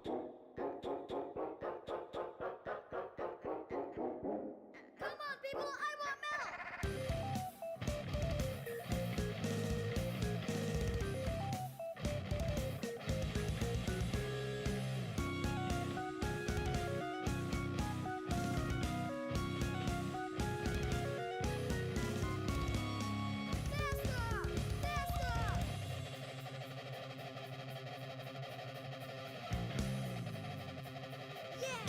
Come on, people, I want metal! Faster! Faster! Yeah!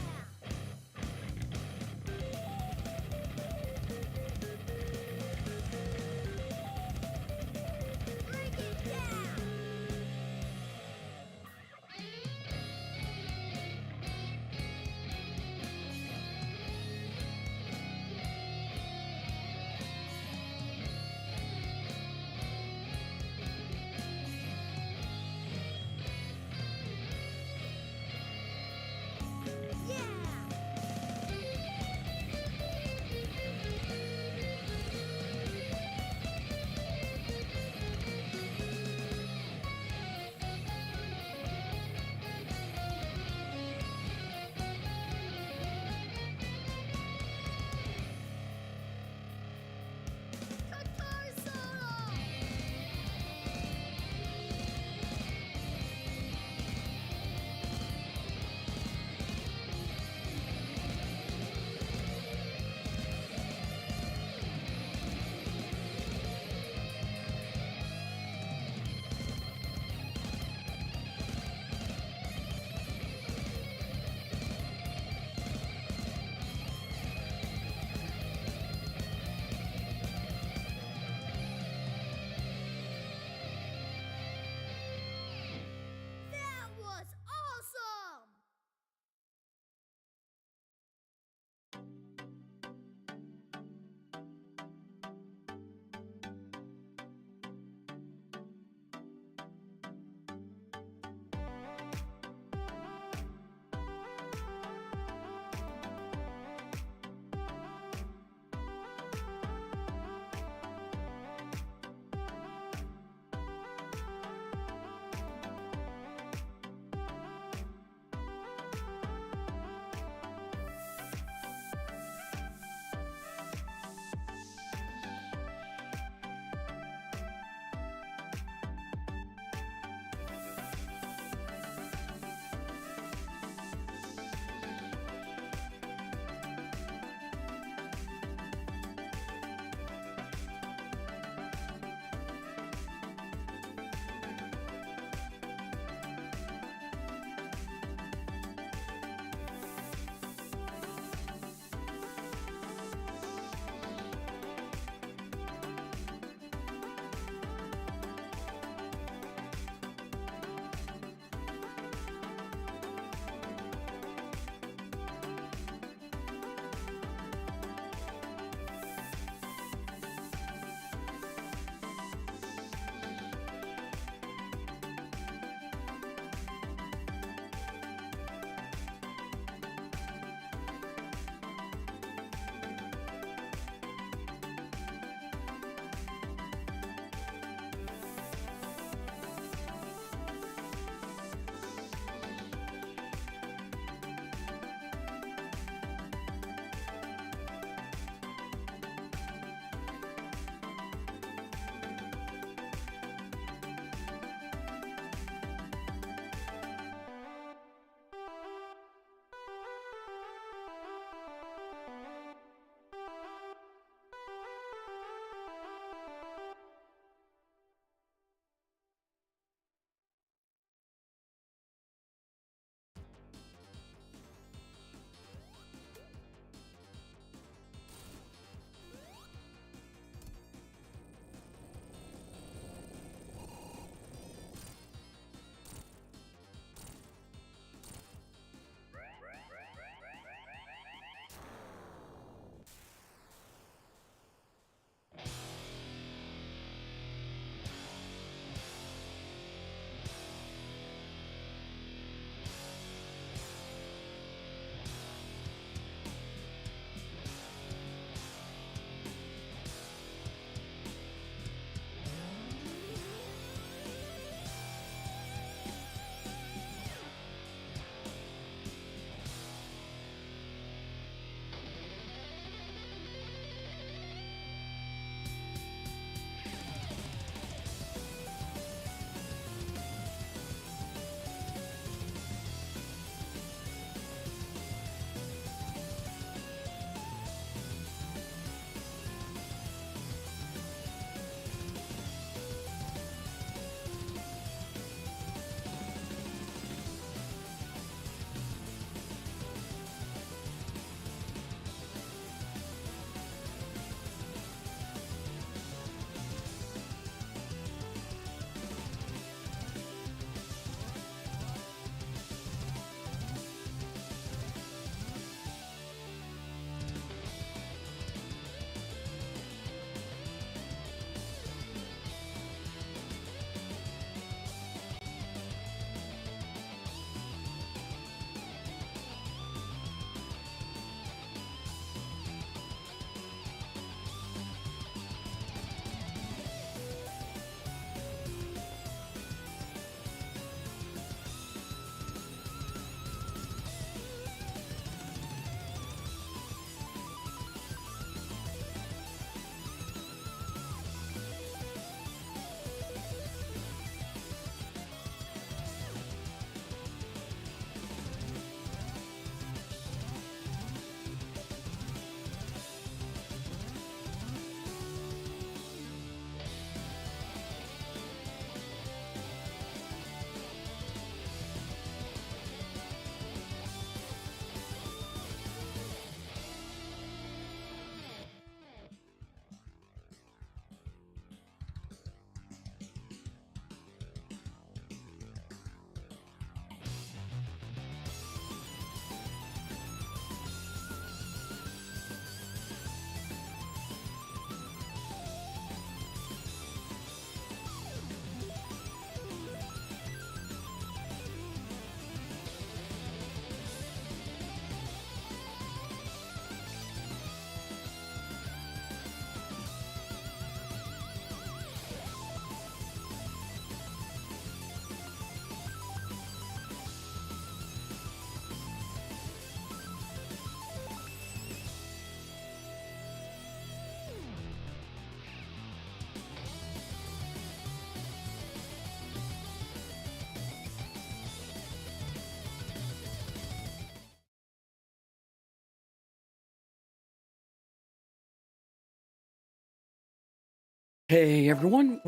Hey everyone.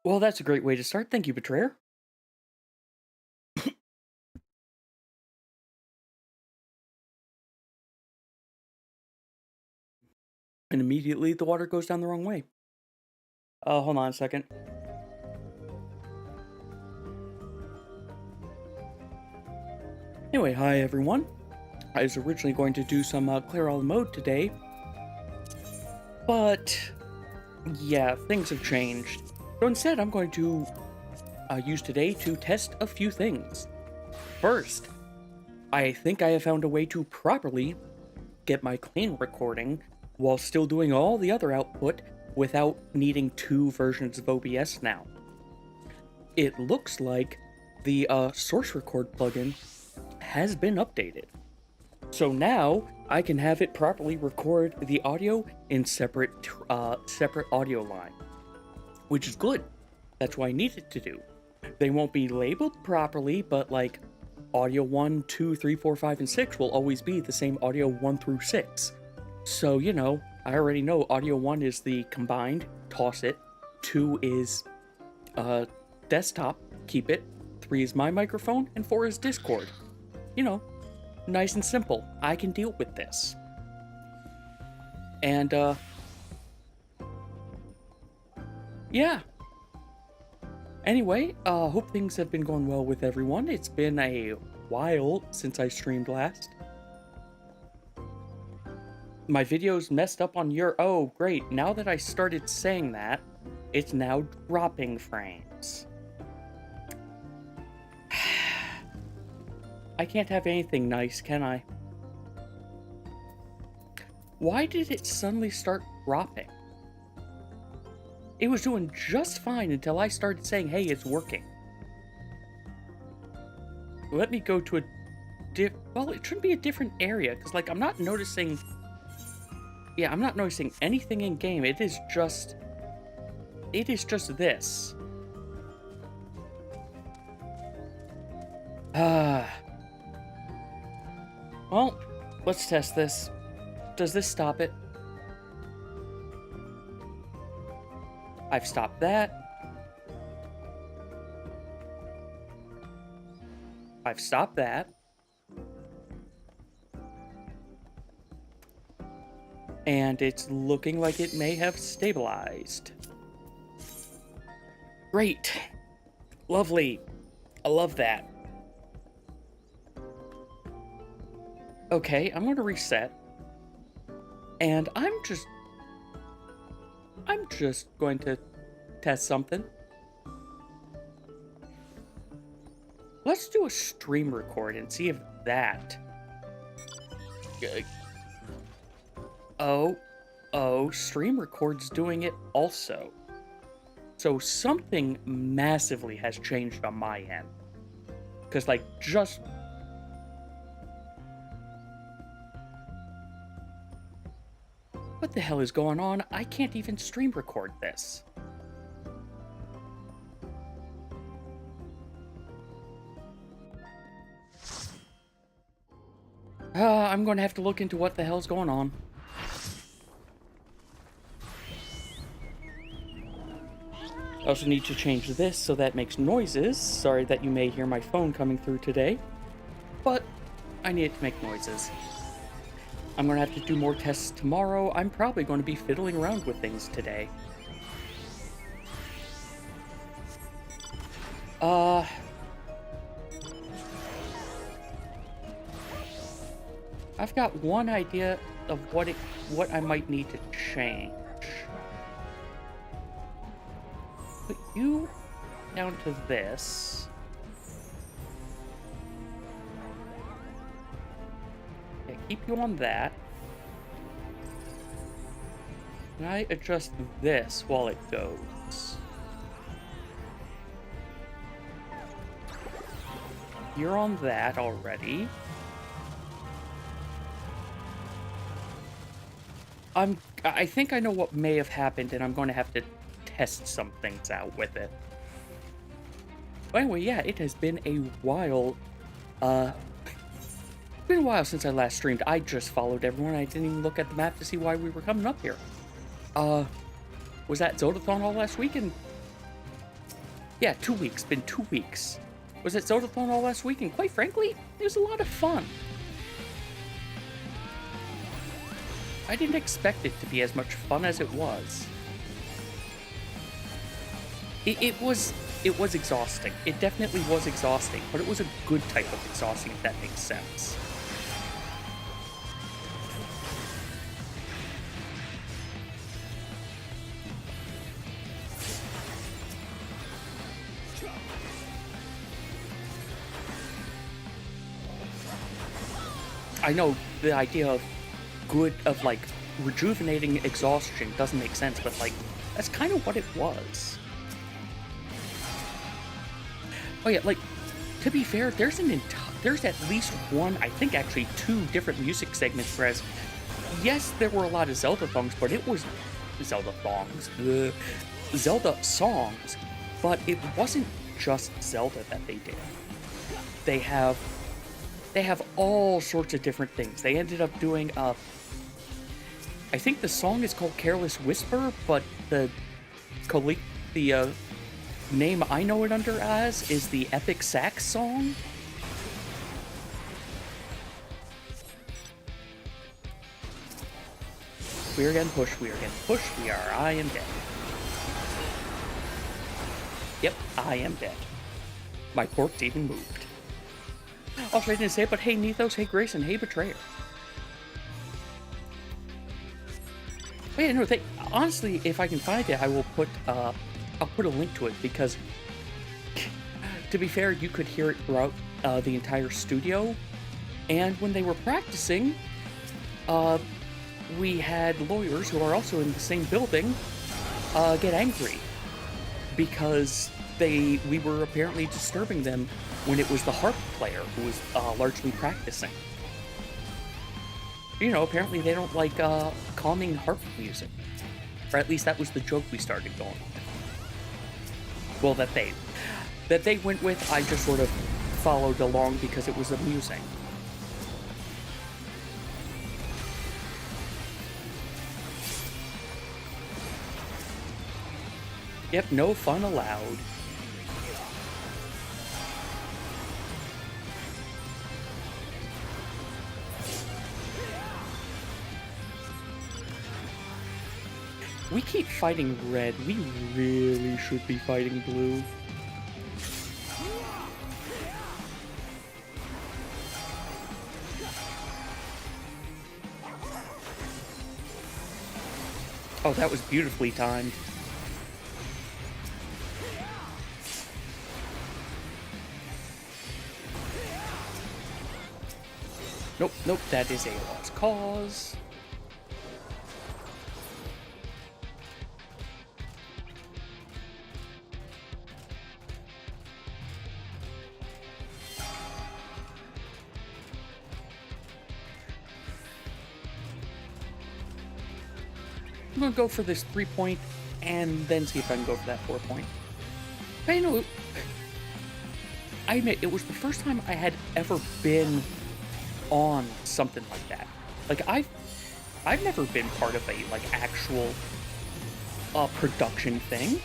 Well, that's a great way to start. Thank you, Betrayer. And immediately the water goes down the wrong way. Hold on a second. Anyway, hi everyone. I was originally going to do some clear all mode today, but yeah, things have changed. So instead, I'm going to use today to test a few things. First, I think I have found a way to properly get my clean recording while still doing all the other output without needing two versions of OBS now. It looks like the source record plugin has been updated. So now I can have it properly record the audio in separate audio line, which is good. That's what I need it to do. They won't be labeled properly, but like audio 1, 2, 3, 4, 5, and 6 will always be the same audio 1 through 6. So, you know, I already know audio 1 is the combined, toss it. 2 is desktop, keep it. 3 is my microphone, and 4 is Discord. You know, nice and simple. I can deal with this. And, yeah. Anyway, hope things have been going well with everyone. It's been a while since I streamed last. My video's messed up on your... Oh, great. Now that I started saying that, it's now dropping frames. I can't have anything nice, can I? Why did it suddenly start dropping? It was doing just fine until I started saying, hey, it's working. Let me go to a well, it shouldn't be a different area, because, like, I'm not noticing... Yeah, I'm not noticing anything in game. It is just this. Well, let's test this. Does this stop it? I've stopped that. I've stopped that. And it's looking like it may have stabilized. Great. Lovely. I love that. Okay, I'm going to reset. And I'm just going to test something. Let's do a stream record and see if that... Oh, stream record's doing it also. So something massively has changed on my end. Because, like, just... What the hell is going on? I can't even stream record this. I'm going to have to look into what the hell's going on. I also need to change this so that makes noises. Sorry that you may hear my phone coming through today, but I need it to make noises. I'm going to have to do more tests tomorrow. I'm probably going to be fiddling around with things today. I've got one idea of what I might need to change. Put you down to this. Yeah, keep you on that. Can I adjust this while it goes? You're on that already. I think I know what may have happened, and I'm going to have to test some things out with it. But anyway, yeah, it has been a while. It's been a while since I last streamed. I just followed everyone. I didn't even look at the map to see why we were coming up here. Was at Zeldathon all last week, and yeah, 2 weeks. Been 2 weeks. Was at Zeldathon all last week, and quite frankly, it was a lot of fun. I didn't expect it to be as much fun as it was. It was exhausting. It definitely was exhausting, but it was a good type of exhausting, if that makes sense. I know the idea of like rejuvenating exhaustion doesn't make sense, but like that's kind of what it was. Oh yeah, like to be fair, there's at least one, I think actually two different music segments. Whereas, yes, there were a lot of Zelda songs, but it was Zelda songs, but it wasn't just Zelda that they did. They have all sorts of different things. They ended up doing I think the song is called Careless Whisper, but the name I know it under as is the Epic Sax song. We're getting pushed, we are, I am dead. Yep, I am dead. My corpse even moved. Also, I didn't say it, but hey Nethos, hey Grayson, hey Betrayer. Oh yeah, no, honestly, if I can find it, I will put, I'll put a link to it, because, to be fair, you could hear it throughout the entire studio, and when they were practicing, we had lawyers who are also in the same building get angry, because we were apparently disturbing them when it was the harp player who was largely practicing. You know, apparently they don't like calming harp music. Or at least that was the joke we started going with. Well, that they went with, I just sort of followed along because it was amusing. Yep, no fun allowed. We keep fighting red. We really should be fighting blue. Oh, that was beautifully timed. Nope, that is a lost cause. I'm gonna go for this 3-point and then see if I can go for that 4-point. But you know, I admit it was the first time I had ever been on something like that. Like I've never been part of a like actual production thing.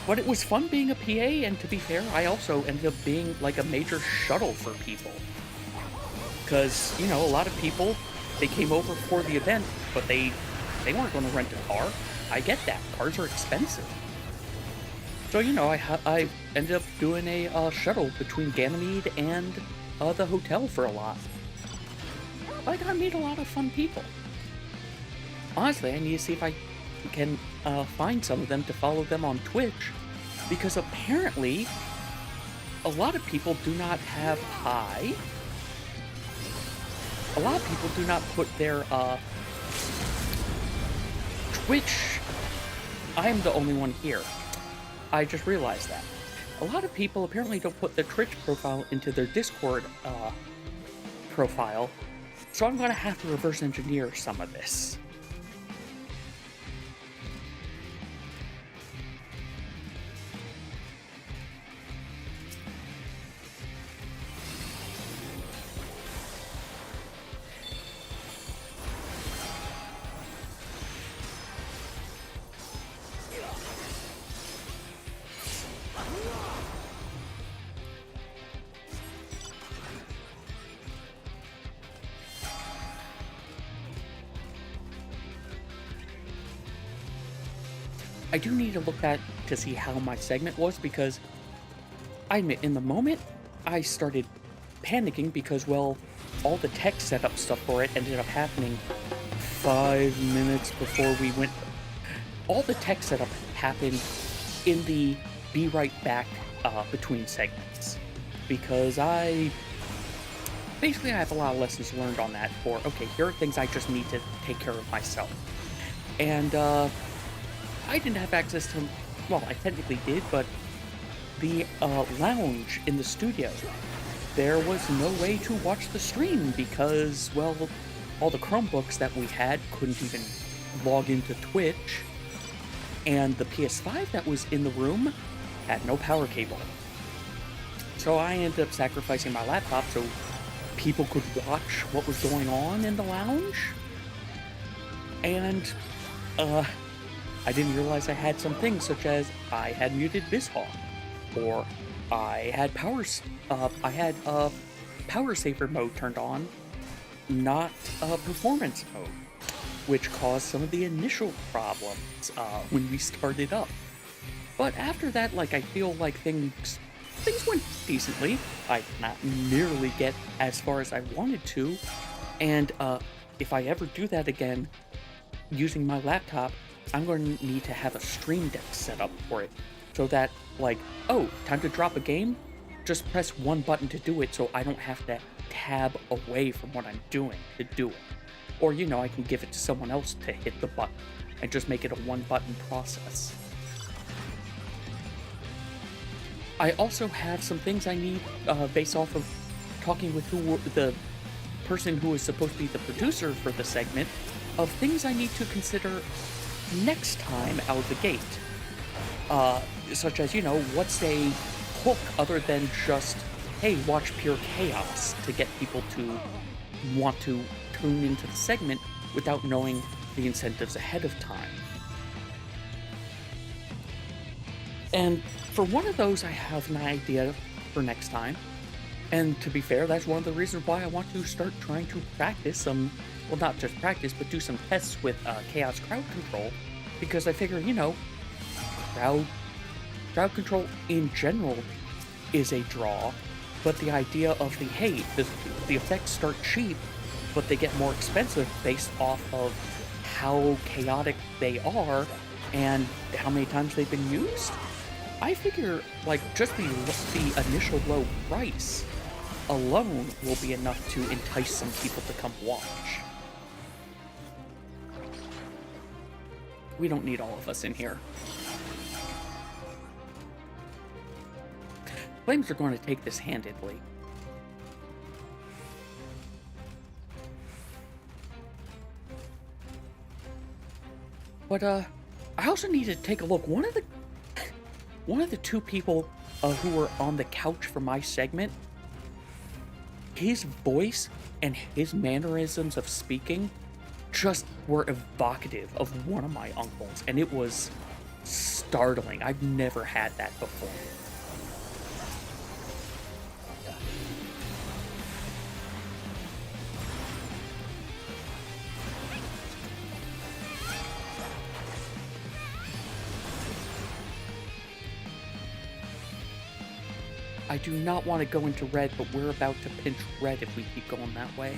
But it was fun being a PA, and to be fair, I also ended up being like a major shuttle for people. Because, you know, a lot of people, they came over for the event, but they weren't going to rent a car. I get that. Cars are expensive. So, you know, I ended up doing a shuttle between Ganymede and the hotel for a lot. I got to meet a lot of fun people. Honestly, I need to see if I can find some of them to follow them on Twitch, because apparently a lot of people do not have a lot of people do not put their Twitch. I am the only one here. I just realized that. A lot of people apparently don't put their Twitch profile into their Discord profile, so I'm going to have to reverse engineer some of this. I do need to look at to see how my segment was, because I admit, in the moment, I started panicking because, well, all the tech setup stuff for it ended up happening 5 minutes before we went. All the tech setup happened in the be right back between segments, because basically I have a lot of lessons learned on that for, okay, here are things I just need to take care of myself. And I didn't have access to, well, I technically did, but the lounge in the studio, there was no way to watch the stream because, well, all the Chromebooks that we had couldn't even log into Twitch, and the PS5 that was in the room had no power cable. So I ended up sacrificing my laptop so people could watch what was going on in the lounge. And I didn't realize I had some things, such as I had muted BizHawk, or I had power saver mode turned on, not performance mode, which caused some of the initial problems when we started up. But after that, like, I feel like things went decently. I did not nearly get as far as I wanted to, and if I ever do that again using my laptop, I'm going to need to have a Stream Deck set up for it, so that, like, oh, time to drop a game? Just press one button to do it, so I don't have to tab away from what I'm doing to do it. Or, you know, I can give it to someone else to hit the button, and just make it a one-button process. I also have some things I need, based off of talking with the person who is supposed to be the producer for the segment, of things I need to consider next time out of the gate. Such as, you know, what's a hook other than just, hey, watch pure chaos, to get people to want to tune into the segment without knowing the incentives ahead of time. And for one of those, I have an idea for next time. And to be fair, that's one of the reasons why I want to start trying to practice some, well, not just practice, but do some tests with Chaos Crowd Control, because I figure, you know, crowd control in general is a draw, but the idea of hey, the effects start cheap, but they get more expensive based off of how chaotic they are and how many times they've been used. I figure, like, just the initial low price alone will be enough to entice some people to come watch. We don't need all of us in here. Flames are going to take this handedly. But, I also need to take a look. One of the two people who were on the couch for my segment, his voice and his mannerisms of speaking just were evocative of one of my uncles, and it was startling. I've never had that before. I do not want to go into red, but we're about to pinch red if we keep going that way.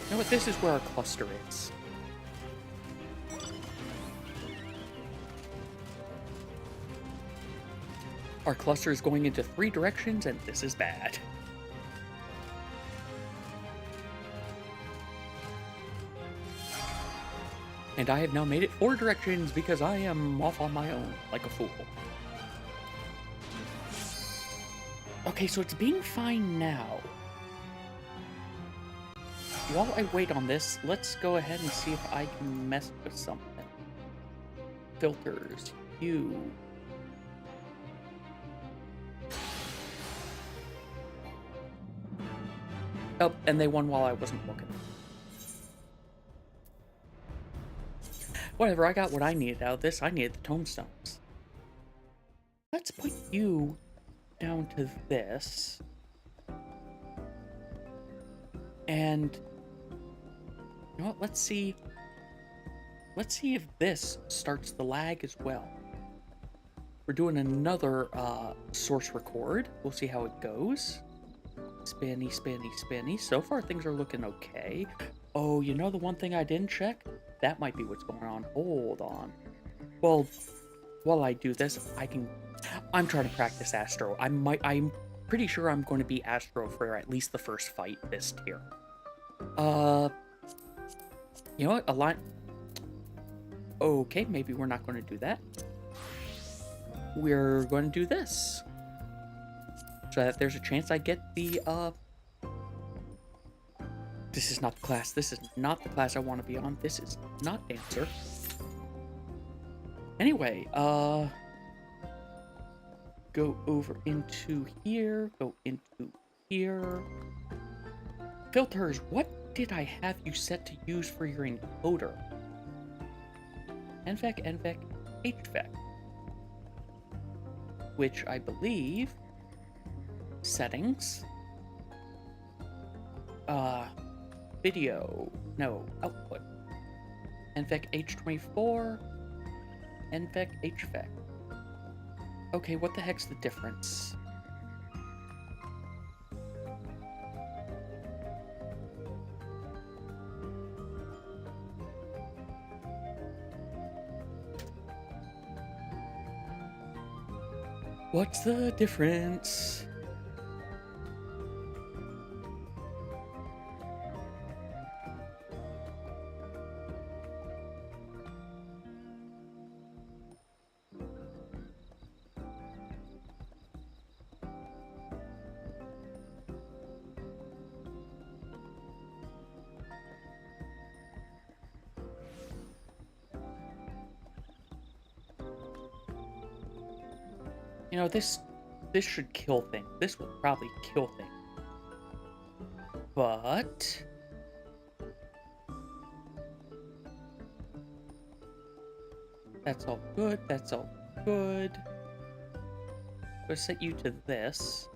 You know what? This is where our cluster is. Our cluster is going into 3 directions, and this is bad. And I have now made it 4 directions because I am off on my own, like a fool. Okay, so it's being fine now. While I wait on this, let's go ahead and see if I can mess with something. Filters, hue. Oh, and they won while I wasn't looking. Whatever, I got what I needed out of this. I needed the tombstones. Let's put you down to this. And you know what? Let's see. Let's see if this starts the lag as well. We're doing another source record. We'll see how it goes. Spinny, spinny, spinny. So far, things are looking okay. Oh, you know the one thing I didn't check? That might be what's going on. Hold on. Well, while I do this, I'm trying to practice Astro. I'm pretty sure I'm going to be Astro for at least the first fight this tier. You know what? A line. Okay, maybe we're not going to do that. We're going to do this. So that there's a chance I get the, This is not the class. This is not the class I want to be on. This is not Dancer. Anyway, go over into here. Go into here. Filters, what did I have you set to use for your encoder? NVEC, NVEC, HVEC. Which I believe... Settings. Video. No, output. NVEC H24. NVEC HVEC. Okay, what the heck's the difference? What's the difference? You know, this should kill things. This will probably kill things. But... That's all good. That's all good. I'm gonna set you to this.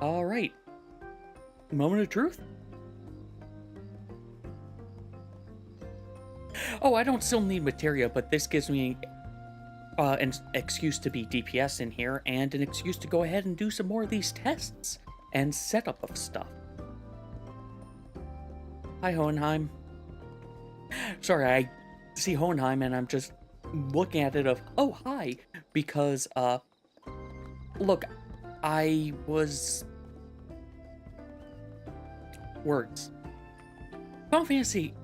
Alright. Moment of truth. Oh, I don't still need materia, but this gives me an excuse to be DPS in here, and an excuse to go ahead and do some more of these tests and setup of stuff. Hi, Hohenheim. Sorry, I see Hohenheim and I'm just looking at it of, oh, hi, because, look, I was... Words. Final Fantasy,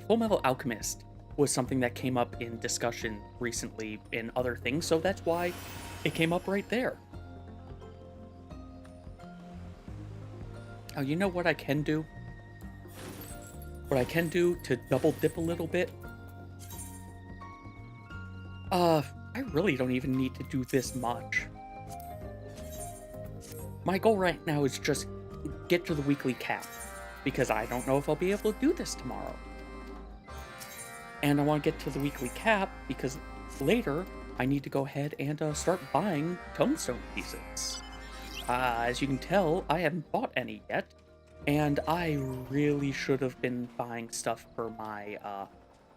Full Metal Alchemist was something that came up in discussion recently in other things, so that's why it came up right there. Oh, you know what I can do? What I can do to double dip a little bit? I really don't even need to do this much. My goal right now is just get to the weekly cap, because I don't know if I'll be able to do this tomorrow. And I want to get to the weekly cap because later I need to go ahead and start buying tombstone pieces. As you can tell, I haven't bought any yet, and I really should have been buying stuff for my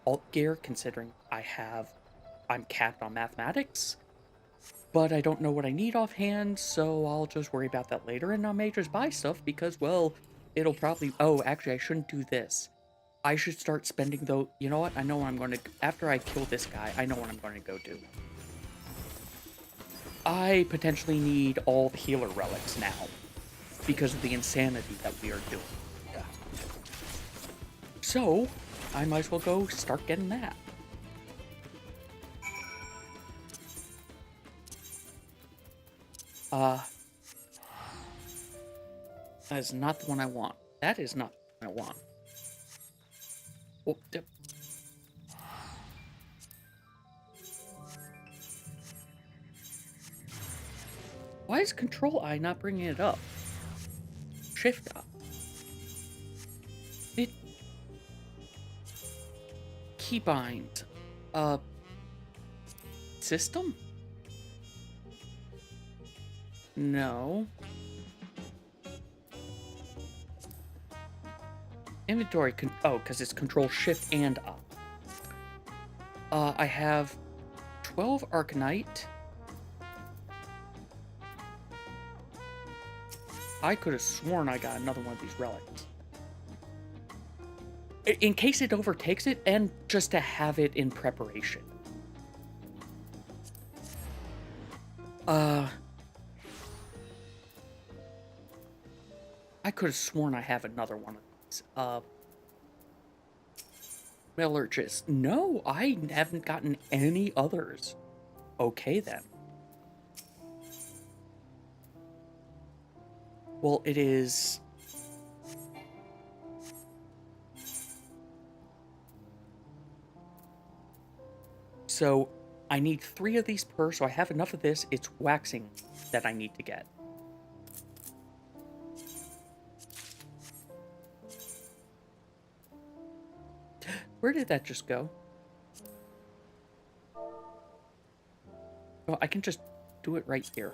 alt gear, considering I'm capped on mathematics. But I don't know what I need offhand, so I'll just worry about that later, and I may just buy stuff because, well, it'll probably... Oh, actually, I shouldn't do this. I should start spending, though. You know what? I know what I'm going to... After I kill this guy, I know what I'm going to go do. I potentially need all the healer relics now because of the insanity that we are doing. Yeah. So, I might as well go start getting that. That is not the one I want. That is not the one I want. Oh, dip. Why is Control I not bringing it up? Shift up. It... Keybind. System? No. inventory. Oh, because it's Control Shift and up. I have 12 Arcanite. I could have sworn I got another one of these relics. In case it overtakes it, and just to have it in preparation. I could have sworn I have another one of these. Metallurgist. No, I haven't gotten any others. Okay, then. Well, it is... So, I need 3 of these per, so I have enough of this. It's waxing that I need to get. Where did that just go? Oh, I can just do it right here.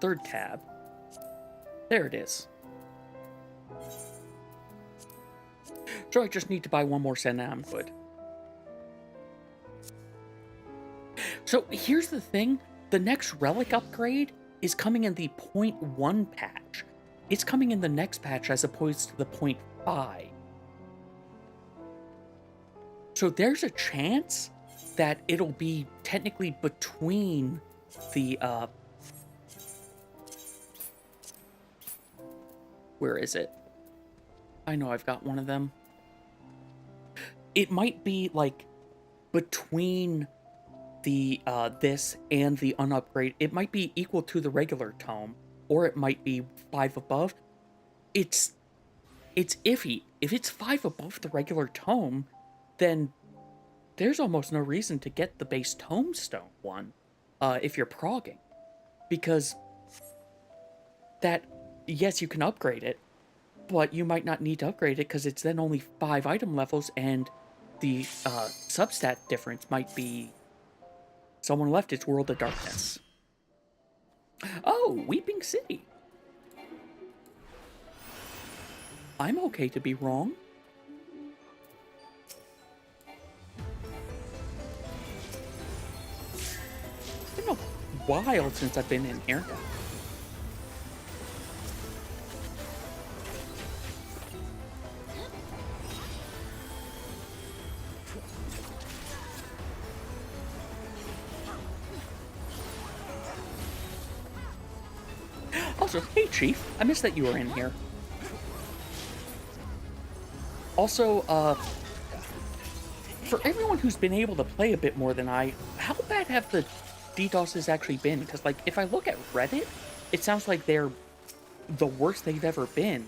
3rd tab. There it is. So I just need to buy 1 more set and I'm good. So here's the thing. The next relic upgrade is coming in the 0.1 patch. It's coming in the next patch as opposed to the 0.5. So there's a chance that it'll be technically between the, where is it? I know I've got one of them. It might be, like, between the, this and the unupgrade. It might be equal to the regular tome, or it might be 5 above. It's iffy. If it's 5 above the regular tome, then there's almost no reason to get the base tombstone one, if you're progging. Because that, yes, you can upgrade it, but you might not need to upgrade it because it's then only 5 item levels, and the substat difference might be someone left its World of Darkness. Oh, Weeping City. I'm okay to be wrong. It's been a while since I've been in here. Also, hey Chief, I missed that you were in here. Also, for everyone who's been able to play a bit more than I, how bad have the DDoSes actually been? Because, like, if I look at Reddit, it sounds like they're the worst they've ever been.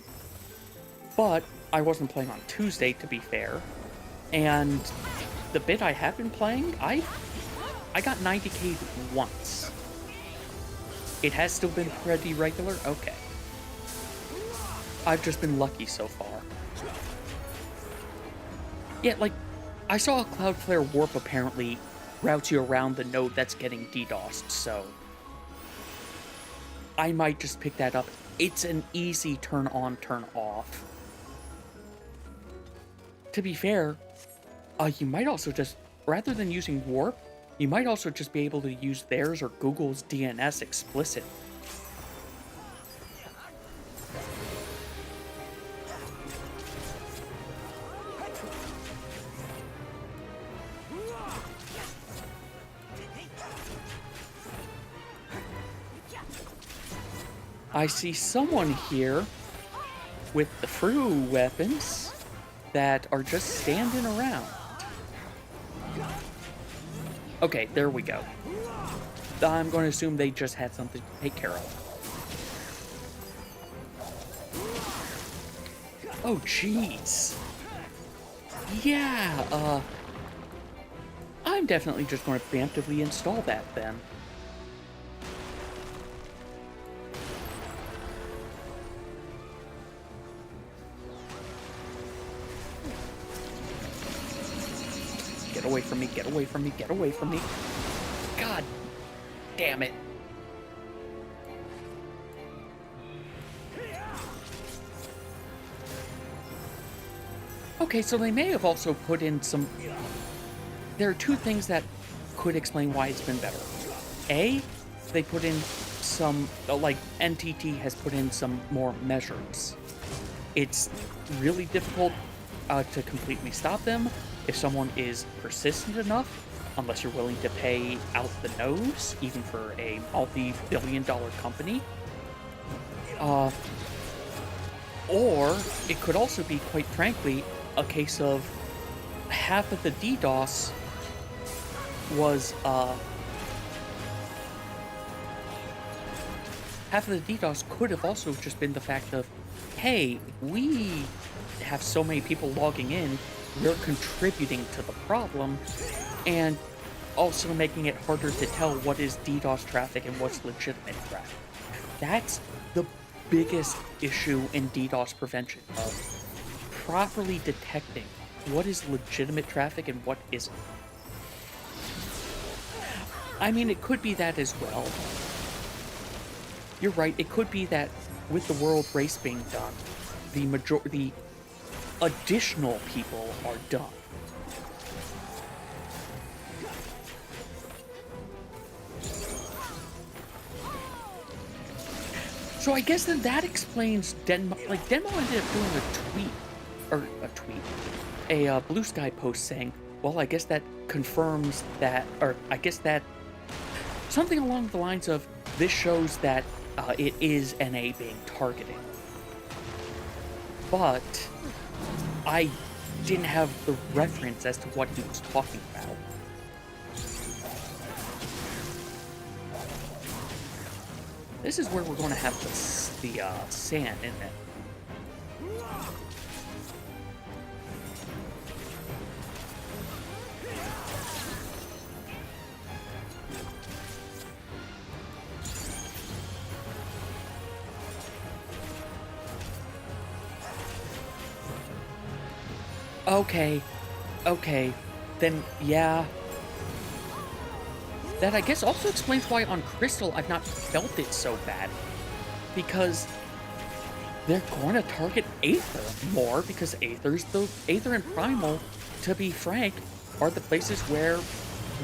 But I wasn't playing on Tuesday, to be fair. And the bit I have been playing, I got 90k once. It has still been pretty regular? Okay. I've just been lucky so far. Yeah, like, I saw a Cloudflare warp apparently routes you around the node that's getting DDoSed, so I might just pick that up. It's an easy turn on, turn off. To be fair, you might also just, rather than using warp, you might also just be able to use theirs or Google's DNS explicit. I see someone here with the Fru weapons that are just standing around. Okay, there we go. I'm going to assume they just had something to take care of. Oh, jeez. Yeah, I'm definitely just going to preemptively install that then. Get away from me, get away from me, get away from me. God damn it. Okay, so they may have also put in some. There are two things that could explain why it's been better. A, they put in some, like, NTT has put in some more measures. It's really difficult to completely stop them if someone is persistent enough, unless you're willing to pay out the nose, even for a multi-billion-dollar company. Or it could also be, quite frankly, a case of half of the DDoS was half of the DDoS could have also just been the fact of, hey, we have so many people logging in, we're contributing to the problem, and also making it harder to tell what is DDoS traffic and what's legitimate traffic. That's the biggest issue in DDoS prevention, of properly detecting what is legitimate traffic and what isn't. I mean, it could be that as well. You're right, it could be that with the world race being done, the additional people are done. So I guess then that explains Denmo. Like, Denmo ended up doing a Blue Sky post saying, well, I guess that confirms that, or I guess that something along the lines of, this shows that it is NA being targeted. But I didn't have the reference as to what he was talking about. This is where we're going to have the sand, isn't it? Okay, then yeah. That I guess also explains why on Crystal I've not felt it so bad. Because they're going to target Aether more, because Aether and Primal, to be frank, are the places where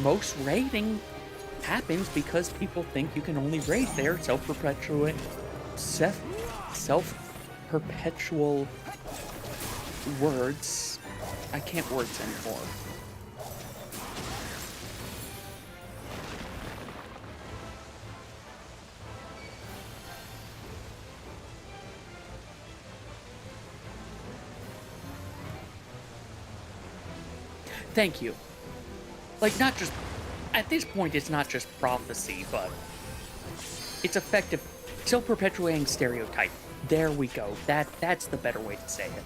most raiding happens, because people think you can only raid there. Self-perpetual words. I can't words anymore. Thank you. Like, not just... At this point, it's not just prophecy, but... It's effective. Self-perpetuating stereotype. There we go. That's the better way to say it.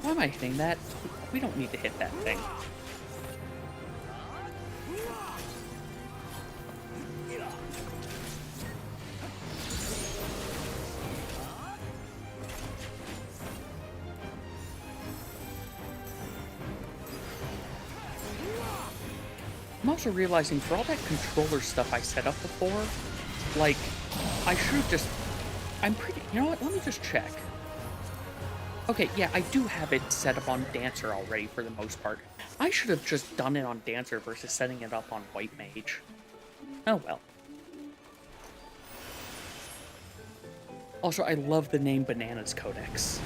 Why am I hitting that? We don't need to hit that thing. I'm also realizing, for all that controller stuff I set up before, like, I should have just... You know what? Let me just check. Okay, yeah, I do have it set up on Dancer already for the most part. I should have just done it on Dancer versus setting it up on White Mage. Oh well. Also, I love the name Bananas Codex.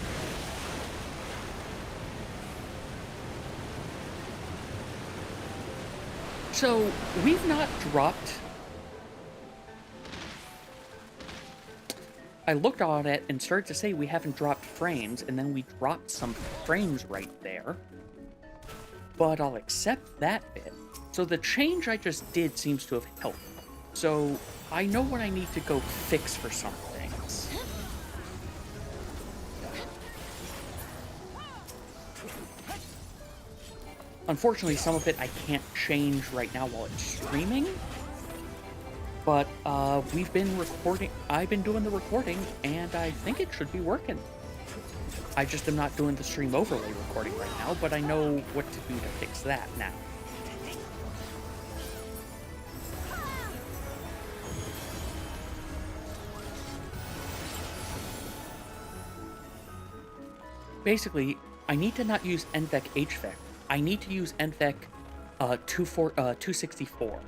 So, we've not dropped... I looked on it and started to say we haven't dropped frames, and then we dropped some frames right there. But I'll accept that bit. So the change I just did seems to have helped. So I know what I need to go fix for some things. Unfortunately, some of it I can't change right now while it's streaming. But we've been recording. I've been doing the recording, and I think it should be working. I just am not doing the stream overlay recording right now, but I know what to do to fix that now. Basically, I need to not use NVEC HVEC. I need to use NVEC 264.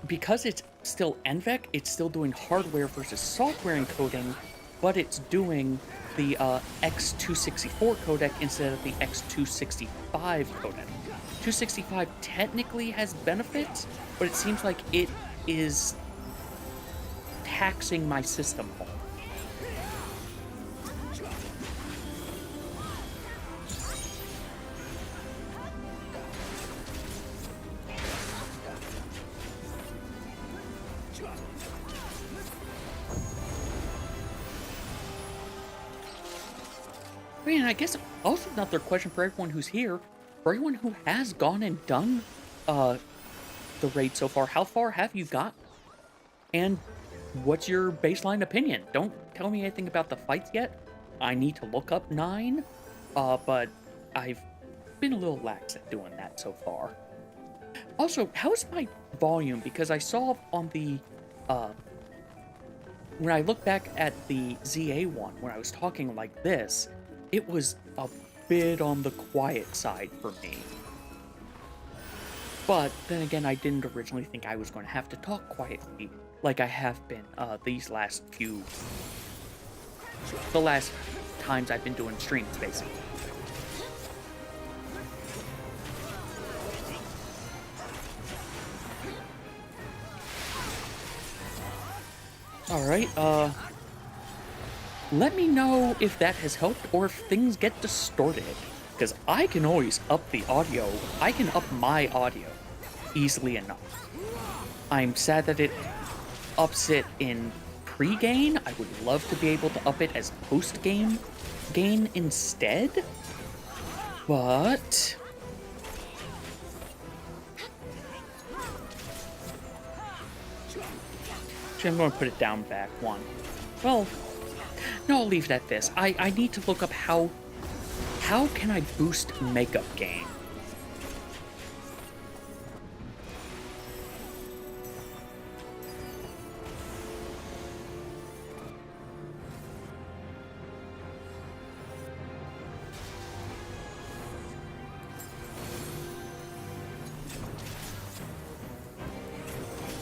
Because it's still NVEC, it's still doing hardware versus software encoding, but it's doing the X264 codec instead of the X265 codec. 265 technically has benefits, but it seems like it is taxing my system more. And I guess also another question for everyone who's here, for everyone who has gone and done the raid so far, how far have you got? And what's your baseline opinion? Don't tell me anything about the fights yet. I need to look up 9, but I've been a little lax at doing that so far. Also, how's my volume? Because I saw on the when I look back at the ZA one, when I was talking like this, it was a bit on the quiet side for me. But then again, I didn't originally think I was going to have to talk quietly like I have been the last times I've been doing streams, basically. Alright, let me know if that has helped or if things get distorted, because I can always up the audio. I can up my audio easily enough. I'm sad that it ups it in pre-gain. I would love to be able to up it as post-game gain instead, but actually, I'm going to put it down back one. Well, no, I'll leave it at this. I need to look up how can I boost makeup gain?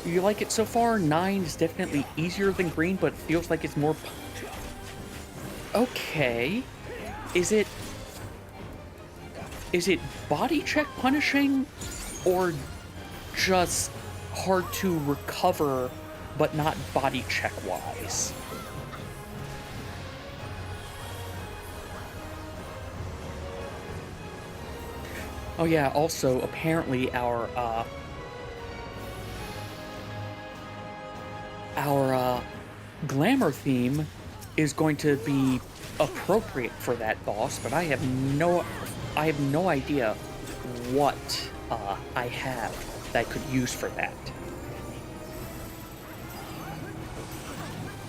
You like it so far? 9 is definitely easier than green, but feels like it's more... Okay. Is it body check punishing, or just hard to recover, but not body check wise? Oh yeah, also, apparently our glamour theme is going to be appropriate for that boss, but I have no idea what I have that I could use for that.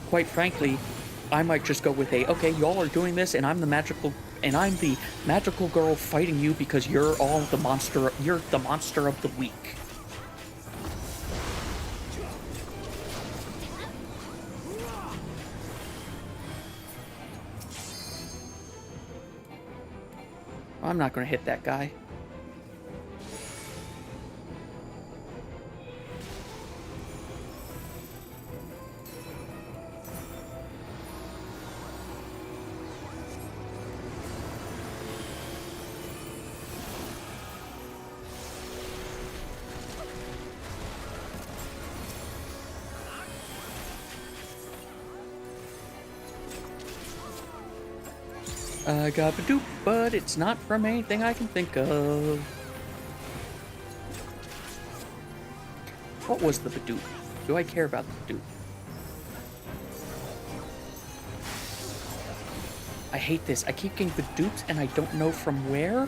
Quite frankly, I might just go with okay, y'all are doing this, and I'm the magical girl fighting you because you're the monster of the week. I'm not going to hit that guy. I got Badoop, but it's not from anything I can think of. What was the Badoop? Do I care about the Badoop? I hate this. I keep getting Badoops and I don't know from where.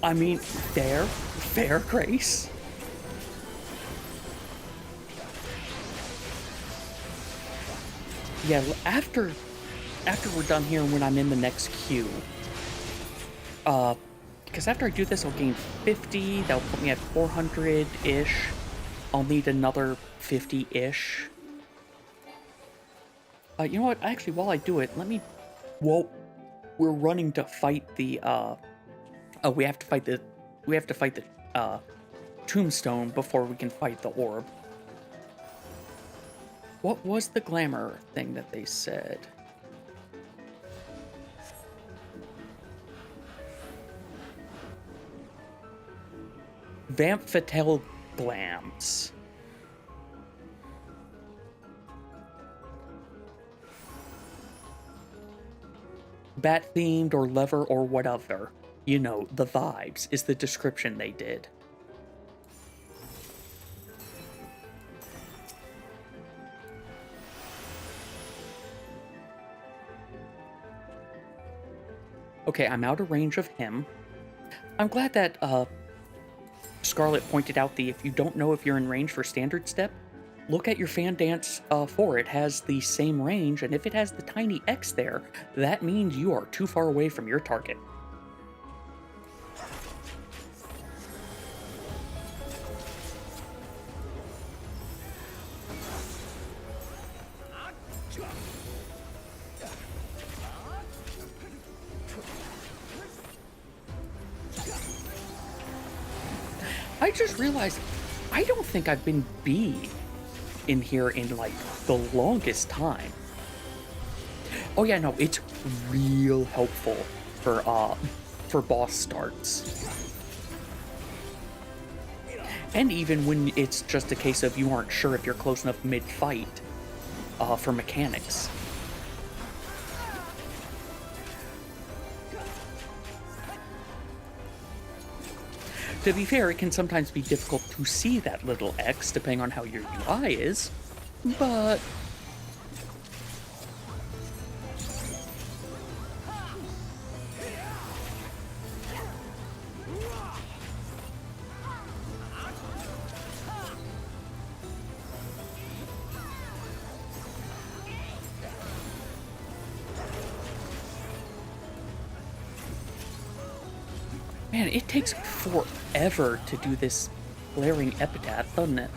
I mean, fair, Grace. Yeah, after we're done here, when I'm in the next queue, because after I do this, I'll gain 50. That'll put me at 400-ish. I'll need another 50-ish. You know what? Actually, while I do it, let me. Whoa, we're running to fight the. Oh, we have to fight the. We have to fight the tombstone before we can fight the orb. What was the glamour thing that they said? Vamp Fatale Glams. Bat themed or lever or whatever. You know, the vibes is the description they did. Okay, I'm out of range of him. I'm glad that Scarlet pointed out if you don't know if you're in range for standard step, look at your fan dance 4. It has the same range, and if it has the tiny X there, that means you are too far away from your target. I just realized I don't think I've been B in here in like the longest time. Oh yeah, no, it's real helpful for boss starts. And even when it's just a case of you aren't sure if you're close enough mid-fight for mechanics. To be fair, it can sometimes be difficult to see that little X depending on how your UI is, but... Man, it takes forever to do this glaring epitaph, doesn't it?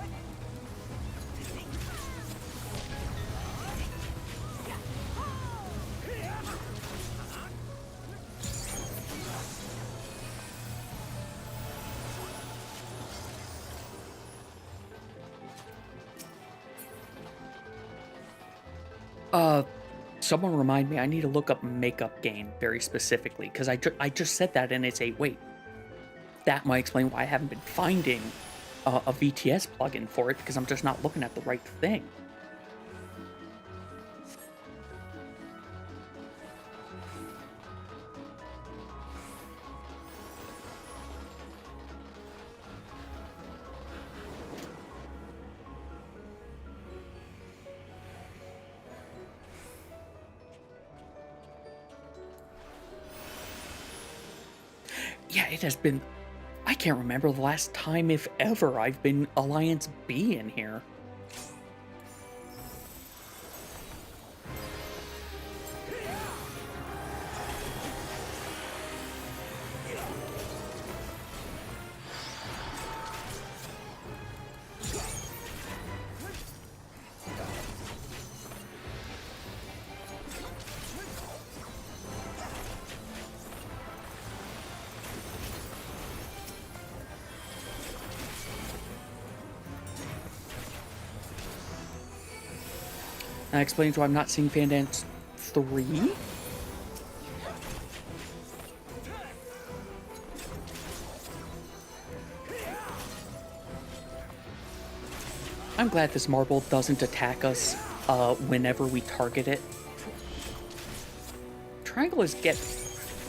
Someone remind me, I need to look up makeup gain very specifically, because I just said that and it's a wait. That might explain why I haven't been finding a VTS plugin for it, because I'm just not looking at the right thing. Yeah, it has been... I can't remember the last time, if ever, I've been Alliance B in here. That explains why I'm not seeing Fan Dance 3? I'm glad this marble doesn't attack us whenever we target it. Triangle is get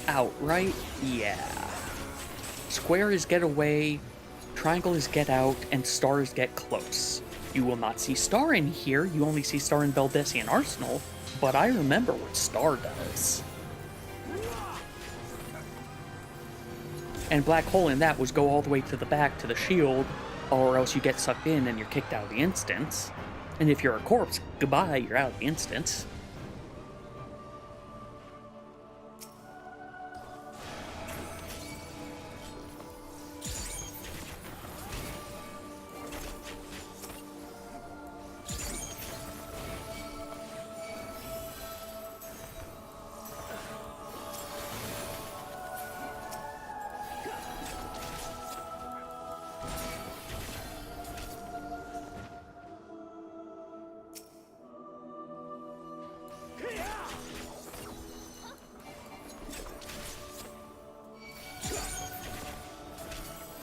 out, right? Yeah. Square is get away, triangle is get out, and star is get close. You will not see star in here, you only see star in Beldessian Arsenal, but I remember what star does. And black hole in that was go all the way to the back to the shield, or else you get sucked in and you're kicked out of the instance. And if you're a corpse, goodbye, you're out of the instance.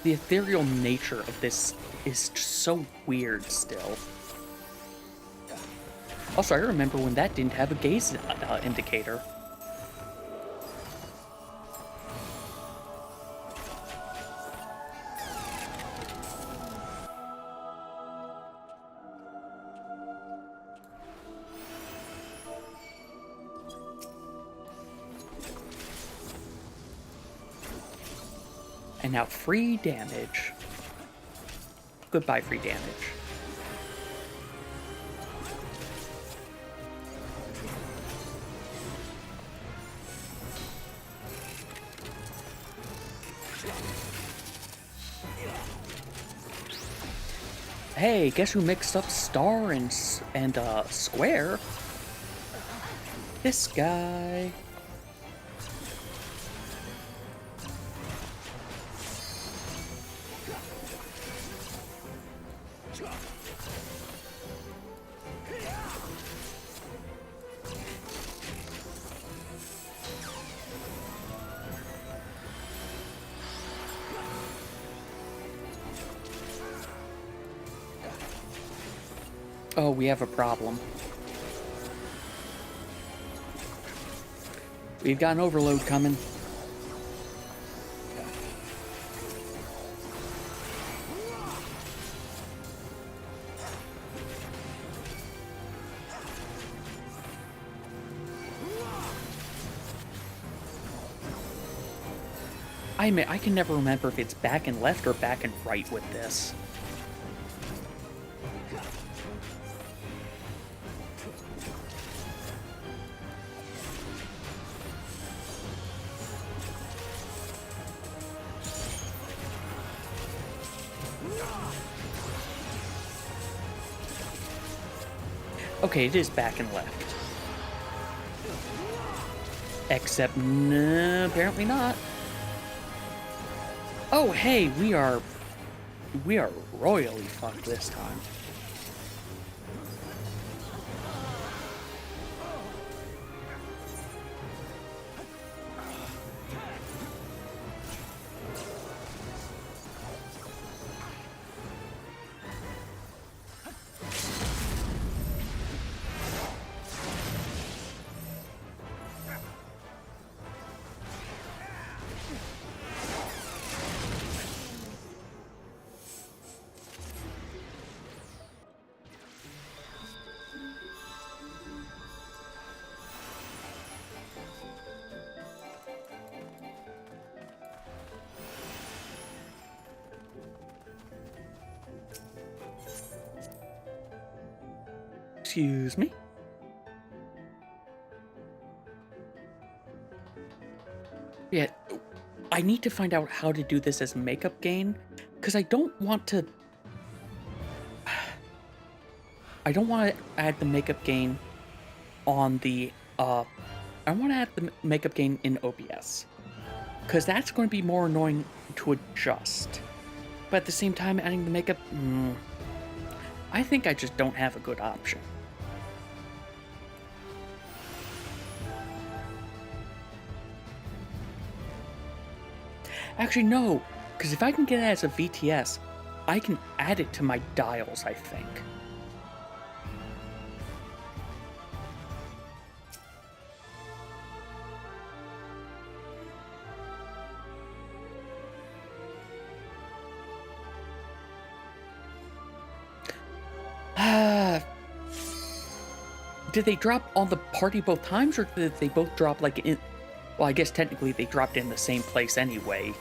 The ethereal nature of this is just so weird still. Also, I remember when that didn't have a gaze indicator. And now free damage. Goodbye, free damage. Hey, guess who mixed up star and square? This guy. Oh, we have a problem. We've got an overload coming. I admit, I can never remember if it's back and left or back and right with this. Okay, it is back and left. Except, no, apparently not. Oh, hey, we are royally fucked this time. Excuse me. Yeah, I need to find out how to do this as makeup gain, because I don't want to add the makeup gain on the I want to add the makeup gain in OBS, because that's going to be more annoying to adjust. But at the same time, adding the makeup, I think I just don't have a good option. Actually, no, because if I can get it as a VTS, I can add it to my dials, I think. Did they drop on the party both times, or did they both drop like in... Well, I guess technically they dropped in the same place anyway.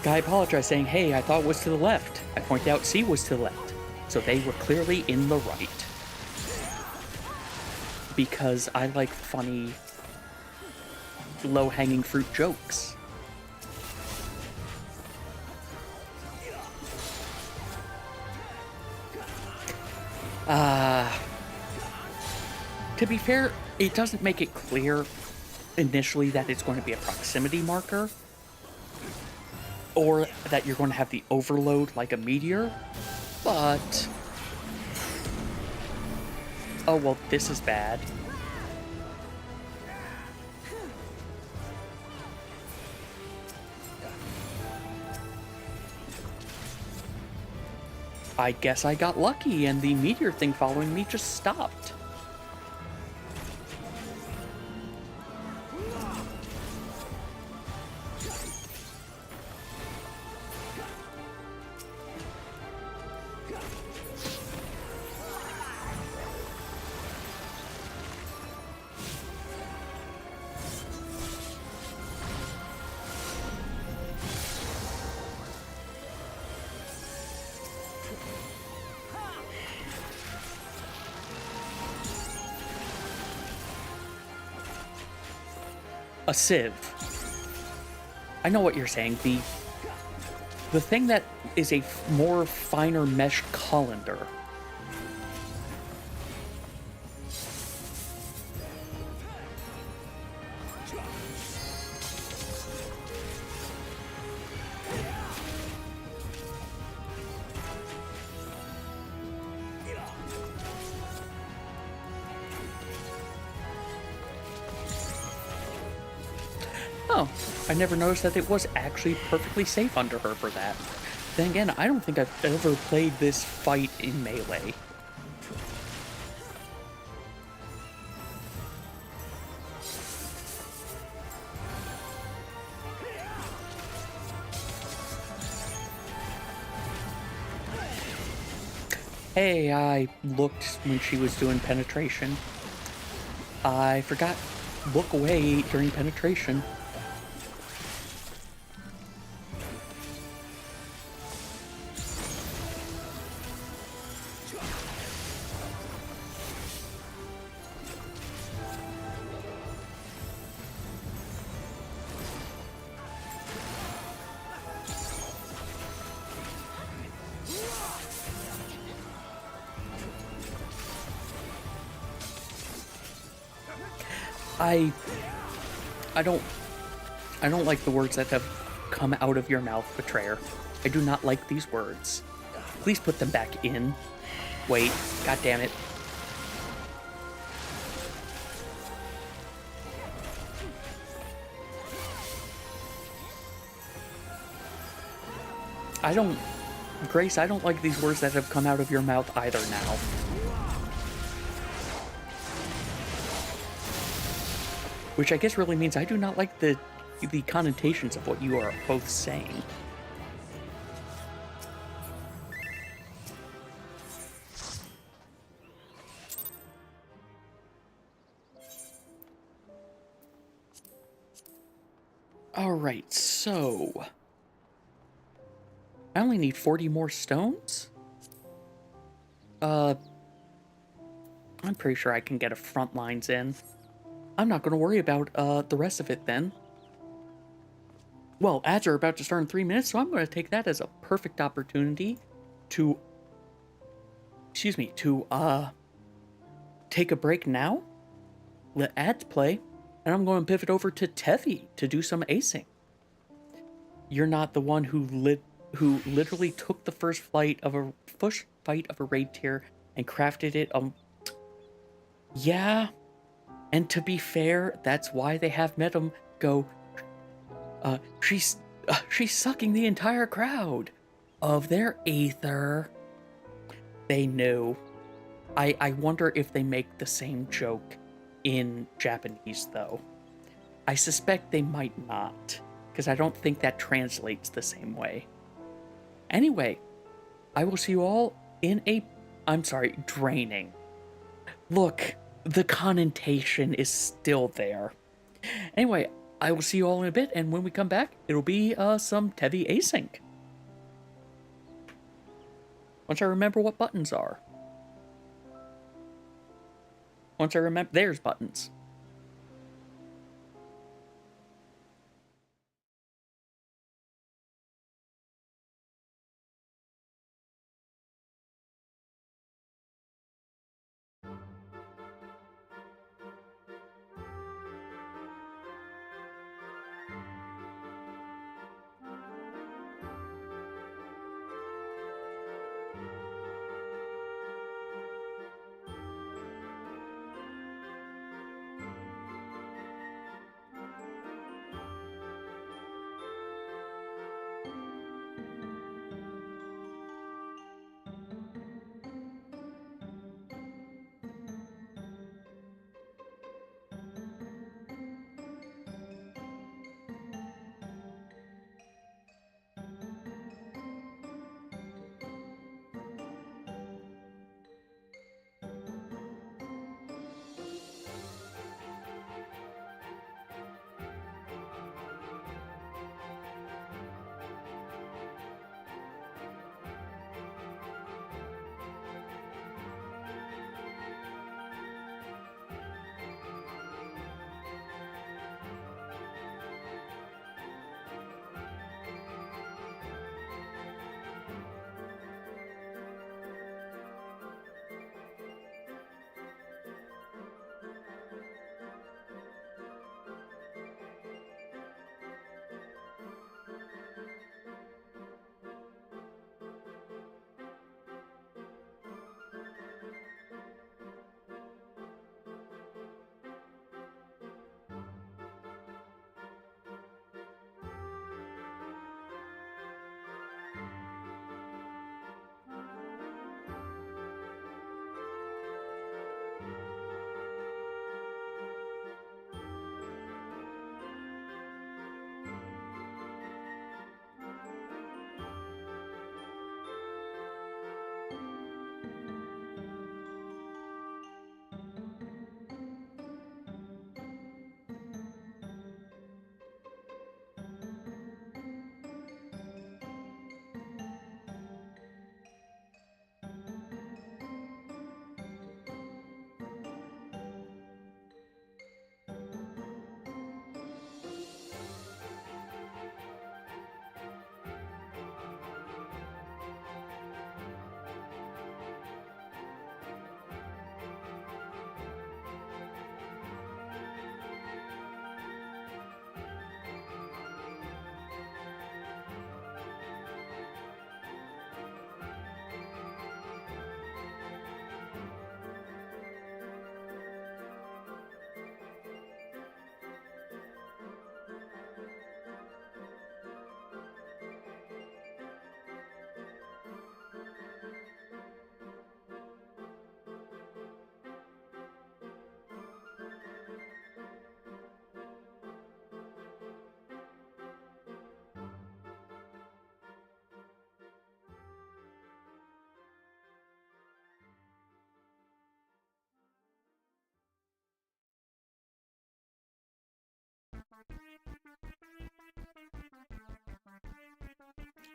Guy apologized, saying, hey, I thought it was to the left. I pointed out C was to the left. So they were clearly in the right. Because I like funny, low-hanging fruit jokes. To be fair, it doesn't make it clear initially that it's going to be a proximity marker, or that you're going to have the overload like a meteor, but... Oh, well, this is bad. I guess I got lucky and the meteor thing following me just stopped. A sieve. I know what you're saying. The thing that is a more finer mesh colander. Oh, I never noticed that it was actually perfectly safe under her for that. Then again, I don't think I've ever played this fight in melee. Hey, I looked when she was doing penetration. I forgot look away during penetration. I don't like the words that have come out of your mouth, Betrayer. I do not like these words. Please put them back in. Wait, god damn it. Grace, I don't like these words that have come out of your mouth either now. Which I guess really means I do not like the connotations of what you are both saying. Alright, so... I only need 40 more stones? I'm pretty sure I can get a front lines in. I'm not going to worry about the rest of it then. Well, ads are about to start in 3 minutes, so I'm going to take that as a perfect opportunity to... Excuse me, to, take a break now, let ads play, and I'm going to pivot over to Tevi to do some acing. You're not the one who literally took the first fight of a raid tier and crafted it. Yeah, and to be fair, that's why they have Medum go. She's sucking the entire crowd of their ether. They knew. I wonder if they make the same joke in Japanese, though. I suspect they might not, because I don't think that translates the same way. Anyway, I will see you all in draining. Look, the connotation is still there. Anyway, I will see you all in a bit, and when we come back, it'll be some Tevi async. Once I remember what buttons are. Once I remember, there's buttons.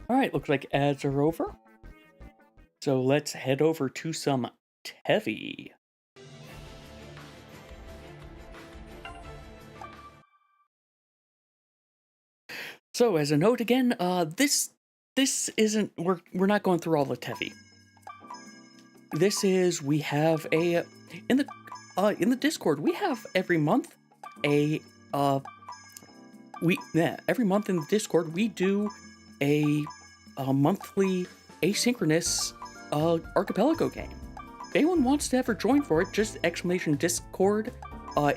Alright, looks like ads are over. So let's head over to some Tevi. So as a note again, this isn't we're not going through all the Tevi. This is we have a in the Discord we have every month a every month in the Discord we do a monthly asynchronous archipelago game. If anyone wants to ever join for it, just exclamation Discord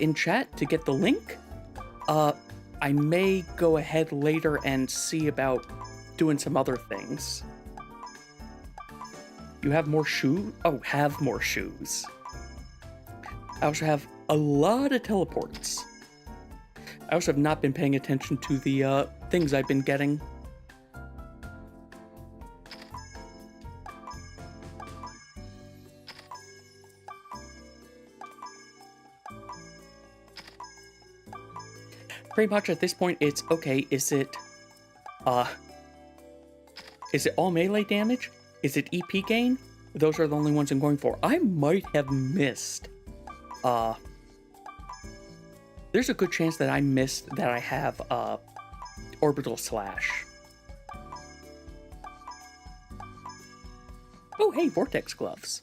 in chat to get the link. I may go ahead later and see about doing some other things. You have more shoes? Oh, have more shoes. I also have a lot of teleports. I also have not been paying attention to the things I've been getting. pretty much at this point, it's okay. Is it all melee damage? Is it EP gain? Those are the only ones I'm going for. I might have missed. There's a good chance that I missed that I have orbital slash. Oh, hey, vortex gloves.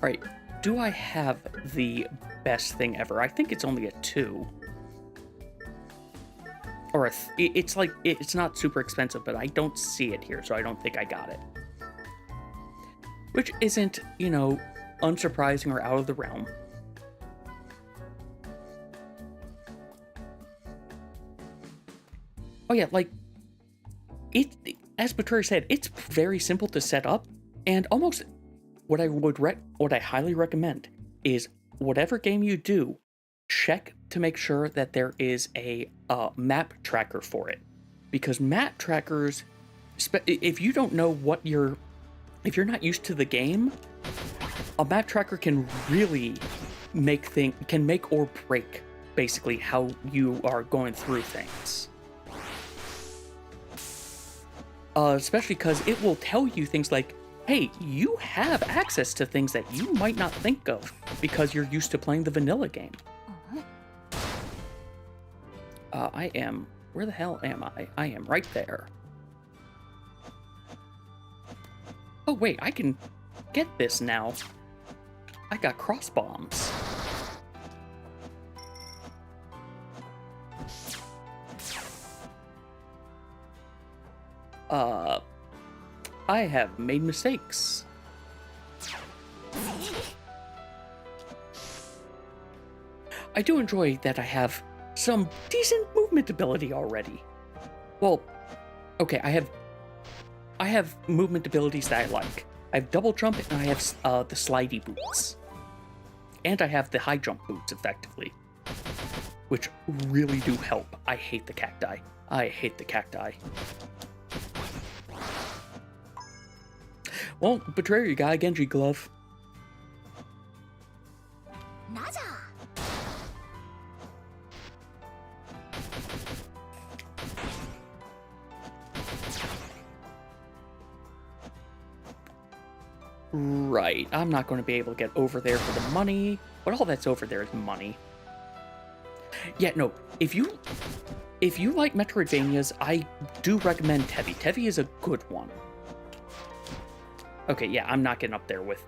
Alright, do I have the best thing ever? I think it's only a 2. Or it's like, it's not super expensive, but I don't see it here, so I don't think I got it. Which isn't, you know, unsurprising or out of the realm. Oh yeah, like, as Betrayer said, it's very simple to set up, and almost what I highly recommend is whatever game you do, check to make sure that there is a map tracker for it, because map trackers, if you don't know if you're not used to the game, a map tracker can really make or break basically how you are going through things. Especially because it will tell you things like, hey, you have access to things that you might not think of because you're used to playing the vanilla game. Where the hell am I? I am right there. Oh wait, I can get this now. I got cross bombs. I have made mistakes. I do enjoy that I have some decent movement ability already. Well, okay, I have movement abilities that I like. I have double jump and I have the slidey boots. And I have the high jump boots, effectively. Which really do help. I hate the cacti. I hate the cacti. Well, Betrayer, you got a Genji glove. Right, I'm not going to be able to get over there for the money, but all that's over there is money. Yeah, no, if you like Metroidvanias, I do recommend Tevi. Tevi is a good one. Okay, yeah, I'm not getting up there with...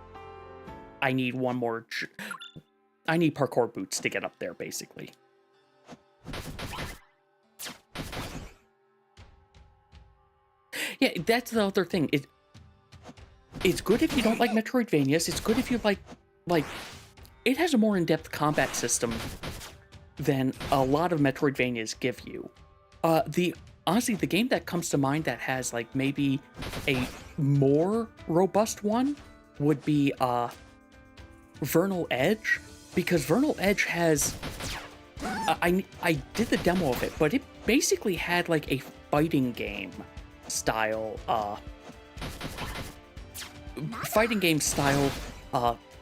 I need one more... I need parkour boots to get up there, basically. Yeah, that's the other thing. It's good if you don't like Metroidvanias. It's good if you like... It has a more in-depth combat system than a lot of Metroidvanias give you. Honestly, the game that comes to mind that has, like, maybe a more robust one would be, Vernal Edge, because Vernal Edge has... I did the demo of it, but it basically had, like, a fighting game style,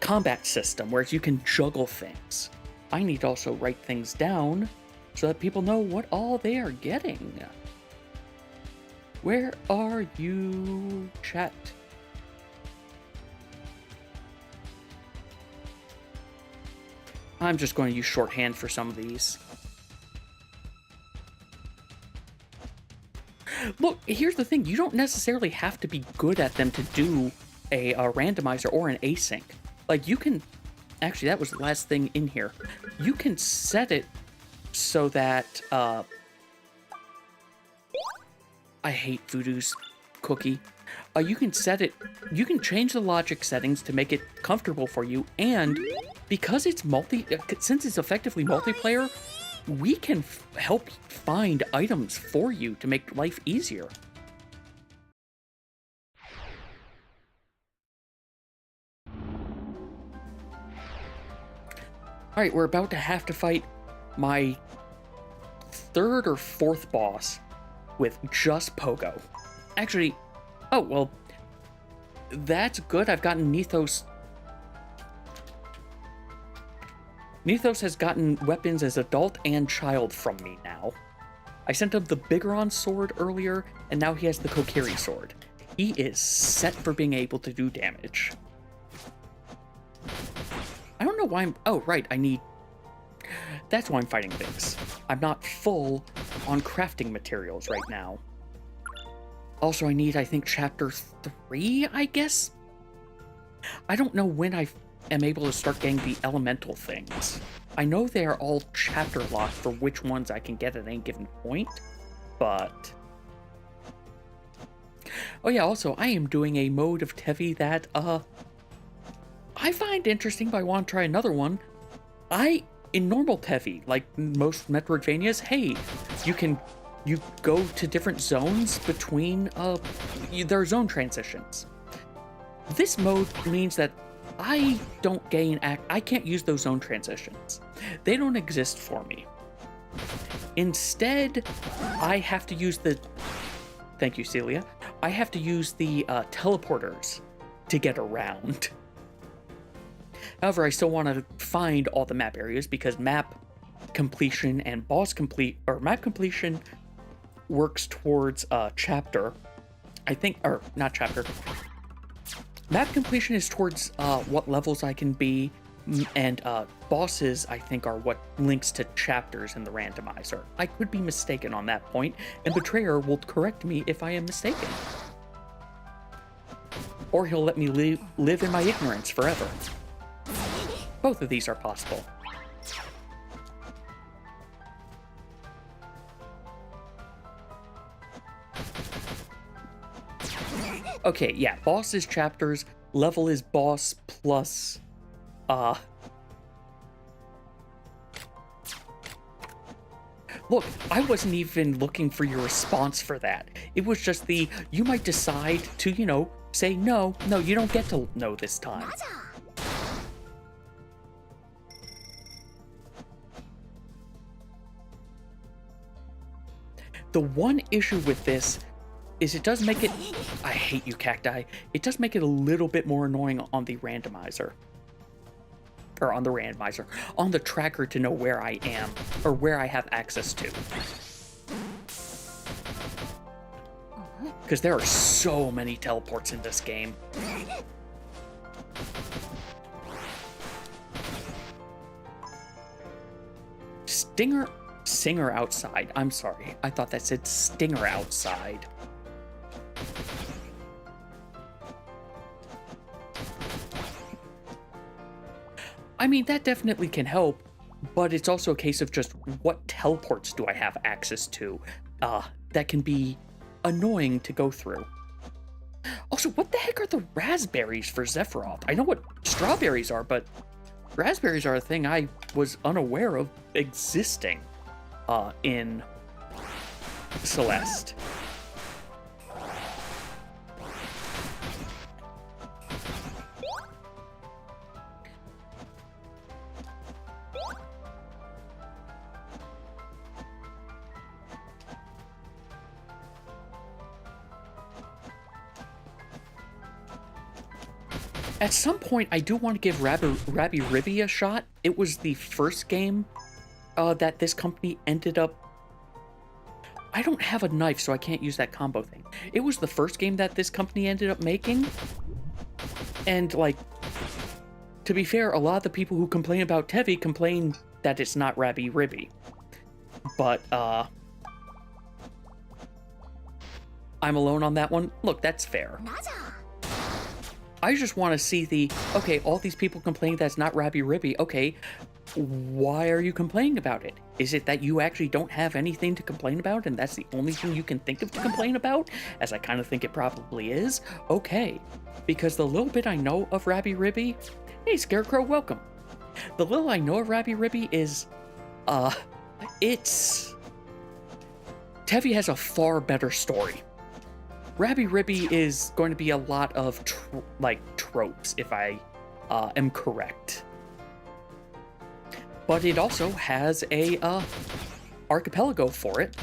combat system, where you can juggle things. I need to also write things down so that people know what all they are getting. Where are you, chat? I'm just going to use shorthand for some of these. Look, here's the thing. You don't necessarily have to be good at them to do a randomizer or an async. Like, you can... Actually, that was the last thing in here. You can set it so that... I hate Voodoo's cookie. You can set it... You can change the logic settings to make it comfortable for you, and because it's since it's effectively multiplayer, we can help find items for you to make life easier. Alright, we're about to have to fight my third or fourth boss with just Pogo. Actually, oh, well, That's good. I've gotten Nethos. Nethos has gotten weapons as adult and child from me now. I sent him the Bigoron sword earlier, and now he has the Kokiri sword. He is set for being able to do damage. I don't know why I'm... Oh, right, I need... That's why I'm fighting things. I'm not full on crafting materials right now. Also, I need, I think, Chapter 3, I guess? I don't know when I am able to start getting the elemental things. I know they are all chapter locked for which ones I can get at any given point, but... Oh yeah, also, I am doing a mode of Tevi that, I find interesting, but I want to try another one. In normal Tevi, like most Metroidvanias, hey, you go to different zones between, there are zone transitions. This mode means that I don't gain I can't use those zone transitions. They don't exist for me. Instead, I have to use the... Thank you, Celia. I have to use the teleporters to get around. However, I still want to find all the map areas because map completion and map completion works towards chapter. I think, or not chapter. Map completion is towards what levels I can be, and bosses, I think, are what links to chapters in the randomizer. I could be mistaken on that point, and Betrayer will correct me if I am mistaken. Or he'll let me live in my ignorance forever. Both of these are possible. Okay, yeah, boss is chapters, level is boss plus, Look, I wasn't even looking for your response for that. It was just you might decide to, you know, say no, you don't get to know this time. The one issue with this is it does make it... I hate you, cacti. It does make it a little bit more annoying on the randomizer. Or on the randomizer. On the tracker to know where I am, or where I have access to. Because there are so many teleports in this game. Singer outside. I'm sorry. I thought that said Stinger outside. I mean, that definitely can help, but it's also a case of just what teleports do I have access to that can be annoying to go through. Also, what the heck are the raspberries for Sephiroth? I know what strawberries are, but raspberries are a thing I was unaware of existing in Celeste. At some point, I do want to give Rabbi Ribby a shot. It was the first game that this company ended up... I don't have a knife, so I can't use that combo thing. It was the first game that this company ended up making. And, like, to be fair, a lot of the people who complain about Tevi complain that it's not Rabbi Ribby. But, I'm alone on that one. Look, that's fair. I just want to see okay, all these people complaining that's not Rabbi Ribby. Okay, why are you complaining about it? Is it that you actually don't have anything to complain about and that's the only thing you can think of to complain about? As I kind of think it probably is. Okay, because the little bit I know of Rabbi Ribby... Hey, Scarecrow, welcome. The little I know of Rabbi Ribby is... it's... Tevi has a far better story. Rabbi Ribby is going to be a lot of, tropes, if I am correct. But it also has a, archipelago for it.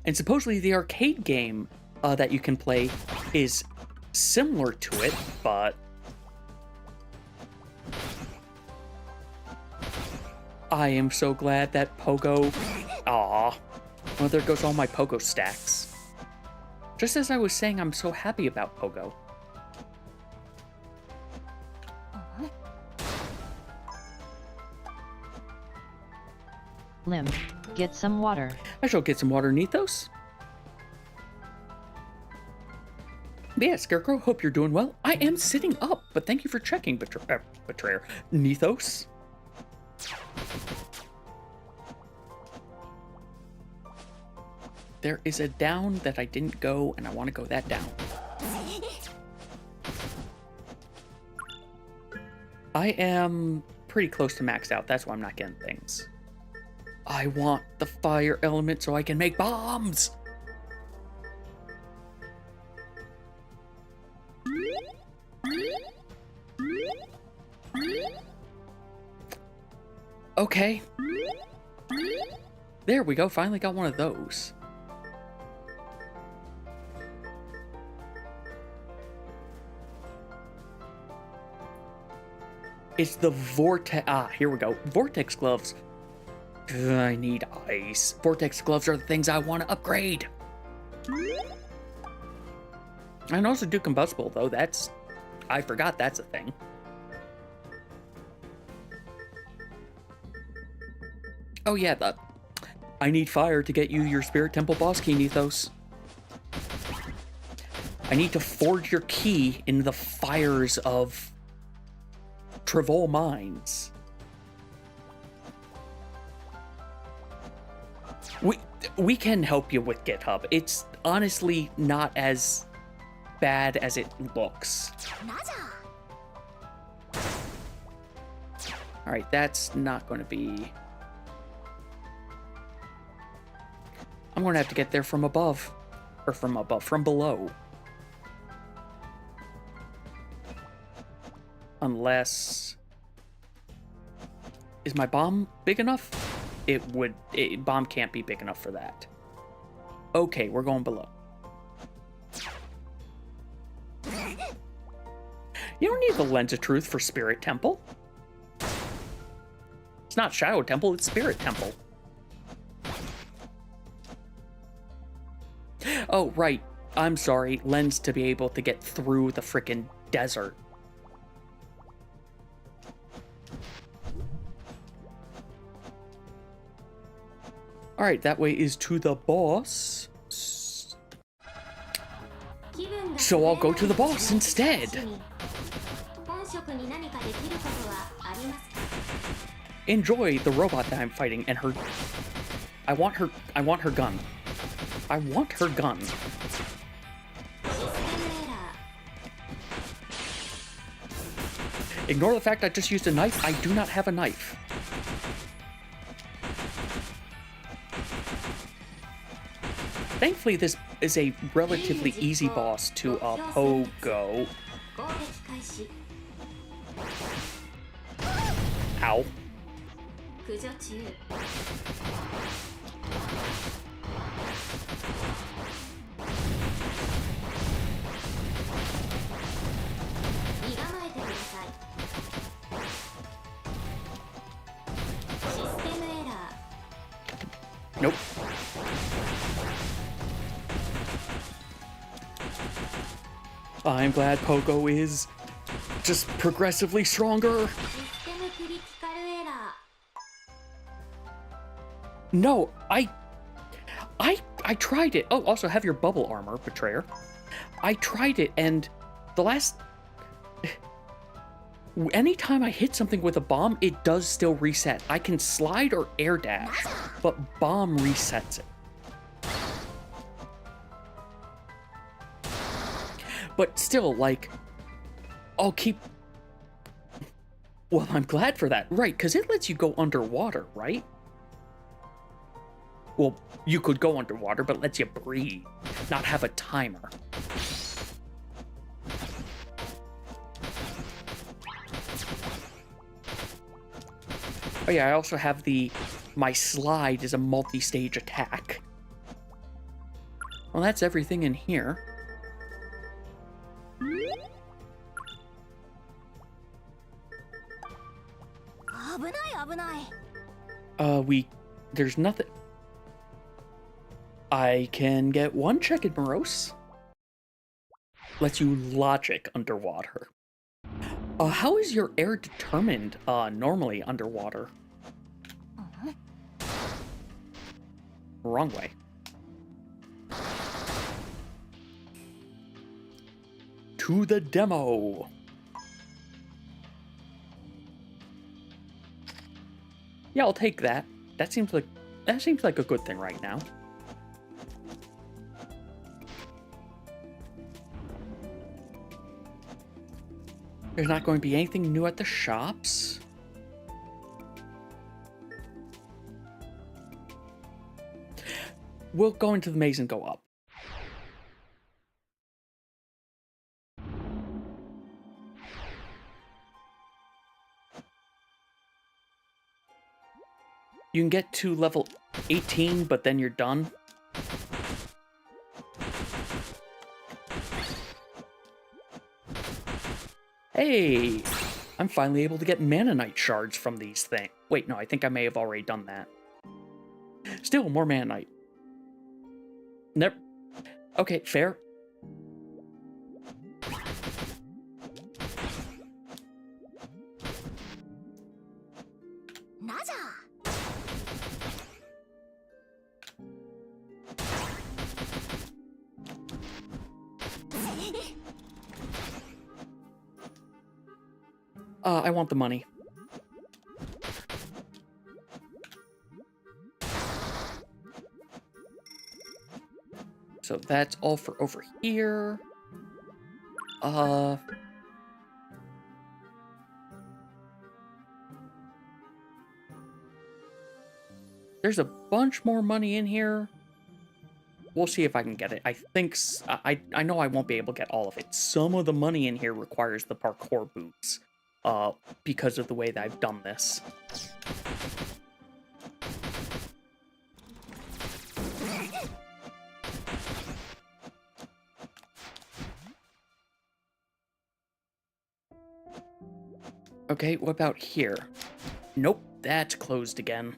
And supposedly the arcade game that you can play is similar to it, but I am so glad that Pogo... Aw. Well, there goes all my Pogo stacks. Just as I was saying, I'm so happy about Pogo. Lim, get some water. I shall get some water, Nethos. But yeah, Scarecrow, hope you're doing well. I am sitting up, but thank you for checking, Betrayer. Nethos. There is a down that I didn't go, and I want to go that down. I am pretty close to maxed out. That's why I'm not getting things. I want the fire element so I can make bombs! Okay. There we go, finally got one of those. It's the Vortex... Ah, here we go. Vortex gloves. Ugh, I need ice. Vortex gloves are the things I want to upgrade. I can also do combustible, though. That's... I forgot that's a thing. Oh, yeah, I need fire to get you your Spirit Temple boss key, Nethos. I need to forge your key in the fires of Trevol Mines. We can help you with GitHub. It's honestly not as bad as it looks. Alright, that's not going to be... I'm going to have to get there from above. Or from above, from below. Unless... Is my bomb big enough? Bomb can't be big enough for that. Okay, we're going below. You don't need the Lens of Truth for Spirit Temple. It's not Shadow Temple, it's Spirit Temple. Oh, right. I'm sorry. Lens to be able to get through the frickin' desert. Alright, that way is to the boss. So I'll go to the boss instead. Enjoy the robot that I'm fighting and her... I want her gun. I want her gun. Ignore the fact I just used a knife. I do not have a knife. Thankfully, this is a relatively easy boss to pogo. Ow. Nope. I'm glad Pogo is just progressively stronger. No, I tried it. Oh, also have your bubble armor, Betrayer. I tried it, and the last... Anytime I hit something with a bomb, it does still reset. I can slide or air dash, but bomb resets it. But still, like, I'll keep... Well, I'm glad for that. Right, because it lets you go underwater, right? Well, you could go underwater, but lets you breathe, not have a timer. Oh yeah, I also have my slide is a multi-stage attack. Well, that's everything in here. There's nothing. I can get one check in Morose. Lets you logic underwater. How is your air determined, normally underwater? Wrong way. To the demo. Yeah, I'll take that. That seems like a good thing right now. There's not going to be anything new at the shops. We'll go into the maze and go up. You can get to level 18, but then you're done. Hey! I'm finally able to get Manonite shards from these things. Wait, no, I think I may have already done that. Still, more Manonite. Never. Okay, fair. I want the money. So that's all for over here. There's a bunch more money in here. We'll see if I can get it. I think I know I won't be able to get all of it. Some of the money in here requires the parkour boots, because of the way that I've done this. Okay, what about here? Nope, that's closed again.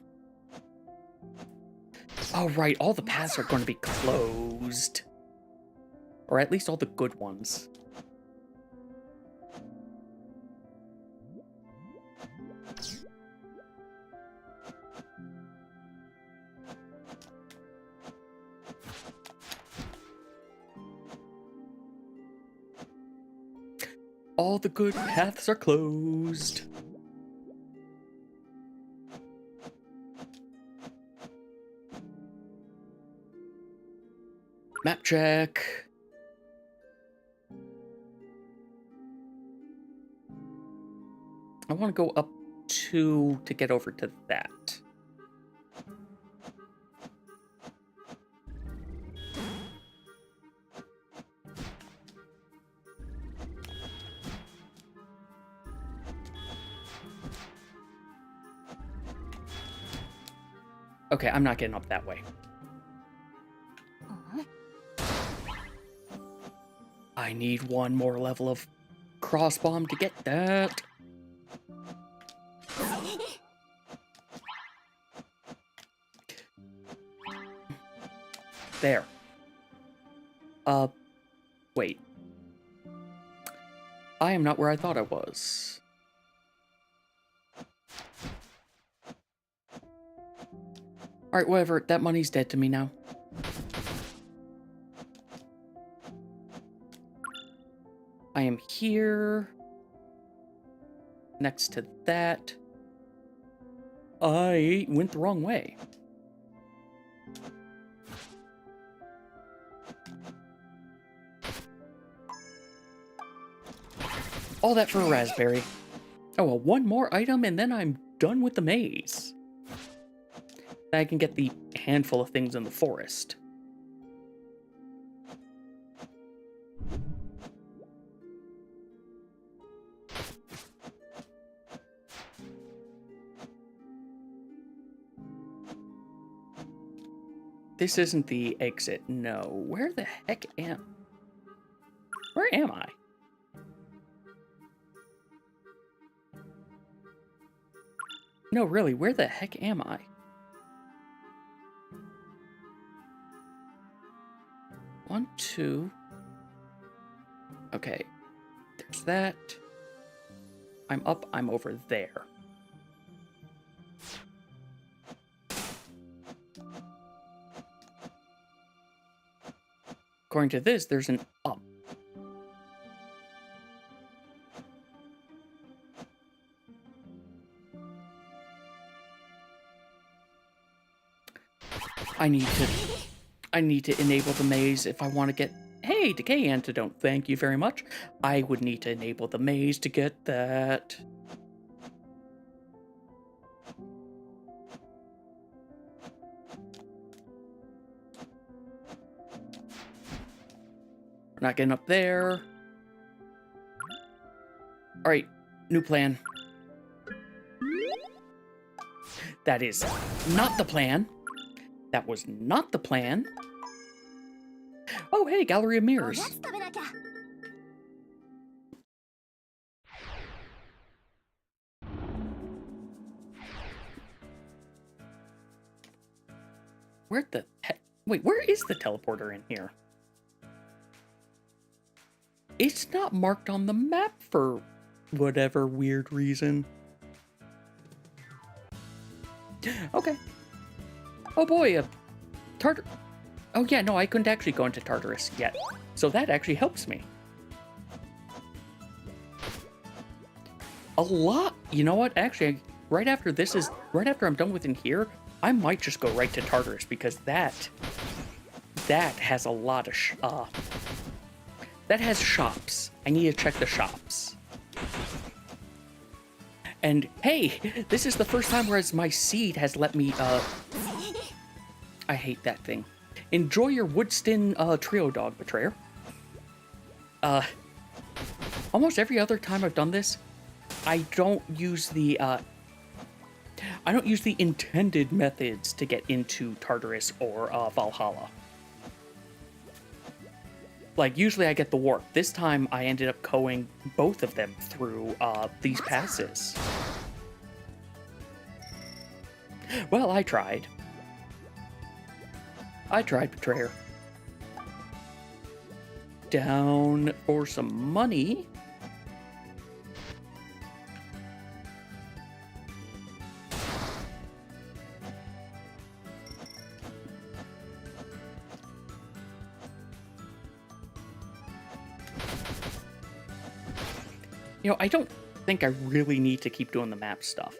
Oh, right, all the paths are going to be closed. Or at least all the good ones. All the good paths are closed. Map check. I want to go up 2 to get over to that. Okay, I'm not getting up that way. I need one more level of cross bomb to get that. There. Wait. I am not where I thought I was. Alright, whatever. That money's dead to me now. I am here. Next to that. I went the wrong way. All that for a raspberry. Oh, well, one more item and then I'm done with the maze. Then I can get the handful of things in the forest. This isn't the exit. No. Where the heck am... Where am I? No, really, where the heck am I? One, two... Okay. There's that. I'm up, I'm over there. According to this, there's an up. I need to enable the maze if I want to get... Hey, decay antidote, thank you very much. I would need to enable the maze to get that. We're not getting up there. Alright, new plan. That is not the plan. That was not the plan. Oh, hey, Gallery of Mirrors. Where the heck? Wait, where is the teleporter in here? It's not marked on the map for whatever weird reason. Okay. Oh boy, a Tartar... Oh yeah, no, I couldn't actually go into Tartarus yet. So that actually helps me. A lot... You know what? Actually, right after I'm done with in here, I might just go right to Tartarus because that has a lot of that has shops. I need to check the shops. And hey, this is the first time where my seed has let me I hate that thing. Enjoy your Woodston trio dog betrayer. Almost every other time I've done this, I don't use the intended methods to get into Tartarus or Valhalla. Like, usually I get the warp. This time I ended up going both of them through these passes. Well, I tried. Betrayer. Down for some money. You know, I don't think I really need to keep doing the map stuff.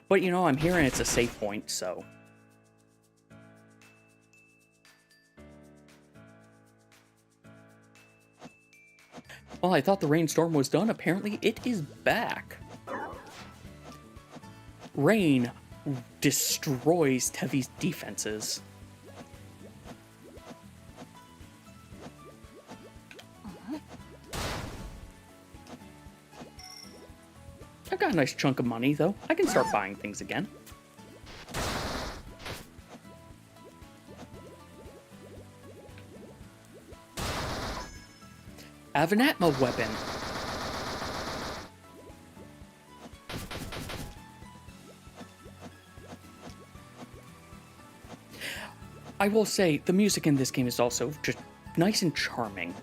But, you know, I'm here and it's a safe point, so... Well, I thought the rainstorm was done. Apparently, it is back. Rain destroys Tevi's defenses. I've got a nice chunk of money, though. I can start buying things again. I have an Atma weapon. I will say, the music in this game is also just nice and charming.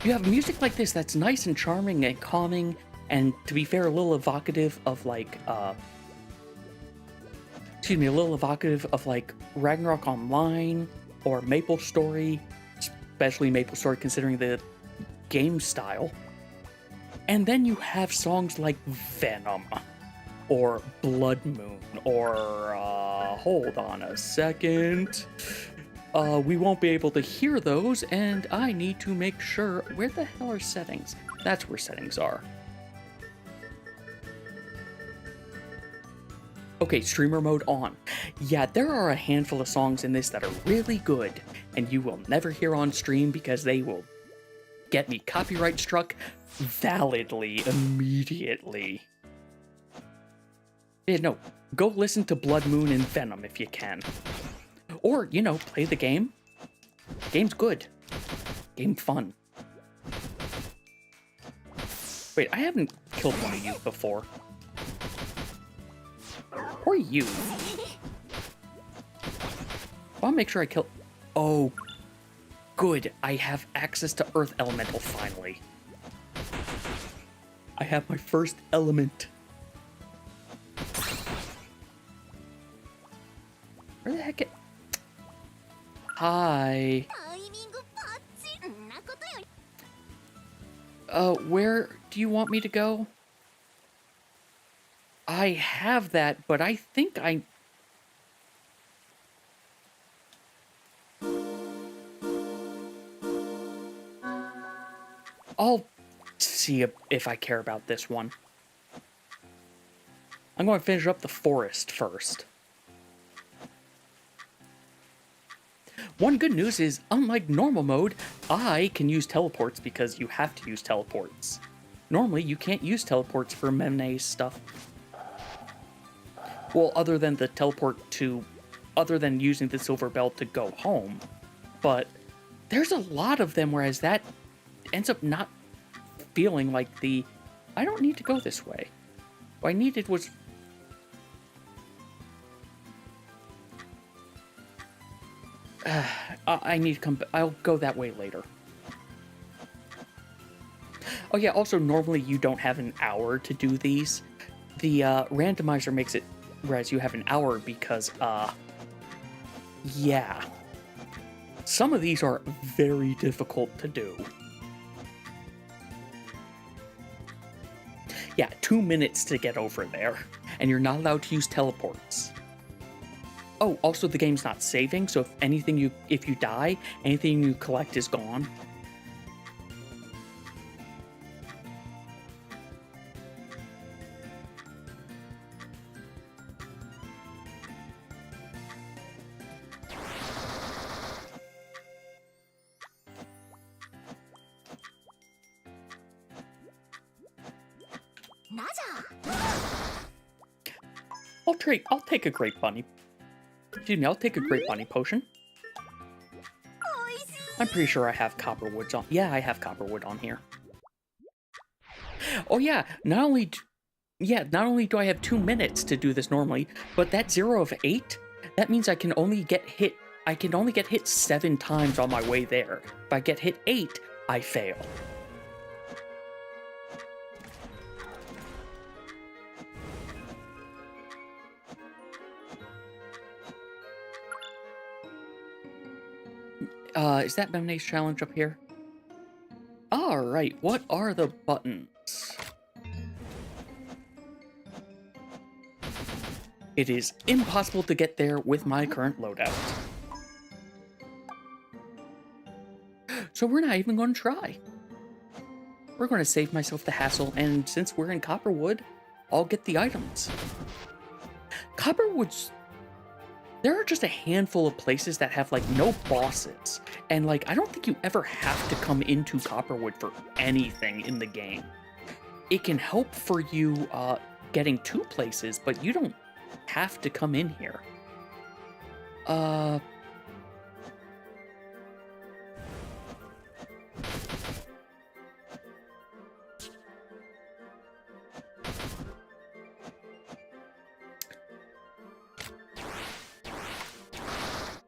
You have music like this that's nice and charming and calming, and to be fair, a little evocative of like, Ragnarok Online or Maple Story, especially Maple Story considering the game style. And then you have songs like Venom, or Blood Moon, or, hold on a second. We won't be able to hear those, and I need to make sure... Where the hell are settings? That's where settings are. Okay, streamer mode on. Yeah, there are a handful of songs in this that are really good, and you will never hear on stream because they will get me copyright struck validly immediately. Yeah, no, go listen to Blood Moon and Venom if you can. Or, you know, play the game. Game's good. Game fun. Wait, I haven't killed one of you before. Or you. I'll make sure I kill... Oh, good. I have access to Earth Elemental finally. I have my first element. Where the heck it... Hi. タイミングパッチリんなことより Where do you want me to go? I have that, but I think I... I'll see if I care about this one. I'm going to finish up the forest first. One good news is, unlike normal mode, I can use teleports because you have to use teleports. Normally, you can't use teleports for Memne's stuff. Well, other than the teleport to... Other than using the silver bell to go home. But there's a lot of them, whereas that ends up not feeling like the... I don't need to go this way. What I needed was... I need to come... I'll go that way later. Oh yeah, also normally you don't have an hour to do these. The randomizer makes it whereas you have an hour because, yeah. Some of these are very difficult to do. Yeah, 2 minutes to get over there, and you're not allowed to use teleports. Oh, also the game's not saving, so if you die, anything you collect is gone. I'll take a Great Bunny. Excuse me, I'll take a Great Bunny potion. I'm pretty sure I have Copperwoods on. Yeah, I have Copperwood on here. Oh yeah, not only do I have 2 minutes to do this normally, but that 0 of 8, that means I can only get hit 7 times on my way there. If I get hit 8, I fail. Is that Memne's challenge up here? Alright, what are the buttons? It is impossible to get there with my current loadout. So we're not even going to try. We're going to save myself the hassle, and since we're in Copperwood, I'll get the items. Copperwood's... There are just a handful of places that have, like, no bosses. And, like, I don't think you ever have to come into Copperwood for anything in the game. It can help for you, getting to places, but you don't have to come in here.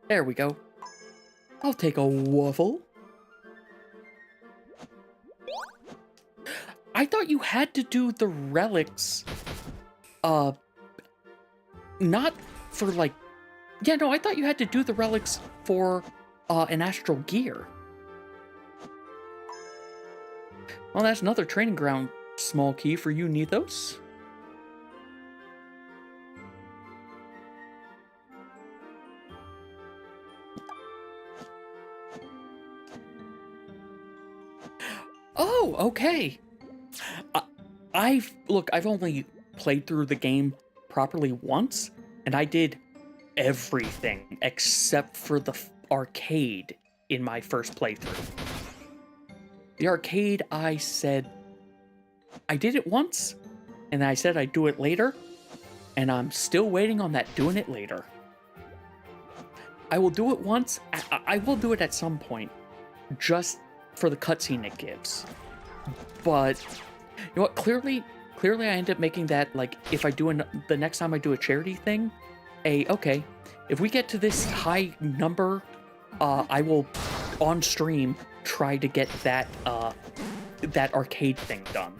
There we go. I'll take a waffle. I thought you had to do the relics, not for, like... Yeah, no, I thought you had to do the relics for, an astral gear. Well, that's another training ground small key for you, Nethos. Oh, okay. I've only played through the game properly once, and I did everything except for the arcade in my first playthrough. The arcade, I said I did it once, and I said I'd do it later, and I'm still waiting on that doing it later. I will do it once. I will do it at some point, just for the cutscene it gives. But you know what? Clearly, I end up making that, like, if I do the next time I do a charity thing, okay, if we get to this high number, I will on stream try to get that that arcade thing done.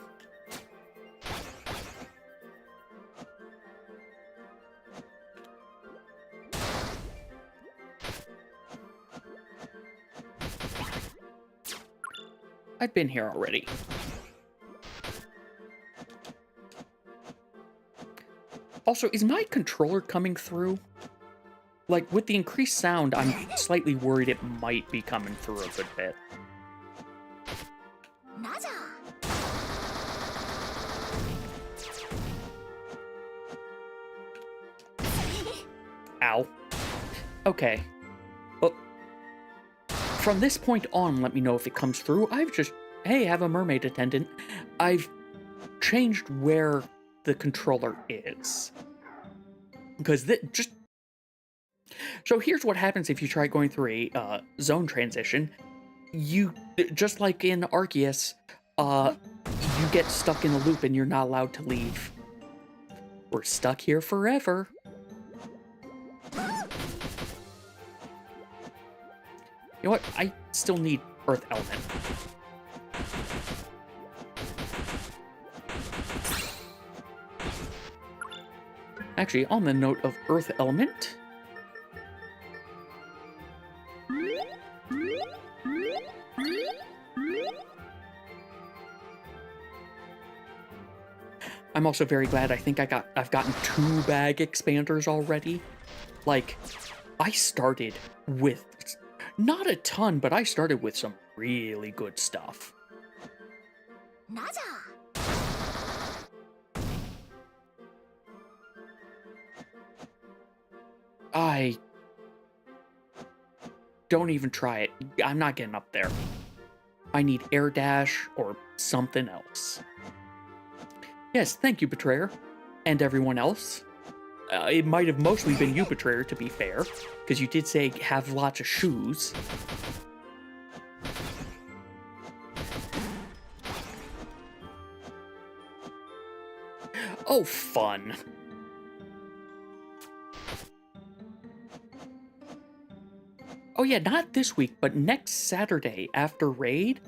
I've been here already. Also, is my controller coming through? Like, with the increased sound, I'm slightly worried it might be coming through a good bit. Ow. Okay. Well, from this point on, let me know if it comes through. Hey, have a mermaid attendant. I've changed where the controller is. Because So here's what happens if you try going through a zone transition. You, just like in Arceus, you get stuck in a loop and you're not allowed to leave. We're stuck here forever. You know what? I still need Earth Element. Actually, on the note of Earth Element, I'm also very glad. I think I've gotten 2 bag expanders already. Like, I started with not a ton, but I started with some really good stuff. I don't even try it. I'm not getting up there. I need air dash or something else. Yes, thank you, Betrayer. And everyone else. It might have mostly been you, Betrayer, to be fair, because you did say have lots of shoes. Oh, fun. Oh yeah, not this week, but next Saturday after Raid,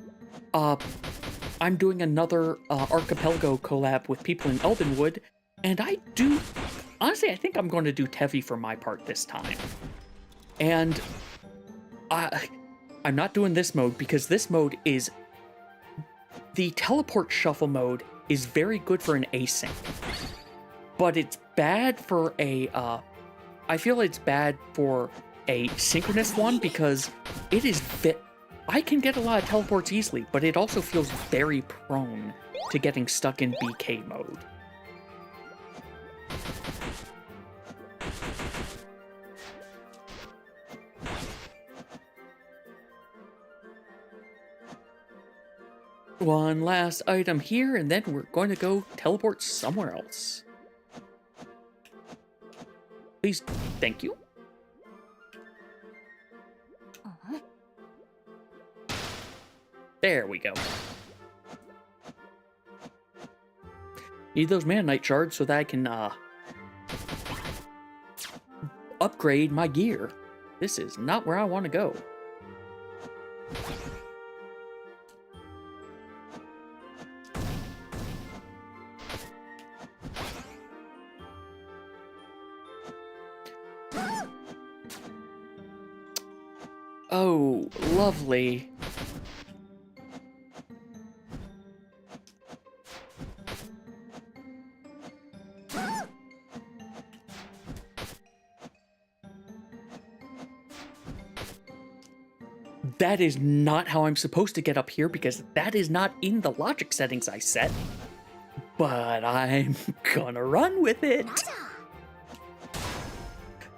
I'm doing another Archipelago collab with people in Eldenwood, and honestly, I think I'm going to do Tevi for my part this time. And I'm not doing this mode because this mode is... The teleport shuffle mode is very good for an async, but it's bad for I feel it's bad for a synchronous one because it is I can get a lot of teleports easily, but it also feels very prone to getting stuck in BK mode. One last item here, and then we're going to go teleport somewhere else. Please, thank you. There we go. Need those Mana Knight shards so that I can, upgrade my gear. This is not where I want to go. Oh, lovely. That is not how I'm supposed to get up here because that is not in the logic settings I set. But I'm gonna run with it.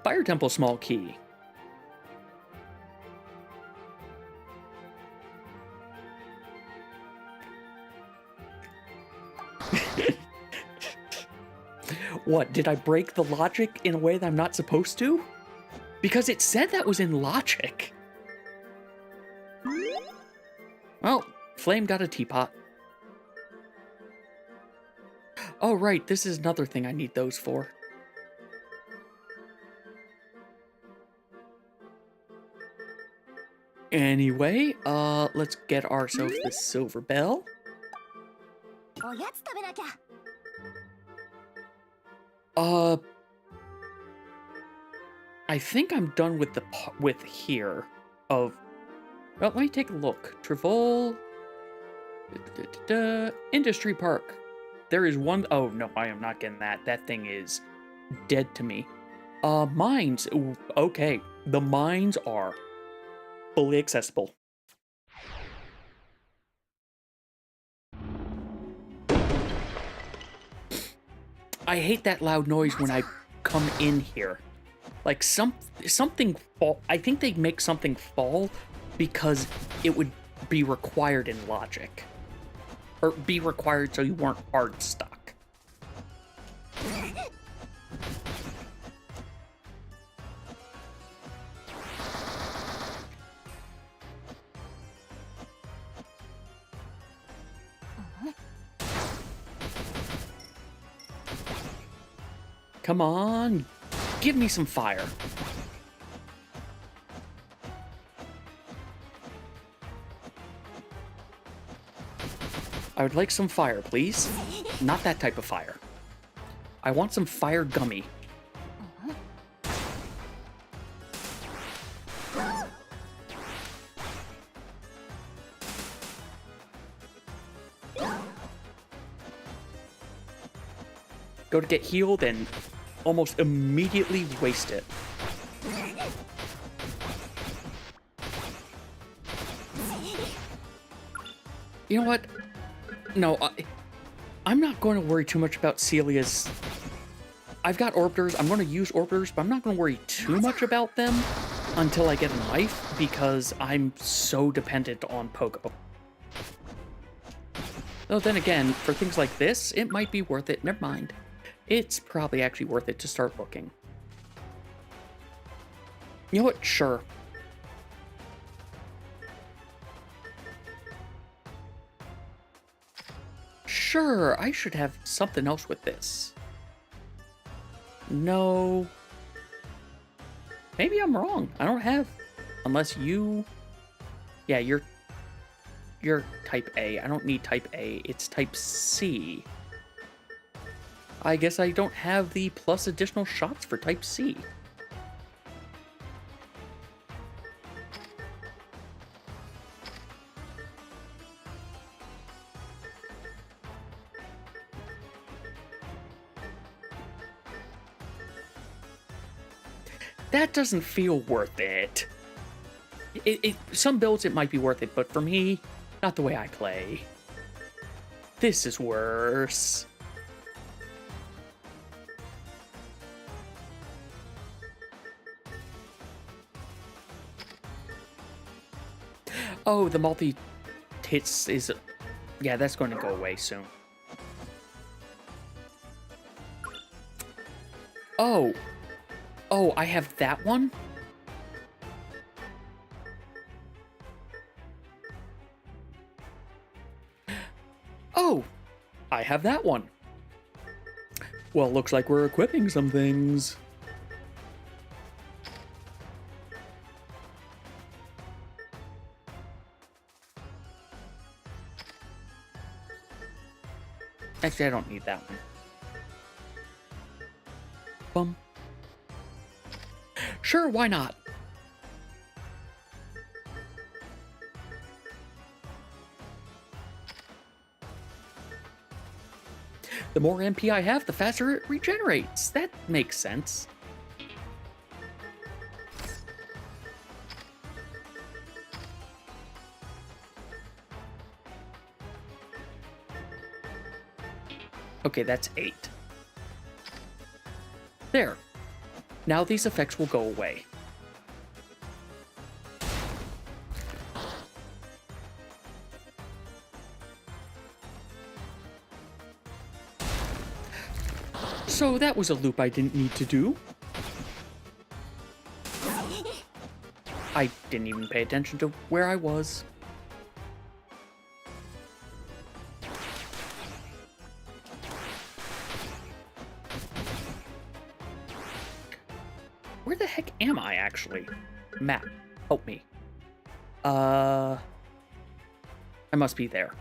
Fire Temple small key. What, did I break the logic in a way that I'm not supposed to? Because it said that was in logic. Well, Flame got a teapot. Oh, right, this is another thing I need those for. Anyway, let's get ourselves this silver bell. おやつ食べなきゃ。 I think I'm done with with here of. Well, let me take a look. Trevol, Industry Park. There is one. Oh no, I am not getting that. That thing is dead to me. Mines. Ooh, okay, the mines are fully accessible. I hate that loud noise when I come in here. Like something fall. I think they make something fall because it would be required in logic. Or be required so you weren't hard stuck. Come on, give me some fire. I would like some fire, please. Not that type of fire. I want some fire gummy. Go to get healed and almost immediately waste it. You know what? No, I'm not going to worry too much about Celia's. I've got orbiters. I'm going to use orbiters, but I'm not going to worry too much about them until I get a knife because I'm so dependent on Pogo. Though then again, for things like this, it might be worth it. Never mind. It's probably actually worth it to start looking. You know what? Sure. Sure, I should have something else with this. No. Maybe I'm wrong. I don't have... Unless you... Yeah, you're type A. I don't need type A. It's type C. I guess I don't have the plus additional shots for type C. That doesn't feel worth it. Some builds it might be worth it, but for me, not the way I play. This is worse. Oh, the multi-hits is... Yeah, that's going to go away soon. Oh. Oh, I have that one? Oh, I have that one. Well, looks like we're equipping some things. Actually, I don't need that one. Bum. Sure, why not? The more MP I have, the faster it regenerates. That makes sense. Okay, that's 8. There. Now these effects will go away. So that was a loop I didn't need to do. I didn't even pay attention to where I was. Where the heck am I, actually? Map, help me. I must be there.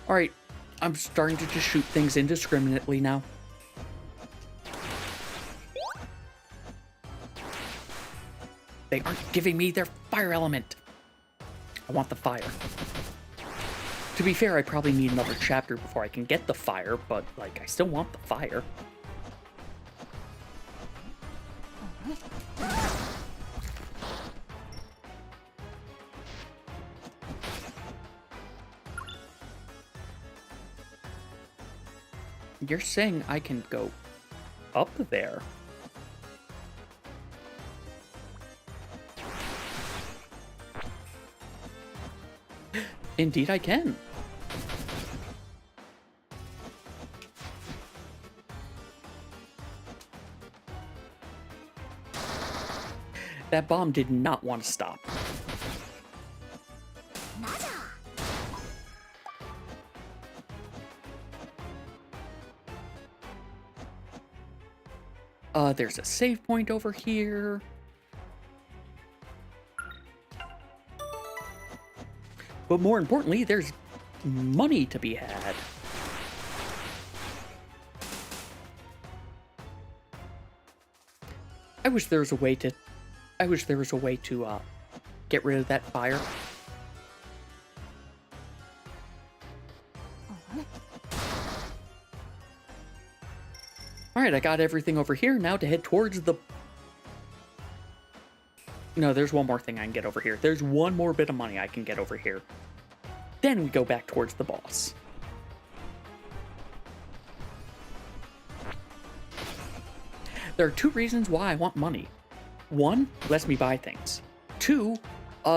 Alright, I'm starting to just shoot things indiscriminately now. They aren't giving me their fire element. I want the fire. To be fair, I probably need another chapter before I can get the fire, but, like, I still want the fire. You're saying I can go up there? Indeed I can. That bomb did not want to stop. There's a save point over here. But more importantly, there's money to be had. I wish there was a way to get rid of that fire. Alright, I got everything over here. Now to head towards the... No, there's one more thing I can get over here. There's one more bit of money I can get over here. Then we go back towards the boss. There are two reasons why I want money. One, lets me buy things. Two,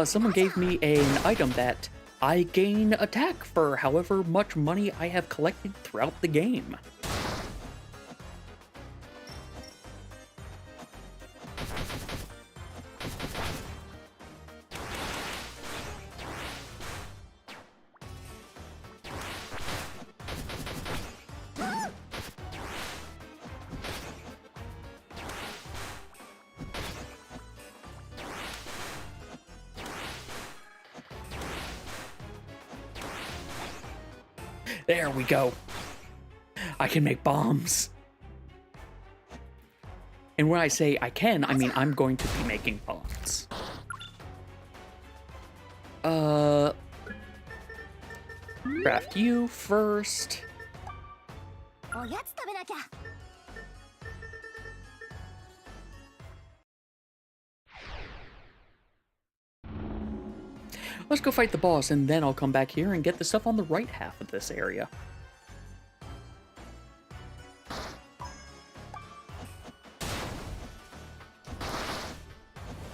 someone gave me an item that I gain attack for however much money I have collected throughout the game. There we go. I can make bombs. And when I say I can, I mean I'm going to be making bombs. Craft you first. Let's go fight the boss, and then I'll come back here and get the stuff on the right half of this area.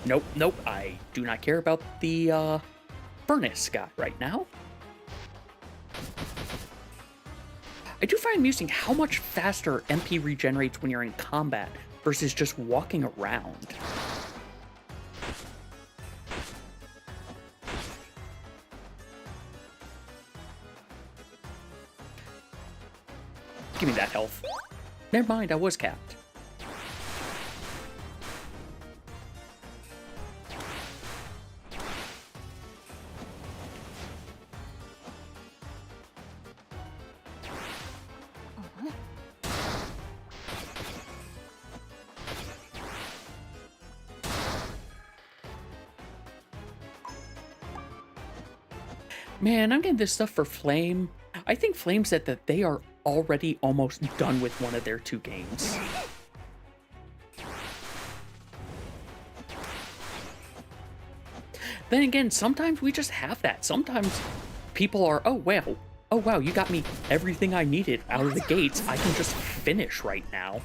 Nope, nope, I do not care about the, furnace guy right now. I do find amusing how much faster MP regenerates when you're in combat versus just walking around. Give me that health. Never mind, I was capped. Man, I'm getting this stuff for Flame. I think Flame said that they are already almost done with one of their two games. Then again, sometimes we just have that. Sometimes people are, oh, well, Oh wow, you got me everything I needed out of the gates. I can just finish right now.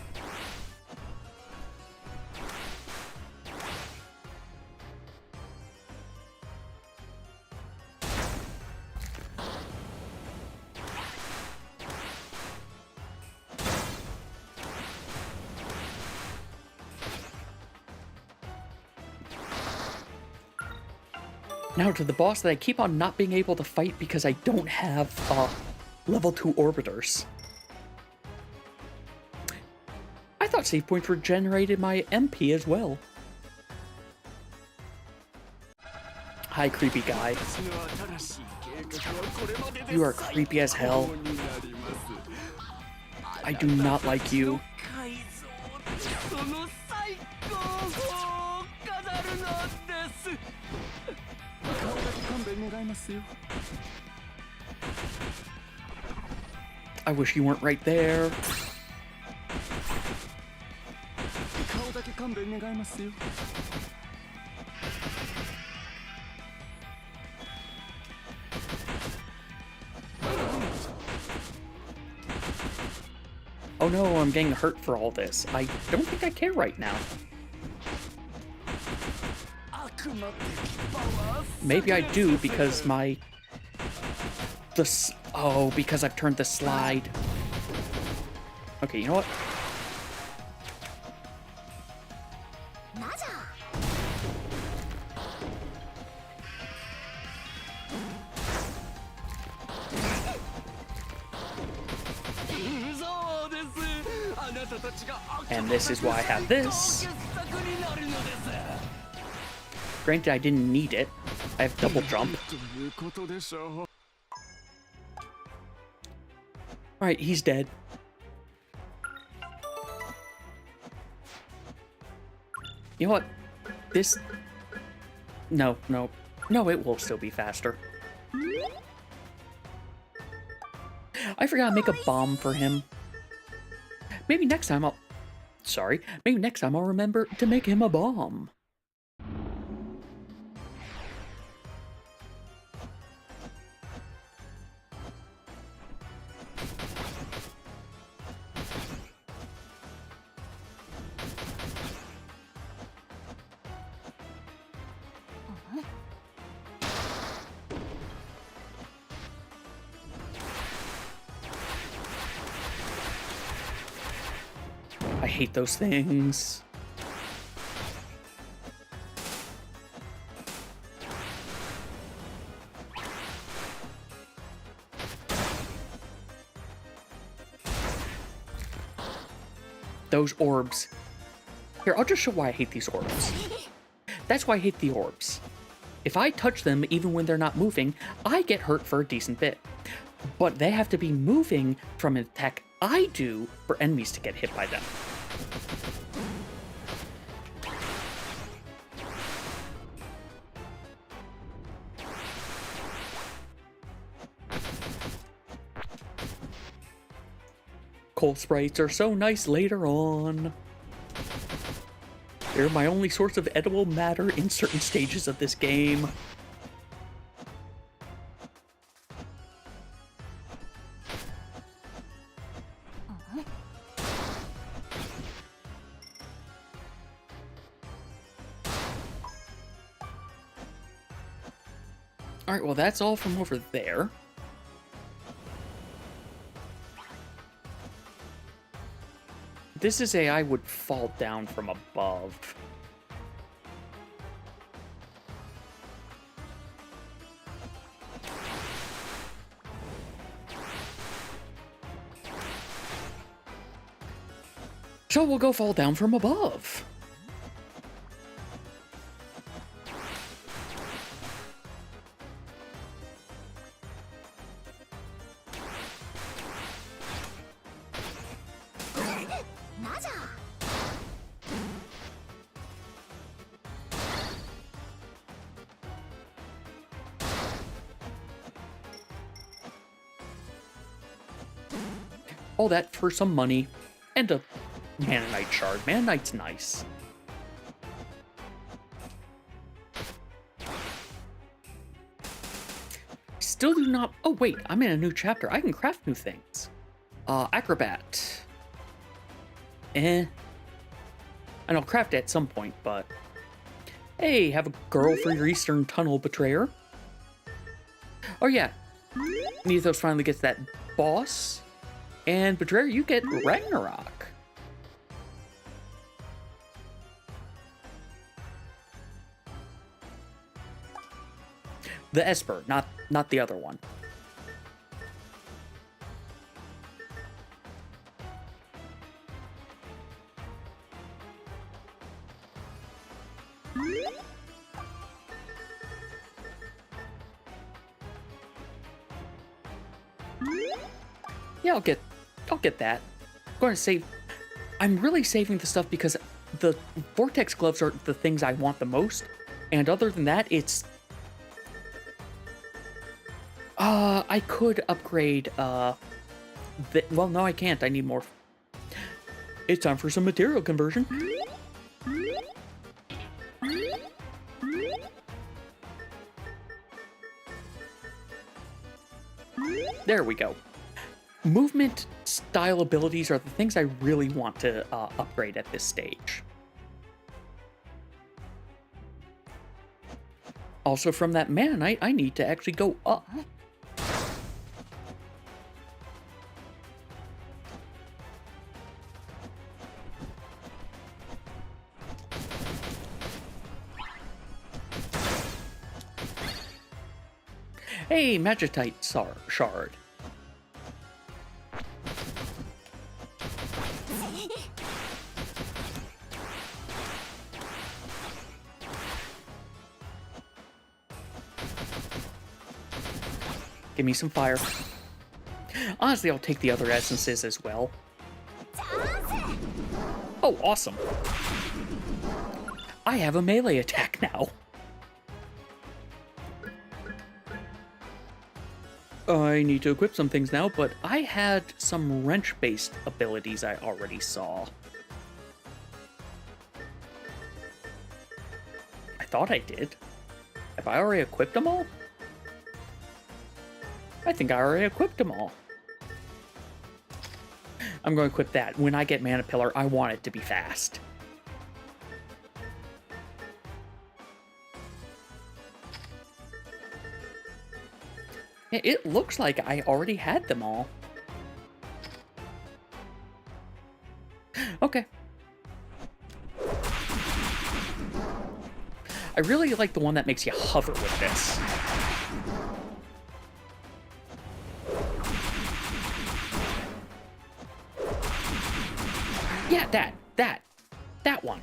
Now to the boss that I keep on not being able to fight because I don't have level 2 orbiters. I thought save points regenerated my MP as well. Hi, creepy guy. You are creepy as hell. I do not like you. I wish you weren't right there. Oh no, I'm getting hurt for all this. I don't think I care right now. Maybe I do because because I've turned the slide. Okay, you know what? And this is why I have this. Granted, I didn't need it. I have double jump. Alright, he's dead. You know what? This... No, it will still be faster. I forgot to make a bomb for him. Maybe next time I'll... Sorry. Maybe next time I'll remember to make him a bomb. I hate those things. Those orbs. Here, I'll just show why I hate these orbs. That's why I hate the orbs. If I touch them, even when they're not moving, I get hurt for a decent bit. But they have to be moving from an attack I do for enemies to get hit by them. Coal sprites are so nice later on. They're my only source of edible matter in certain stages of this game. Alright, well that's all from over there. This is I would fall down from above. So we'll go fall down from above. All that for some money and a Manonite shard. Manonite's nice. Still do not... Oh, wait, I'm in a new chapter. I can craft new things. Acrobat. And I'll craft it at some point, but... Hey, have a girl for your Eastern Tunnel Betrayer. Oh, yeah. Nethos finally gets that boss. And Betrayer, you get Ragnarok. The Esper, not the other one. Yeah, I'll get that. I'm going to save. I'm really saving the stuff because the Vortex gloves are the things I want the most, and other than that, it's. I could upgrade. Well, no, I can't. I need more. It's time for some material conversion. There we go. Movement style abilities are the things I really want to upgrade at this stage. Also, from that Mana Knight, I need to actually go up. Hey, Magitite Shard. Give me some fire. Honestly, I'll take the other essences as well. Oh, awesome. I have a melee attack now. I need to equip some things now, but I had some wrench-based abilities I already saw. I thought I did. Have I already equipped them all? I think I already equipped them all. I'm going to equip that. When I get Mana Pillar, I want it to be fast. It looks like I already had them all. Okay. I really like the one that makes you hover with this. Yeah, that one.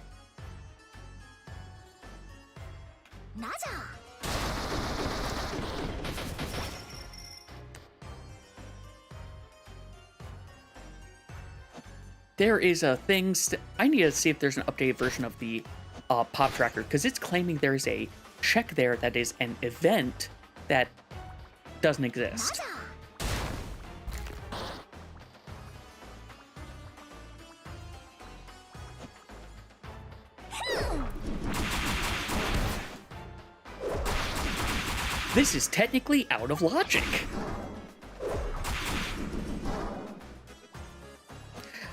There is a thing. I need to see if there's an updated version of the pop tracker because it's claiming there's a check there that is an event that doesn't exist. This is technically out of logic.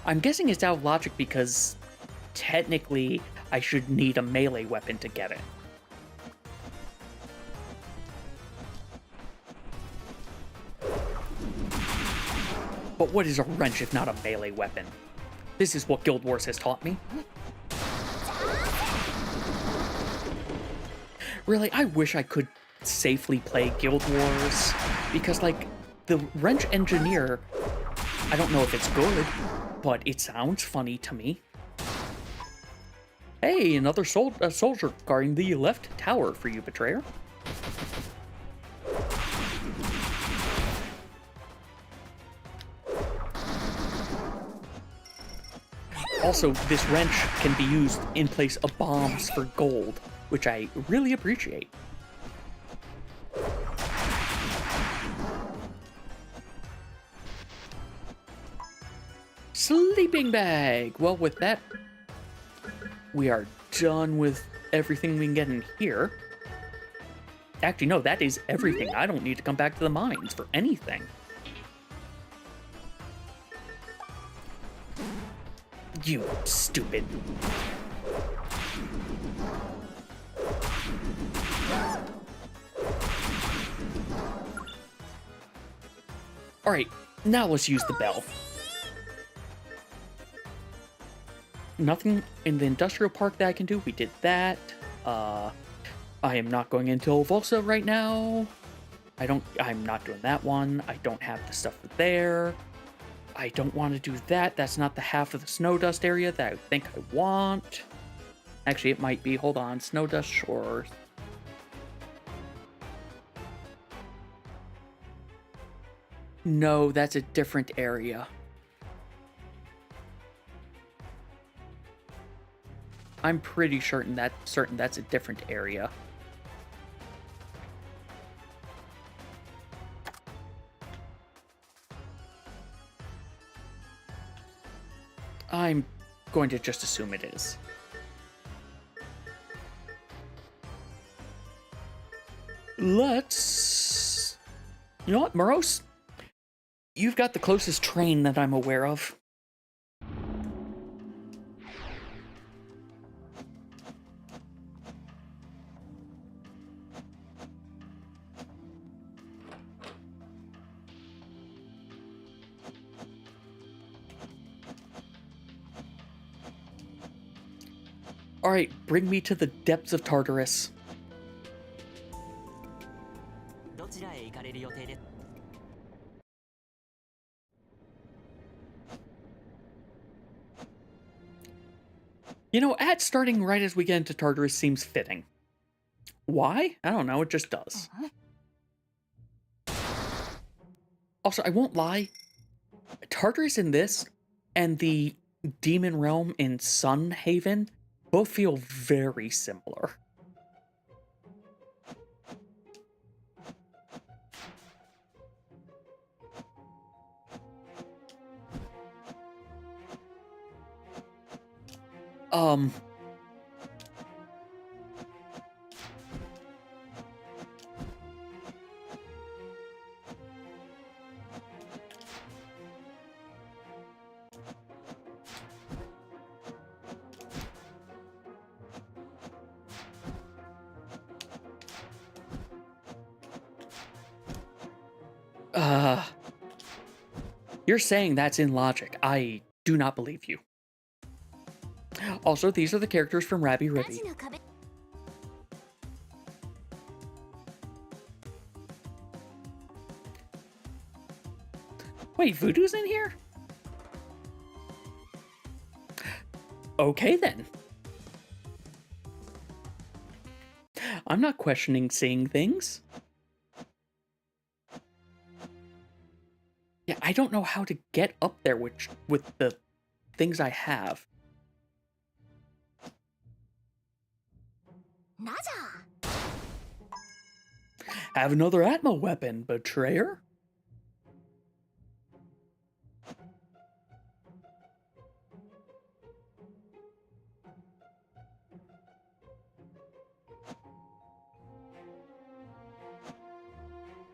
I'm guessing it's out of logic because technically I should need a melee weapon to get it. But what is a wrench if not a melee weapon? This is what Guild Wars has taught me. Really, I wish I could safely play Guild Wars because, like, the wrench engineer, I don't know if it's good, but it sounds funny to me. Hey, another soldier guarding the left tower for you, Betrayer. Also, this wrench can be used in place of bombs for gold, which I really appreciate. Sleeping bag! Well, with that, we are done with everything we can get in here. Actually, no, that is everything. I don't need to come back to the mines for anything. You stupid. Alright, now let's use the bell. Nothing in the industrial park that I can do. We did that. I am not going into Volsa right now. I'm not doing that one. I don't have the stuff there. I don't want to do that. That's not the half of the snow dust area that I think I want. Actually, it might be. Hold on. Snow dust shores. No, that's a different area. I'm pretty certain that's a different area. I'm going to just assume it is. Let's... You know what, Moros? You've got the closest train that I'm aware of. Alright, bring me to the depths of Tartarus. You know, starting right as we get into Tartarus seems fitting. Why? I don't know, it just does. Also, I won't lie. Tartarus in this and the Demon Realm in Sun Haven both feel very similar. You're saying that's in logic. I do not believe you. Also, these are the characters from Rabby Ribby. Wait, Voodoo's in here? Okay, then. I'm not questioning seeing things. Yeah, I don't know how to get up there with the things I have. Have another Atma weapon, betrayer.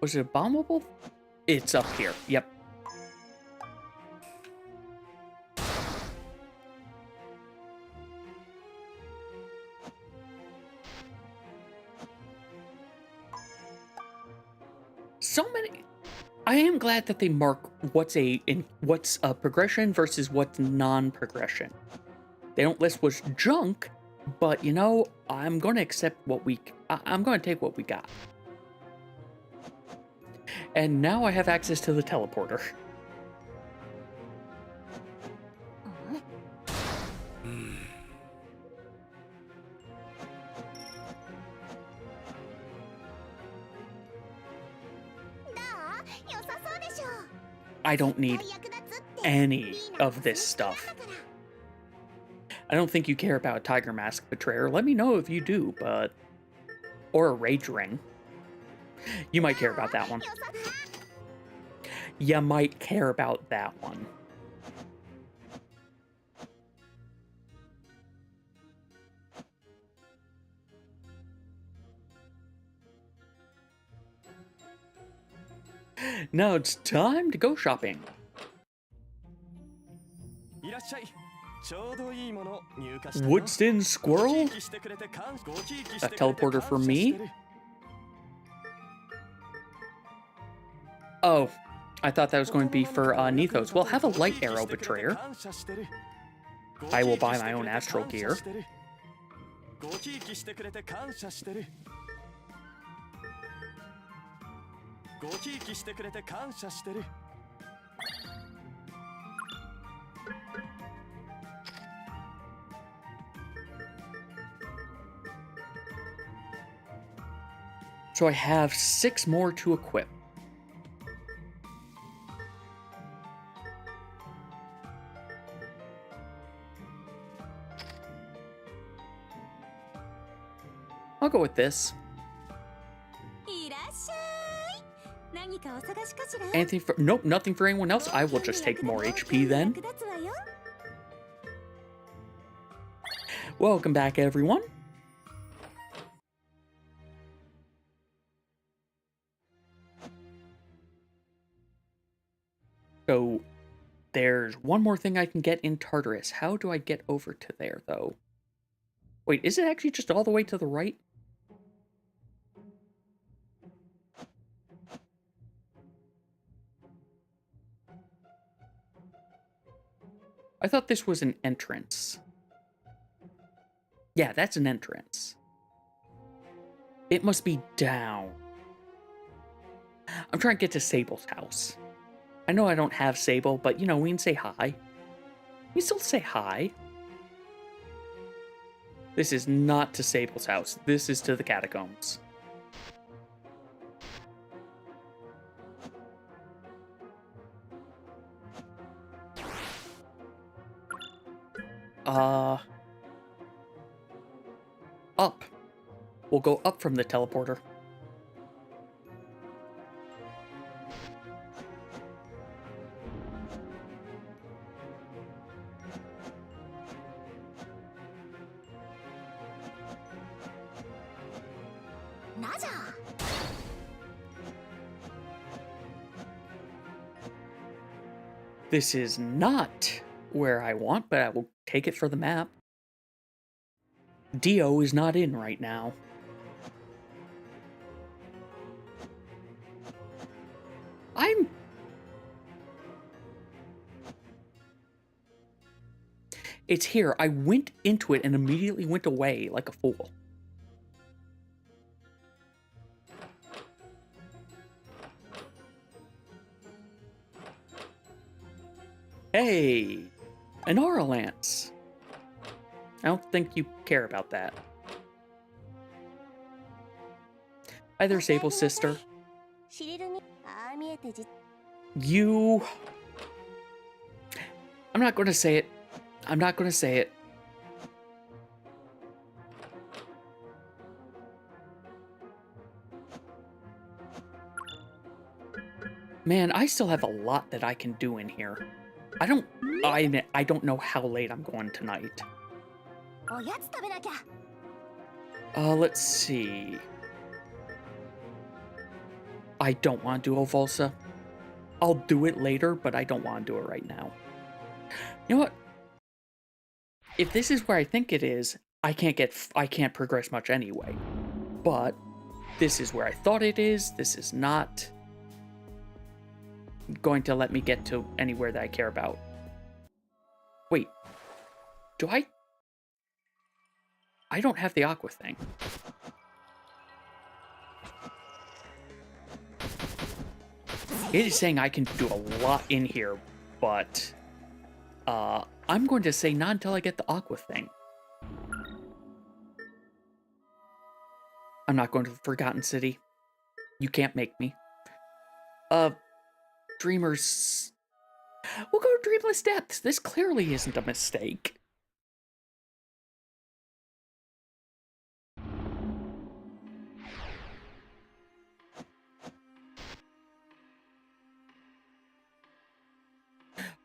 Was it abominable? It's up here. Yep. So many. I am glad that they mark what's a progression versus what's non-progression. They don't list what's junk, but you know, I'm going to accept what I'm going to take what we got. And now I have access to the teleporter. I don't need any of this stuff. I don't think you care about a Tiger Mask, Betrayer. Let me know if you do, but... Or a Rage Ring. You might care about that one. You might care about that one. Now it's time to go shopping. Woodston Squirrel? A teleporter for me? Oh, I thought that was going to be for Nethos. Well, have a light arrow, Betrayer. I will buy my own astral gear. So I have 6 more to equip. I'll go with this. Anything for... Nope, nothing for anyone else. I will just take more HP then. Welcome back, everyone. So, there's one more thing I can get in Tartarus. How do I get over to there, though? Wait, is it actually just all the way to the right? I thought this was an entrance. Yeah, that's an entrance. It must be down. I'm trying to get to Sable's house. I know I don't have Sable, but, you know, we can say hi. We still say hi. This is not to Sable's house. This is to the catacombs. Up. We'll go up from the teleporter. This is not where I want, but I will take it for the map. Dio is not in right now. It's here. I went into it and immediately went away like a fool. Hey, an Aura Lance. I don't think you care about that. Hi there, Sable sister. You... I'm not going to say it. I'm not going to say it. Man, I still have a lot that I can do in here. I don't know how late I'm going tonight. Let's see. I don't want to do Ovalsa. I'll do it later, but I don't want to do it right now. You know what? If this is where I think it is, I can't progress much anyway. But this is where I thought it is. This is not going to let me get to anywhere that I care about. Wait. Do I? I don't have the Aqua thing. It is saying I can do a lot in here, but I'm going to say not until I get the Aqua thing. I'm not going to the Forgotten City. You can't make me. Dreamers... We'll go to Dreamless Depths. This clearly isn't a mistake.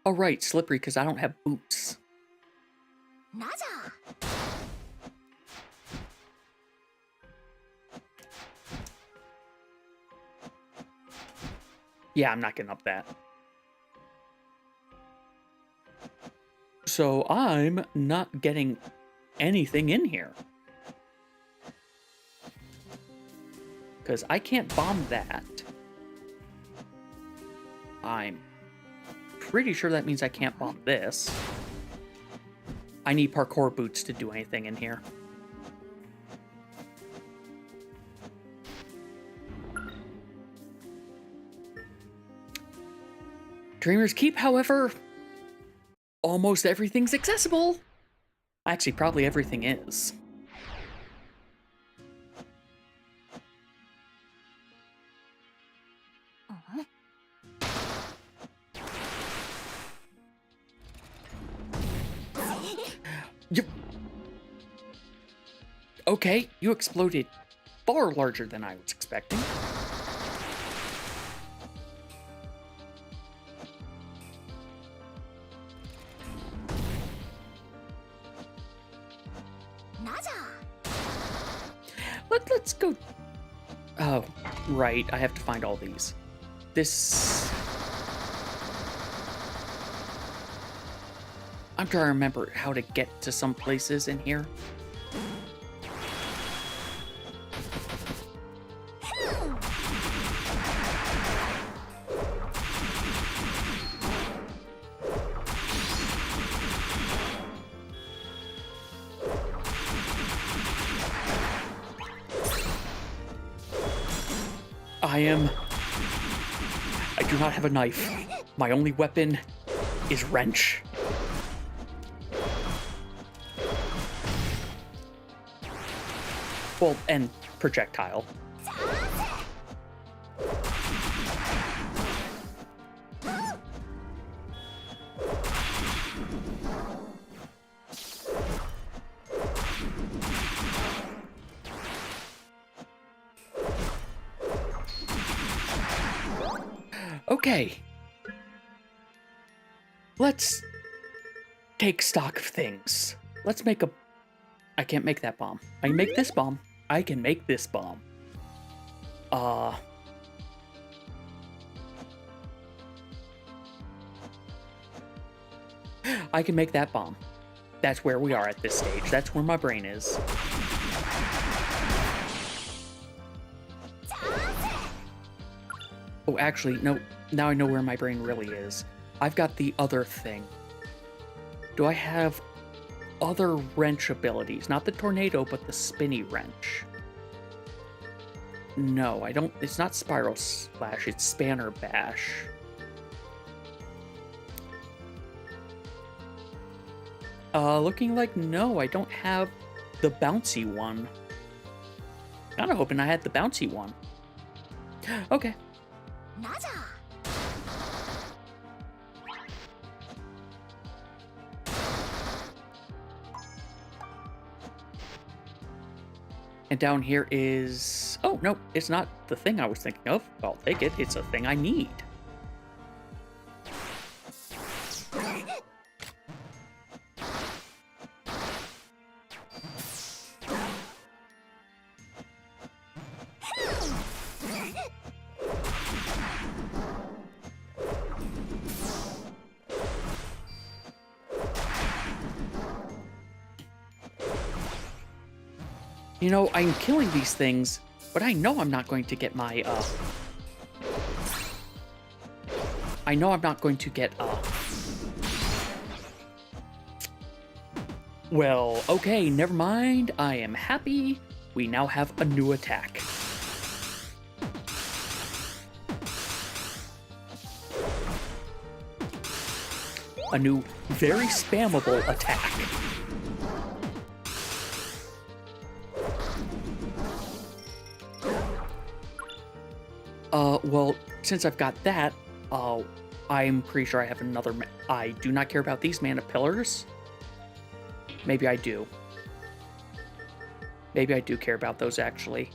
Oh, right, slippery because I don't have boots. Yeah, I'm not getting up that. So I'm not getting anything in here. Because I can't bomb that. I'm pretty sure that means I can't bomb this. I need parkour boots to do anything in here. Dreamer's Keep, however, almost everything's accessible. Actually, probably everything is. Okay, you exploded far larger than I was expecting. Let's go. Oh, right. I have to find all these. This. I'm trying to remember how to get to some places in here. I do not have a knife. My only weapon is wrench. Well, and projectile. Okay. Let's take stock of things. Let's make a... I can't make that bomb. I can make this bomb. I can make this bomb. I can make that bomb. That's where we are at this stage. That's where my brain is. Oh, actually, no. Now I know where my brain really is. I've got the other thing. Do I have other wrench abilities? Not the tornado, but the spinny wrench. No, I don't. It's not Spiral Slash, it's Spanner Bash. Looking like no, I don't have the bouncy one. Kinda hoping I had the bouncy one. Okay. And down here is... Oh, no, it's not the thing I was thinking of. I'll take it. It's a thing I need. You know, I'm killing these things, but I know I'm not going to get my, I know I'm not going to get, Well, okay, never mind. I am happy. We now have a new attack. A new, very spammable attack. Well, since I've got that, I'm pretty sure I have another... I do not care about these mana pillars. Maybe I do. Maybe I do care about those, actually.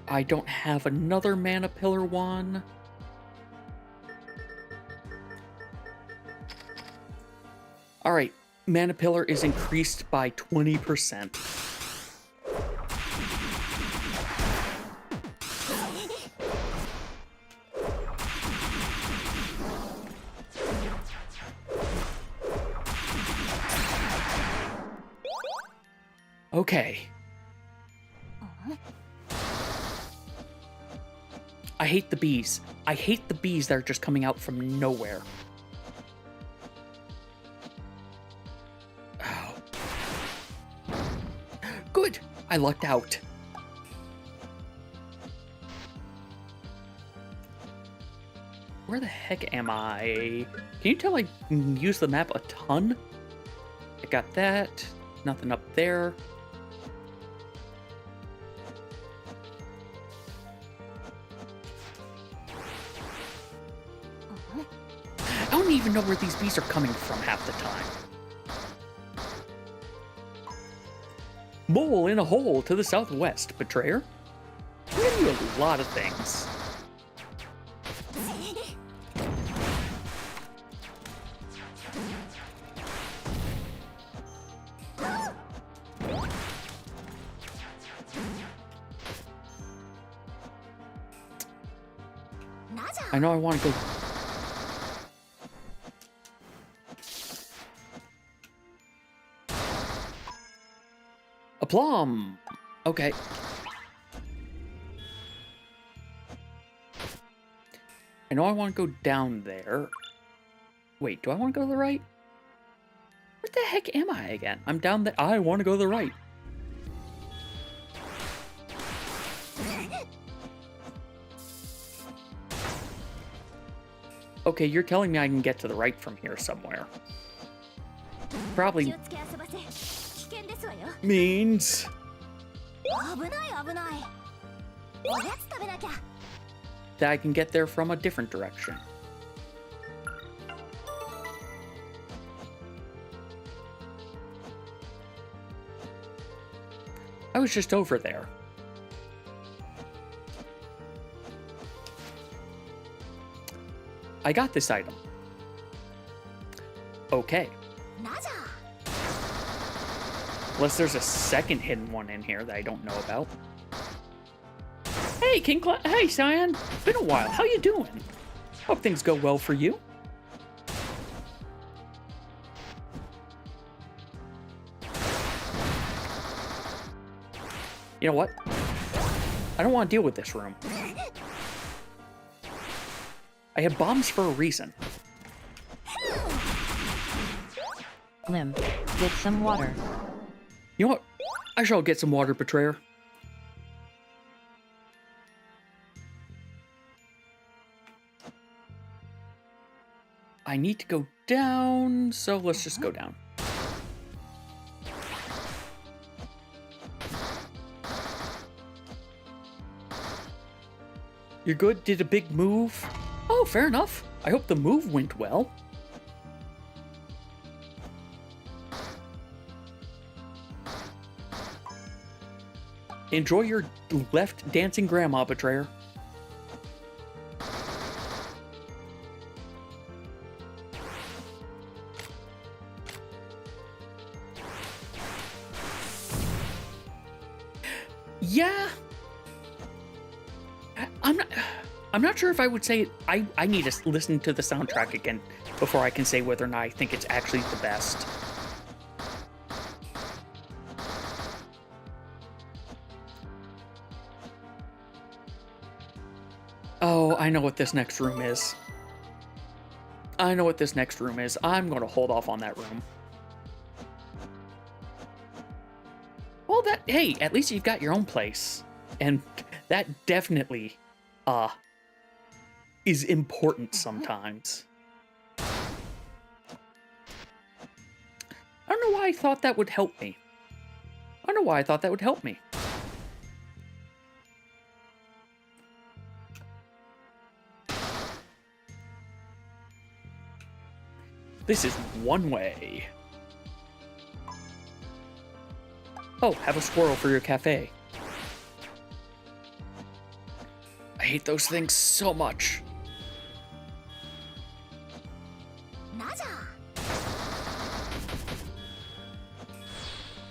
I don't have another mana pillar one. Alright, mana pillar is increased by 20%. Okay. I hate the bees. I hate the bees that are just coming out from nowhere. Oh. Good. I lucked out. Where the heck am I? Can you tell I use the map a ton? I got that. Nothing up there. I don't even know where these bees are coming from half the time. Mole in a hole to the southwest, Betrayer. I'm giving you a lot of things. I know I want to go... A plum! Okay. I know I want to go down there. Wait, do I want to go to the right? Where the heck am I again? I'm down there. I want to go to the right. Okay, you're telling me I can get to the right from here somewhere. Probably means that I can get there from a different direction. I was just over there. I got this item. Okay. Unless there's a second hidden one in here that I don't know about. Hey, hey, Cyan. Been a while. How you doing? Hope things go well for you. You know what? I don't want to deal with this room. I have bombs for a reason. Lim, get some water. You know what? I shall get some water, Betrayer. I need to go down, so let's just go down. You're good? Did a big move? Oh, fair enough. I hope the move went well. Enjoy your left dancing grandma, Betrayer. Yeah. I'm not sure if I would say I need to listen to the soundtrack again before I can say whether or not I think it's actually the best. Oh, I know what this next room is. I know what this next room is. I'm going to hold off on that room. Well, hey, at least you've got your own place. And that definitely, is important sometimes. I don't know why I thought that would help me. I don't know why I thought that would help me. This is one way. Oh, have a squirrel for your cafe. I hate those things so much.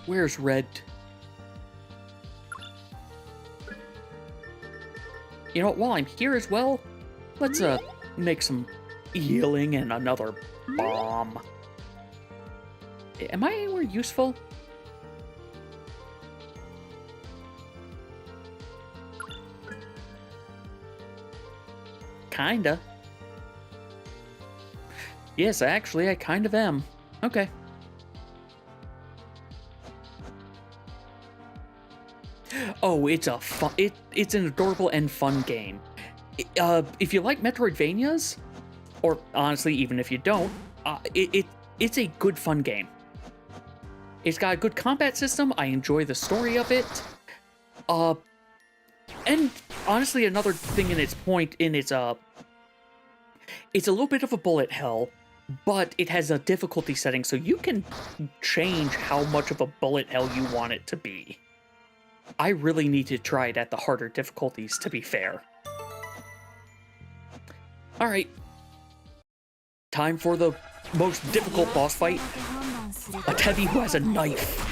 Where's red? You know what, while I'm here as well, let's make some healing and another bomb. Am I anywhere useful? Kinda. Yes, actually, I kind of am. Okay. Oh, it's a fun. It's an adorable and fun game. If you like Metroidvanias, or honestly, even if you don't, it's a good fun game. It's got a good combat system. I enjoy the story of it. And honestly, another thing in its point in it's a little bit of a bullet hell, but it has a difficulty setting, so you can change how much of a bullet hell you want it to be. I really need to try it at the harder difficulties, to be fair. Alright. Time for the most difficult boss fight. A Tevi who has a knife.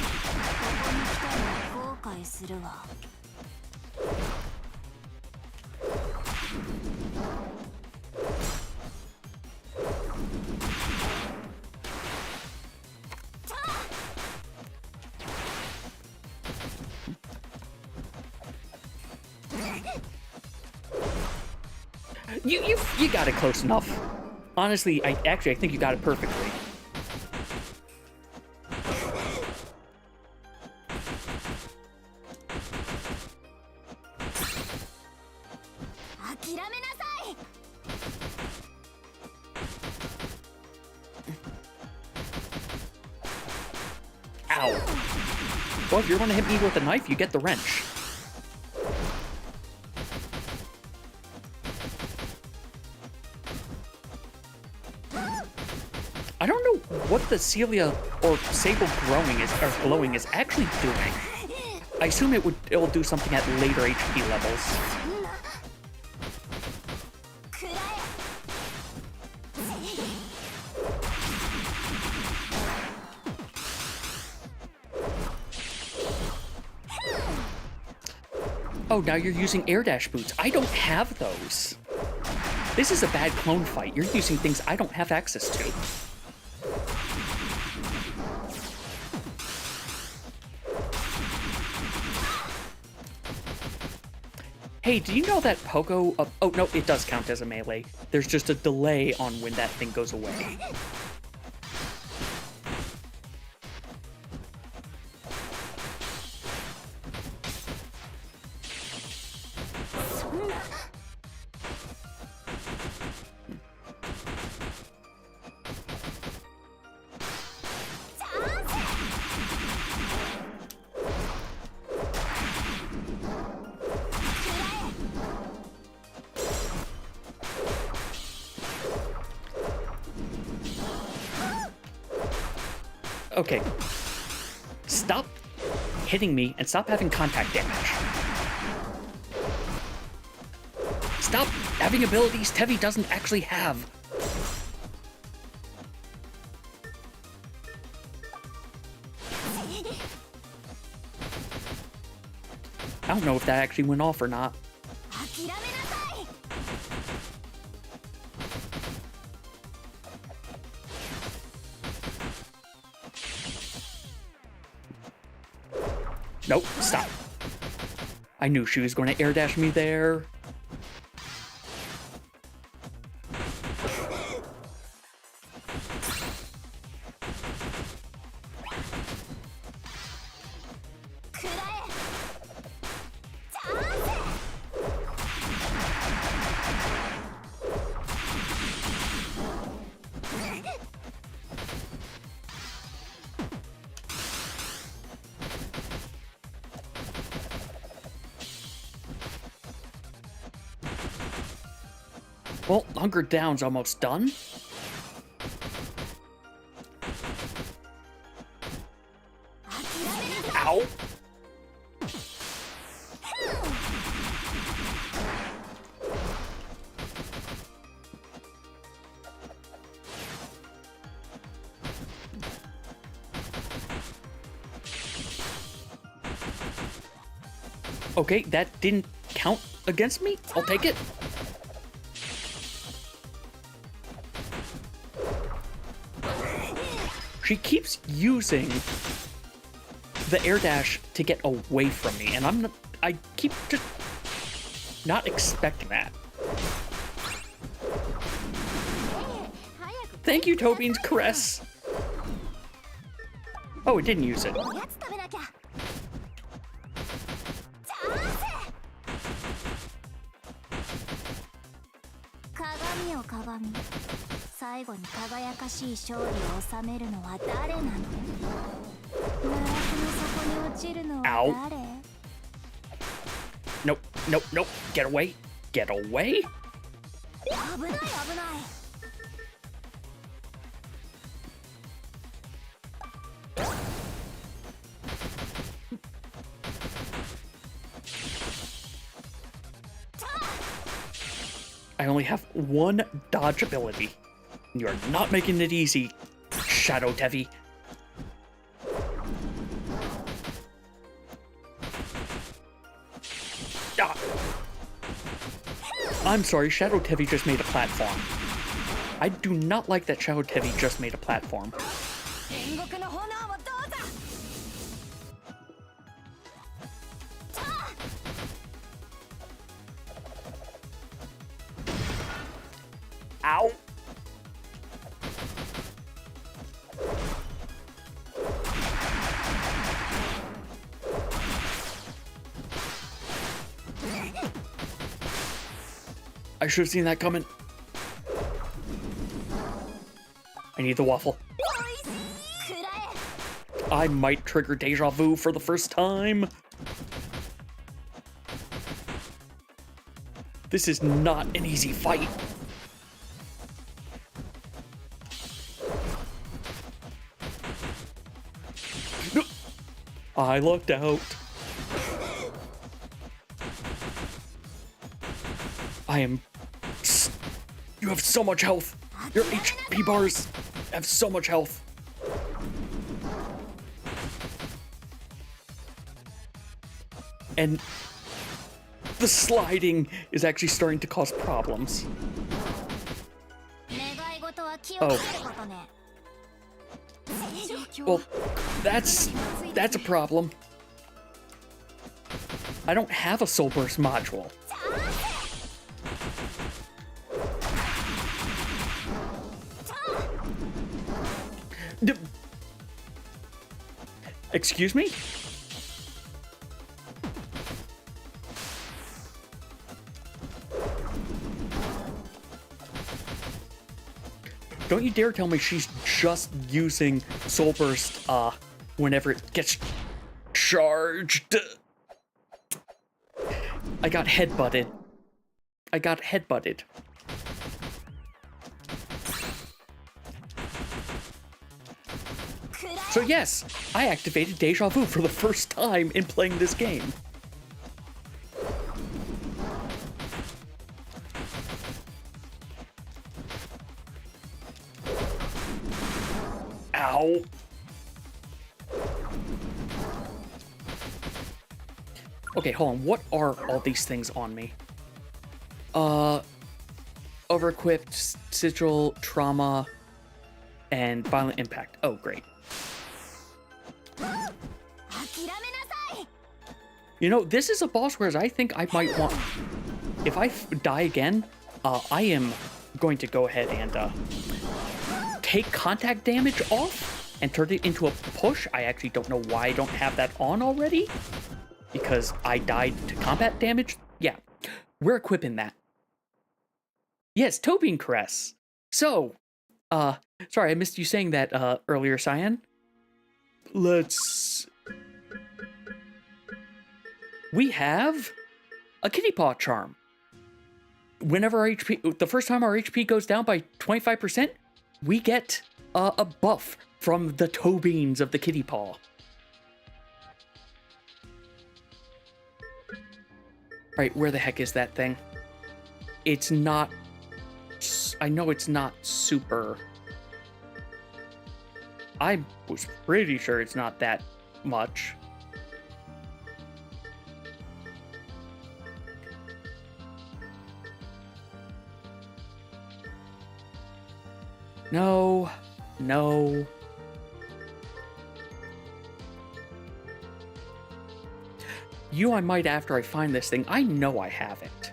You got it close enough. Honestly, I think you got it perfectly. Ow. Well, if you're gonna hit me with a knife, you get the wrench. I don't know what the Celia or Sable glowing is actually doing. I assume it'll do something at later HP levels. Oh, now you're using air dash boots. I don't have those. This is a bad clone fight. You're using things I don't have access to. Hey, do you know that Pogo... oh, no, it does count as a melee. There's just a delay on when that thing goes away. Okay. Stop hitting me and stop having contact damage. Stop having abilities Tevi doesn't actually have. I don't know if that actually went off or not. Nope, stop. I knew she was going to air dash me there. Well, Hunger Down's almost done. Ow! Okay, that didn't count against me. I'll take it. She keeps using the air dash to get away from me, and I keep just not expecting that. Thank you, Tobine's Caress. Oh, it didn't use it. おやつ食べなきゃ。チャンス。鏡よ鏡。最後に輝かしい勝利を収めるのは誰なの？奈落の底に落ちるのは誰？ Nope, nope, nope. Get away. Get away. 危ない危ない。I only have one dodge ability. You're not making it easy, Shadow Tevi. Ah. I'm sorry, Shadow Tevi just made a platform. I do not like that Shadow Tevi just made a platform. 天国の炎をどうぞ。 Ow! I should have seen that coming. I need the waffle. くらえ。 I might trigger deja vu for the first time. This is not an easy fight. No. I lucked out. I am... You have so much health. Your HP bars have so much health. And the sliding is actually starting to cause problems. 願い事は気をつけることね。 Well, that's a problem. I don't have a Soul Burst module. Excuse me? Don't you dare tell me she's just using Soul Burst whenever it gets charged. I got headbutted. I got headbutted. So yes, I activated Deja Vu for the first time in playing this game. Ow. Okay, hold on. What are all these things on me? Over-equipped, sigil, trauma, and violent impact. Oh, great. You know, this is a boss where I think I might want... If I die again, I am going to go ahead and take contact damage off and turn it into a push. I actually don't know why I don't have that on already. Because I died to combat damage. Yeah, we're equipping that. Yes, Tobin Caress. So, sorry, I missed you saying that earlier, Cyan. We have a Kitty Paw charm. Whenever our HP, the first time our HP goes down by 25%, we get a buff from the toe beans of the Kitty Paw. Alright, where the heck is that thing? It's not... I know it's not super... I was pretty sure it's not that much. No. No. You I might after I find this thing. I know I have it.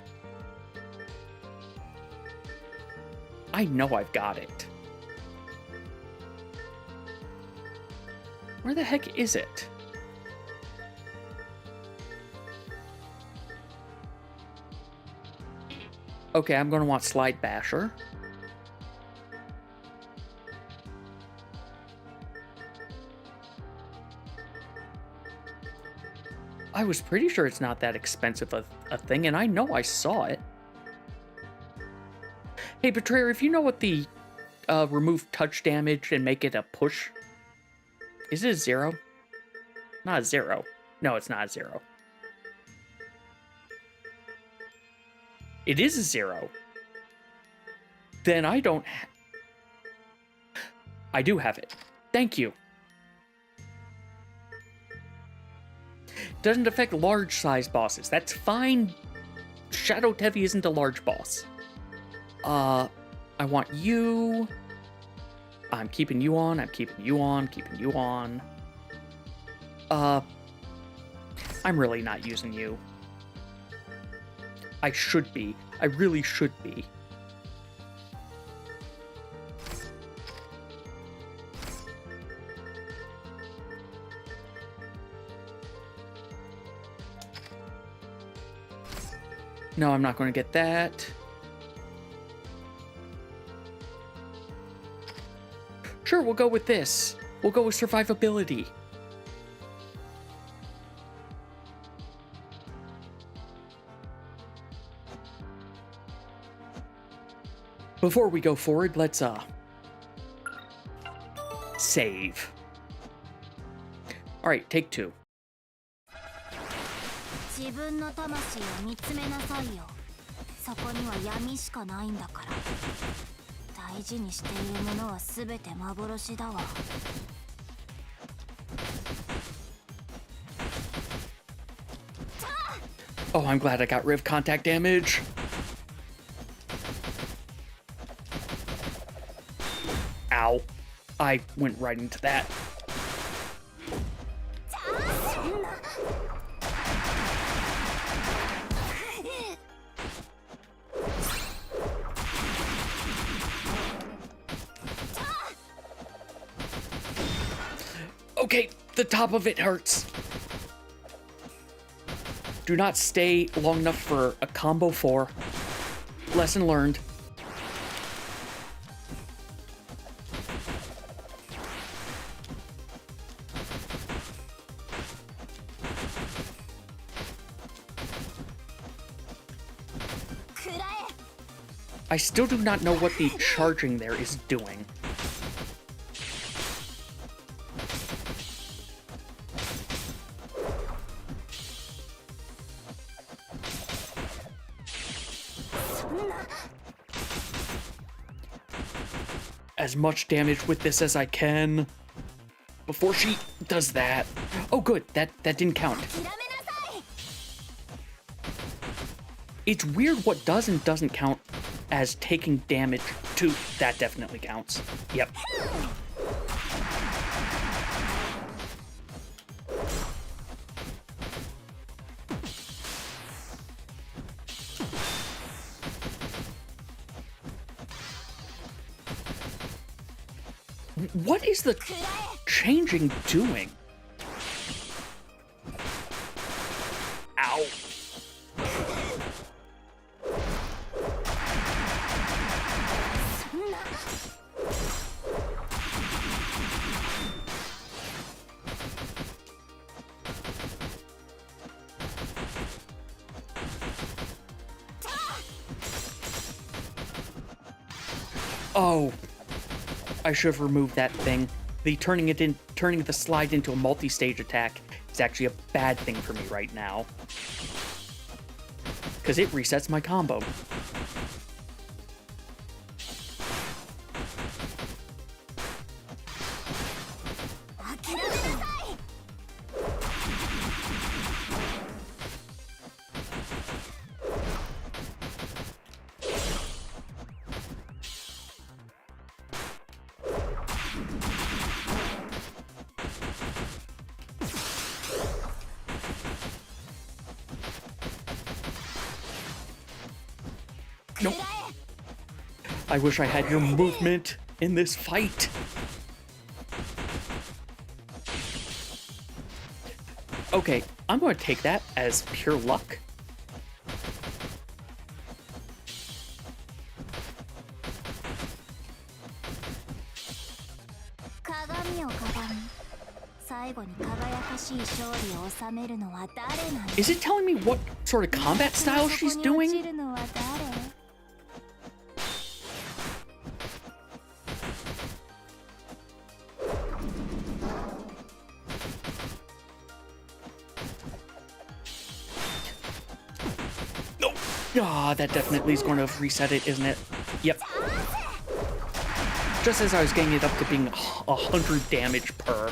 I know I've got it. Where the heck is it? Okay, I'm gonna want Slide Basher. I was pretty sure it's not that expensive a thing, and I know I saw it. Hey, Betrayer, if you know what the remove touch damage and make it a push... Is it a 0? Not a 0. No, it's not a 0. It is a 0. Then I don't... I do have it. Thank you. Doesn't affect large-sized bosses. That's fine. Shadow Tevi isn't a large boss. I want you. I'm keeping you on. I'm keeping you on. Keeping you on. I'm really not using you. I should be. I really should be. No, I'm not going to get that. Sure, we'll go with this. We'll go with survivability. Before we go forward, let's, save. Alright, take 2. 自分の魂を見つめなさいよ。そこには闇しかないんだから。大事にしているものは全て幻だわ。Oh, I'm glad I got rid of contact damage. Ow. I went right into that. Okay, the top of it hurts. Do not stay long enough for a combo 4. Lesson learned. I still do not know what the charging there is doing. As much damage with this as I can before she does that. Oh good, that didn't count. It's weird what does and doesn't count as taking damage too. That definitely counts. Yep. What is the changing doing? Ow. Oh. I should have removed that thing. The turning the slide into a multi-stage attack is actually a bad thing for me right now. Because it resets my combo. Nope. I wish I had your movement in this fight. Okay, I'm going to take that as pure luck. Is it telling me what sort of combat style she's doing? Nope. Ah, that definitely is going to reset it, isn't it? Yep. Just as I was getting it up to being 100 damage per.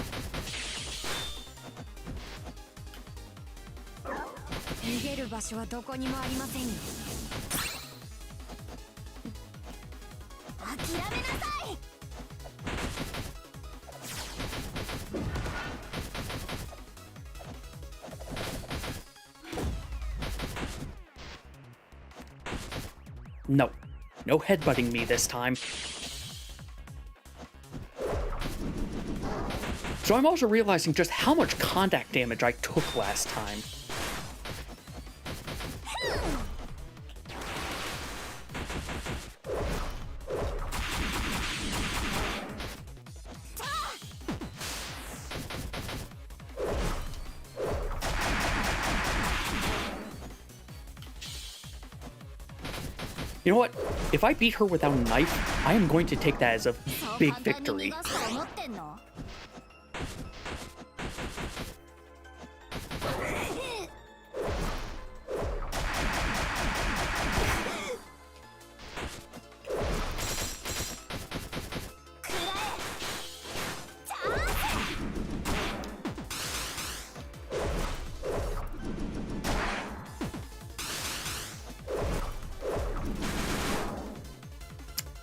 No. No headbutting me this time. So I'm also realizing just how much contact damage I took last time. You know what? If I beat her without a knife, I am going to take that as a big victory.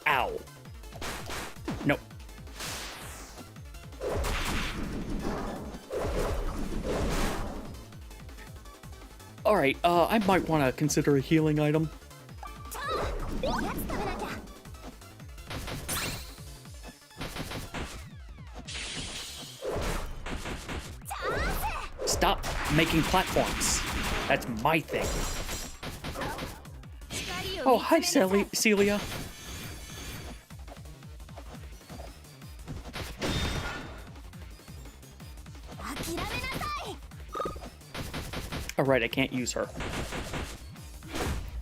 Ow. Nope. Alright, I might want to consider a healing item. Stop making platforms. That's my thing. Oh, hi, Celia. Alright, I can't use her.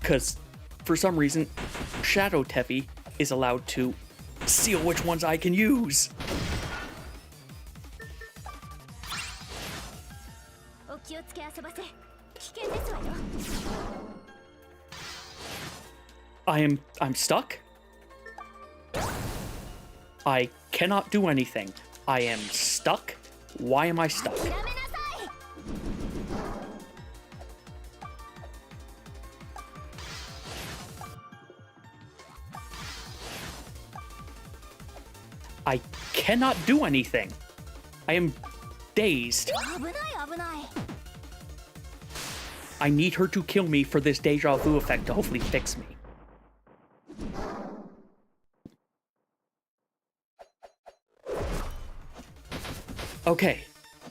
Because, for some reason, Shadow Tevi is allowed to seal which ones I can use. I'm stuck? I cannot do anything. I am stuck? Why am I stuck? I cannot do anything. I am dazed. I need her to kill me for this deja vu effect to hopefully fix me. Okay,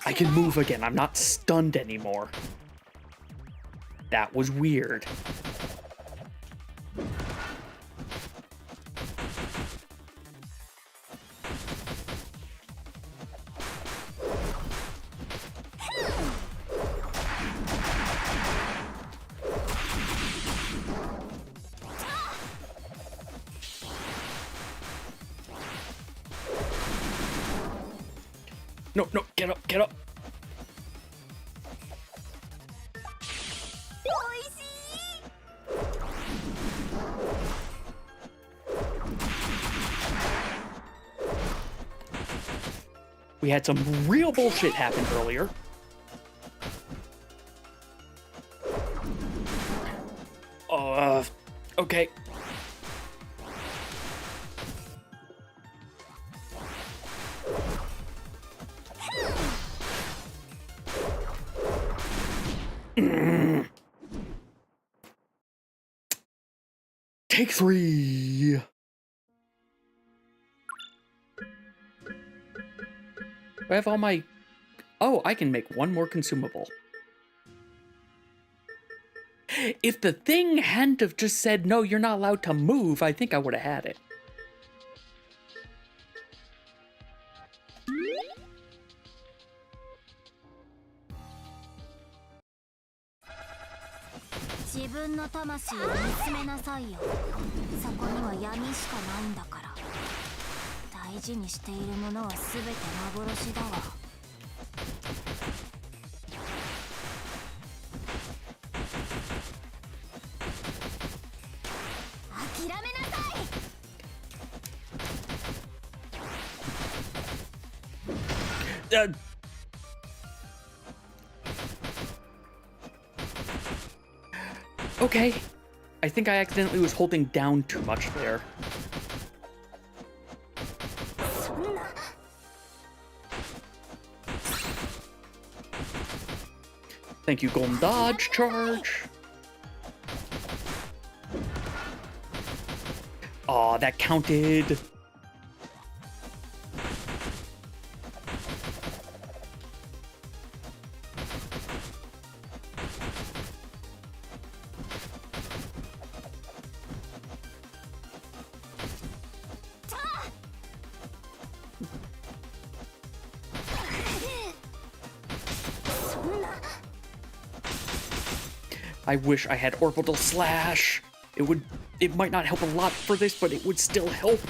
I can move again. I'm not stunned anymore. That was weird. No, no, get up, get up. We had some real bullshit happen earlier. Okay. Take 3. Do I have all my... Oh, I can make one more consumable. If the thing hadn't have just said, no, you're not allowed to move, I think I would have had it. Okay. I think I accidentally was holding down too much there. Thank you, Golden Dodge Charge. Aw, that counted. I wish I had Orbital Slash. It might not help a lot for this, but it would still help.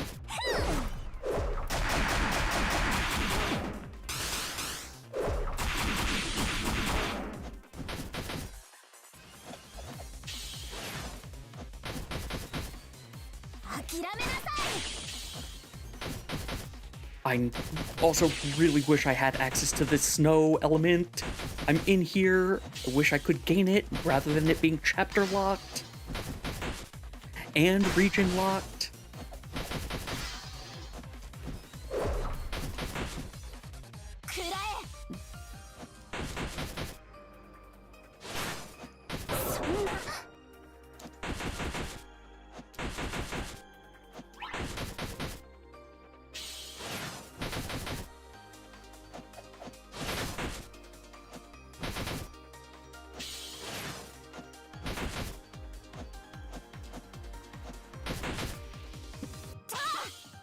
I also really wish I had access to this snow element. I'm in here. I wish I could gain it rather than it being chapter locked and region locked.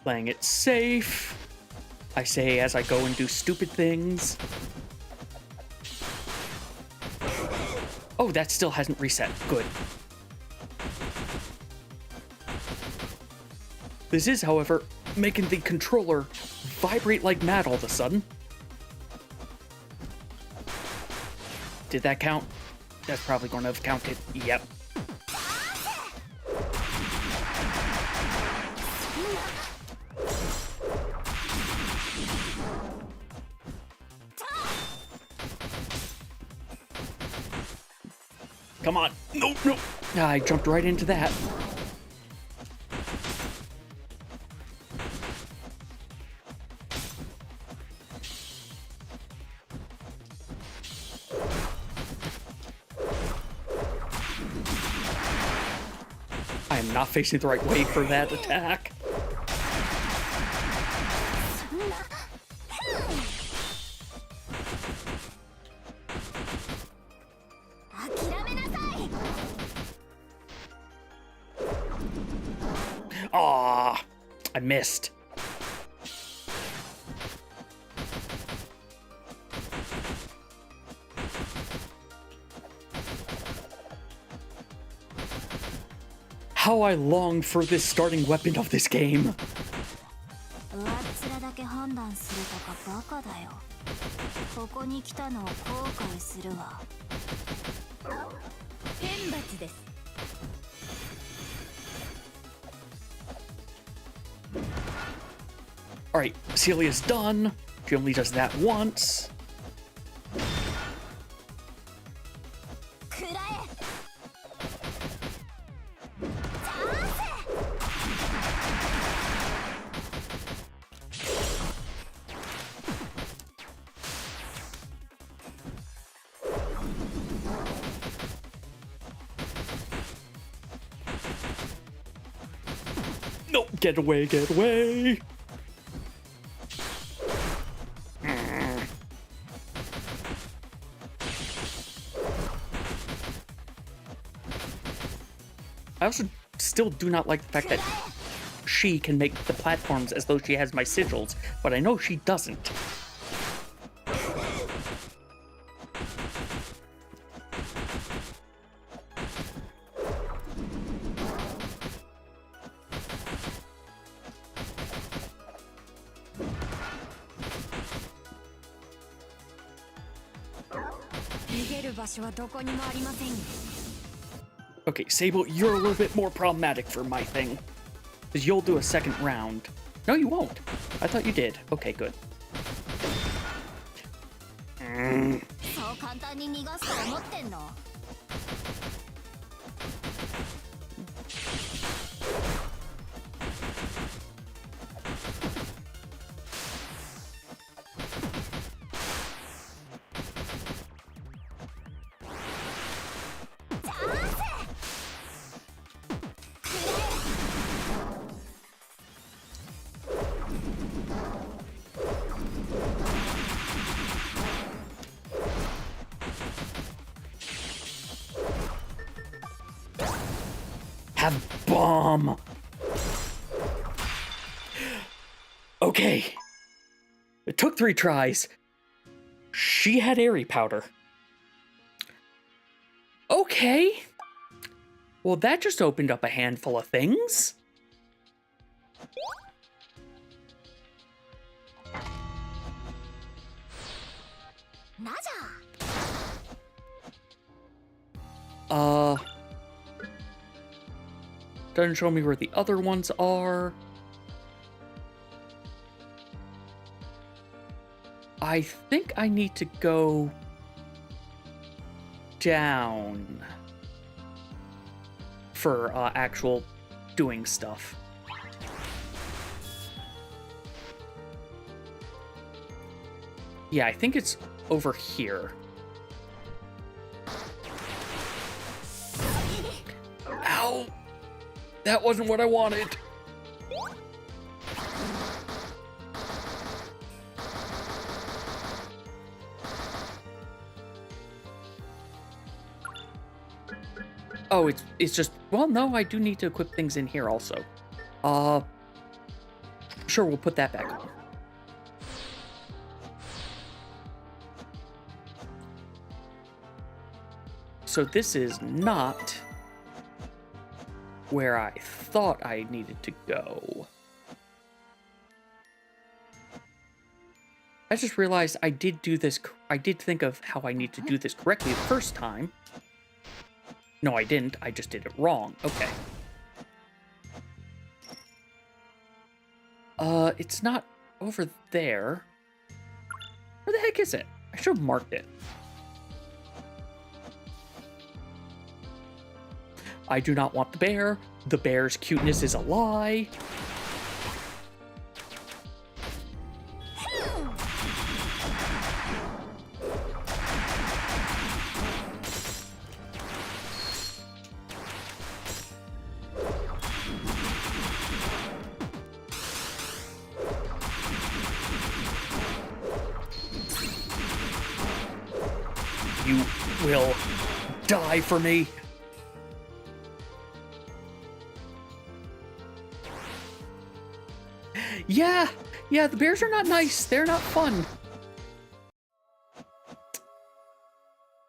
Playing it safe, I say as I go and do stupid things. Oh, that still hasn't reset. Good. This is, however, making the controller vibrate like mad all of a sudden. Did that count? That's probably going to have counted. Yep. Come on. No, no. I jumped right into that. I am not facing the right way for that attack. Aw, I missed. How I long for this starting weapon of this game. Alright, Celia's done. She only does that once. No, get away, get away. I also still do not like the fact that she can make the platforms as though she has my sigils, but I know she doesn't. Okay, Sable, you're a little bit more problematic for my thing. Because you'll do a second round. No, you won't. I thought you did. Okay, good. Have bomb. Okay. It took 3 tries. She had airy powder. Okay. Well, that just opened up a handful of things. Doesn't show me where the other ones are. I think I need to go down for actual doing stuff. Yeah, I think it's over here. Ow! That wasn't what I wanted. Oh, it's just, well, no, I do need to equip things in here also. Sure, we'll put that back on. So this is not where I thought I needed to go. I just realized I did do this, I did think of how I need to do this correctly the first time. No, I didn't. I just did it wrong. Okay. It's not over there. Where the heck is it? I should have marked it. I do not want the bear. The bear's cuteness is a lie. You will die for me. Yeah, the bears are not nice. They're not fun.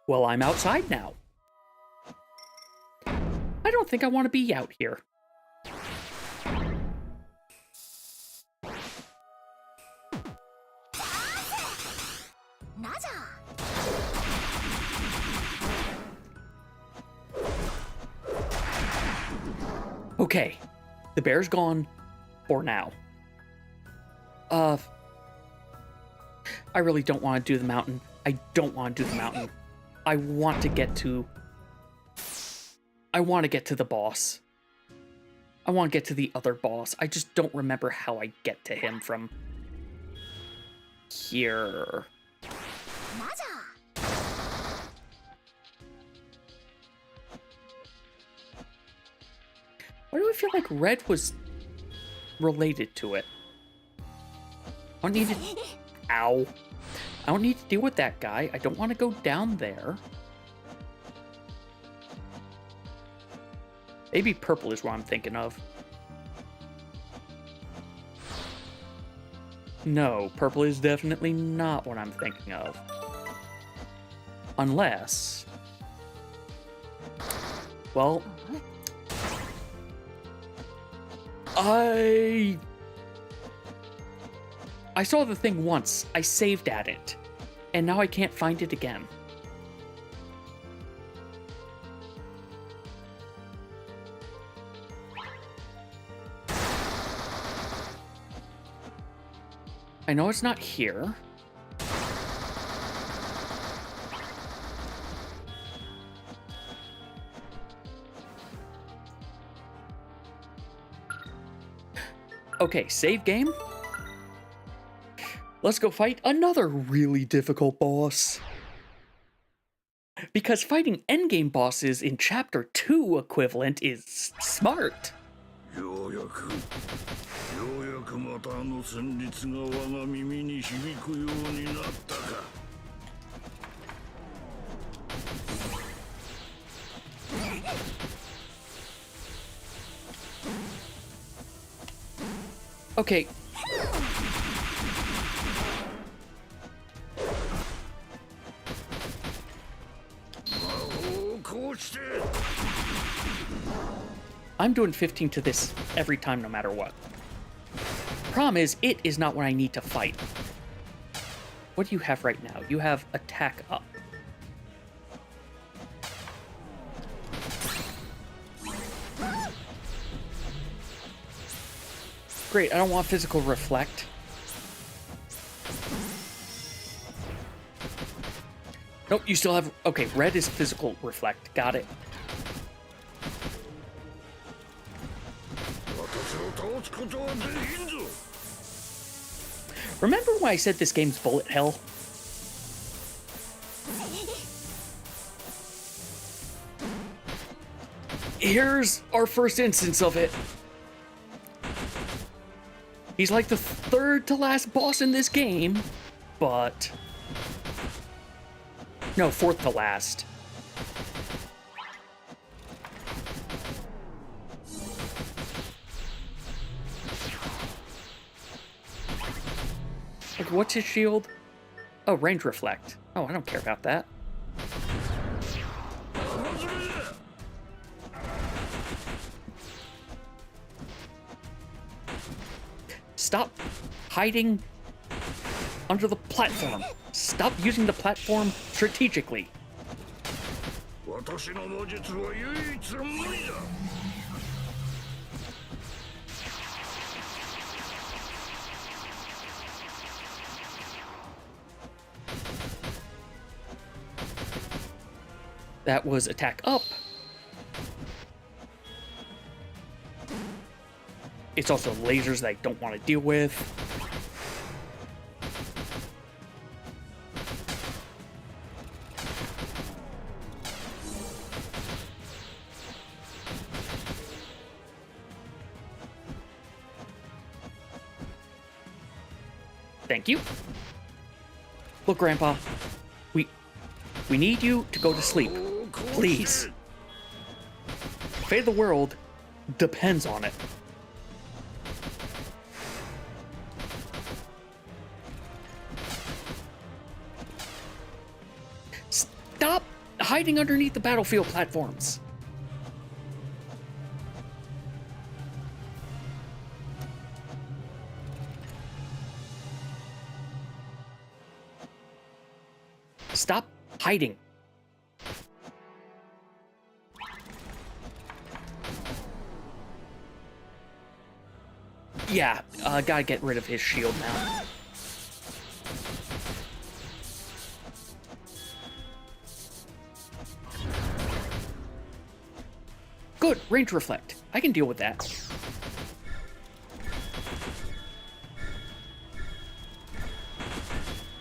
Well, I'm outside now. I don't think I want to be out here. Okay, the bear's gone for now. I really don't want to do the mountain. I don't want to do the mountain. I want to get to the boss. I want to get to the other boss. I just don't remember how I get to him from here. Why do I feel like red was related to it. I don't need to... Ow. I don't need to deal with that guy. I don't want to go down there. Maybe purple is what I'm thinking of. No, purple is definitely not what I'm thinking of. Unless... Well... I saw the thing once. I saved at it. And now I can't find it again. I know it's not here. Okay, save game. Let's go fight another really difficult boss. Because fighting endgame bosses in Chapter 2 equivalent is smart. ようやくまたあの旋律が我が耳に響くようになったか。Okay. I'm doing 15 to this every time, no matter what. Problem is, it is not what I need to fight. What do you have right now? You have attack up. Great, I don't want physical reflect. Nope, you still have... Okay, red is physical reflect. Got it. Remember when I said this game's bullet hell? Here's our first instance of it. He's like the third to last boss in this game, but... No, fourth to last. Like, what's his shield? Oh, range reflect. Oh, I don't care about that. Stop hiding under the platform. Stop using the platform strategically. That was attack up. It's also lasers that I don't want to deal with. Thank you. Look, Grandpa, we need you to go to sleep. Please. Fate of the world depends on it. Stop hiding underneath the battlefield platforms. Stop hiding. Yeah, gotta get rid of his shield now. Good, range reflect. I can deal with that.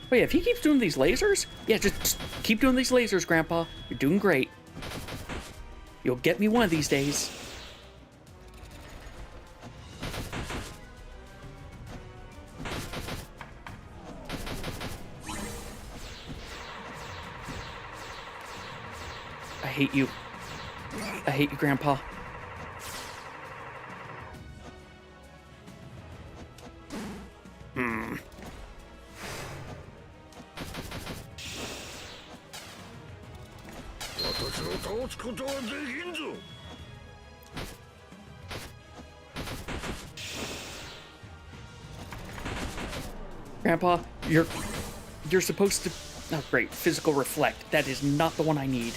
Wait, if he keeps doing these lasers? Yeah, just keep doing these lasers, Grandpa. You're doing great. You'll get me one of these days. hate you. I hate you, Grandpa. Grandpa, you're supposed to... Oh, great. Physical reflect. That is not the one I need.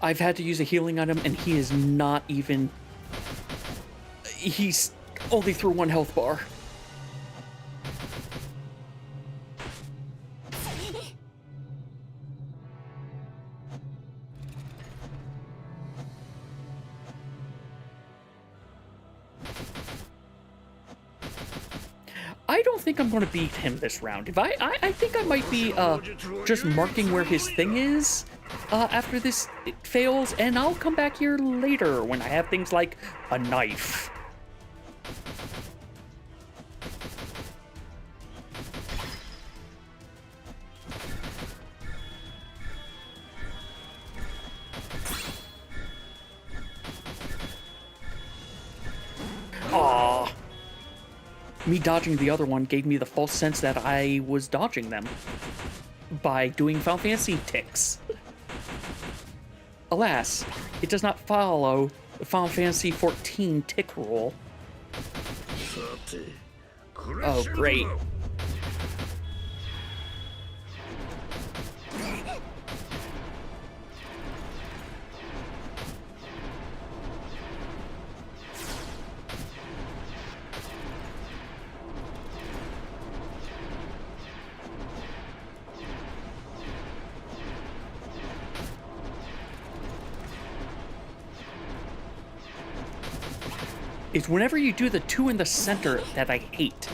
I've had to use a healing on him, and he is not even... He's only through 1 health bar. I don't think I'm going to beat him this round. If I think I might be just marking where his thing is after this fails, and I'll come back here later when I have things like a knife. Aww. Me dodging the other one gave me the false sense that I was dodging them by doing Final Fantasy ticks. Alas, it does not follow the Final Fantasy 14 tick rule. Oh, great. It's whenever you do the 2 in the center that I hate.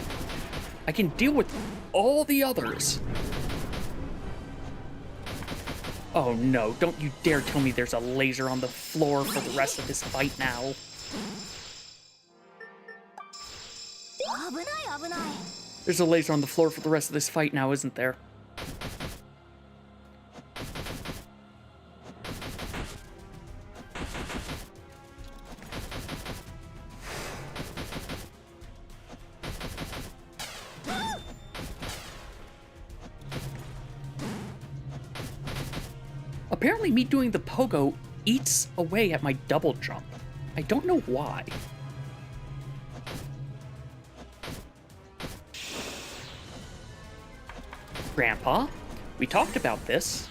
I can deal with all the others. Oh no, don't you dare tell me there's a laser on the floor for the rest of this fight now. There's a laser on the floor for the rest of this fight now, isn't there? Apparently me doing the pogo eats away at my double jump. I don't know why. Grandpa, we talked about this.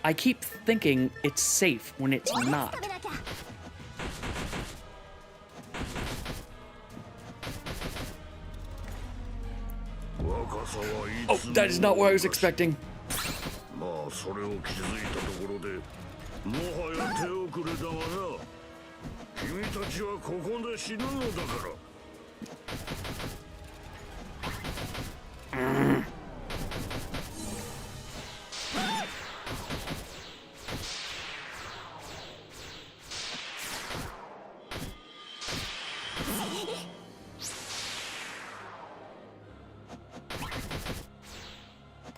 I keep thinking it's safe when it's not. Oh, that is not what I was expecting.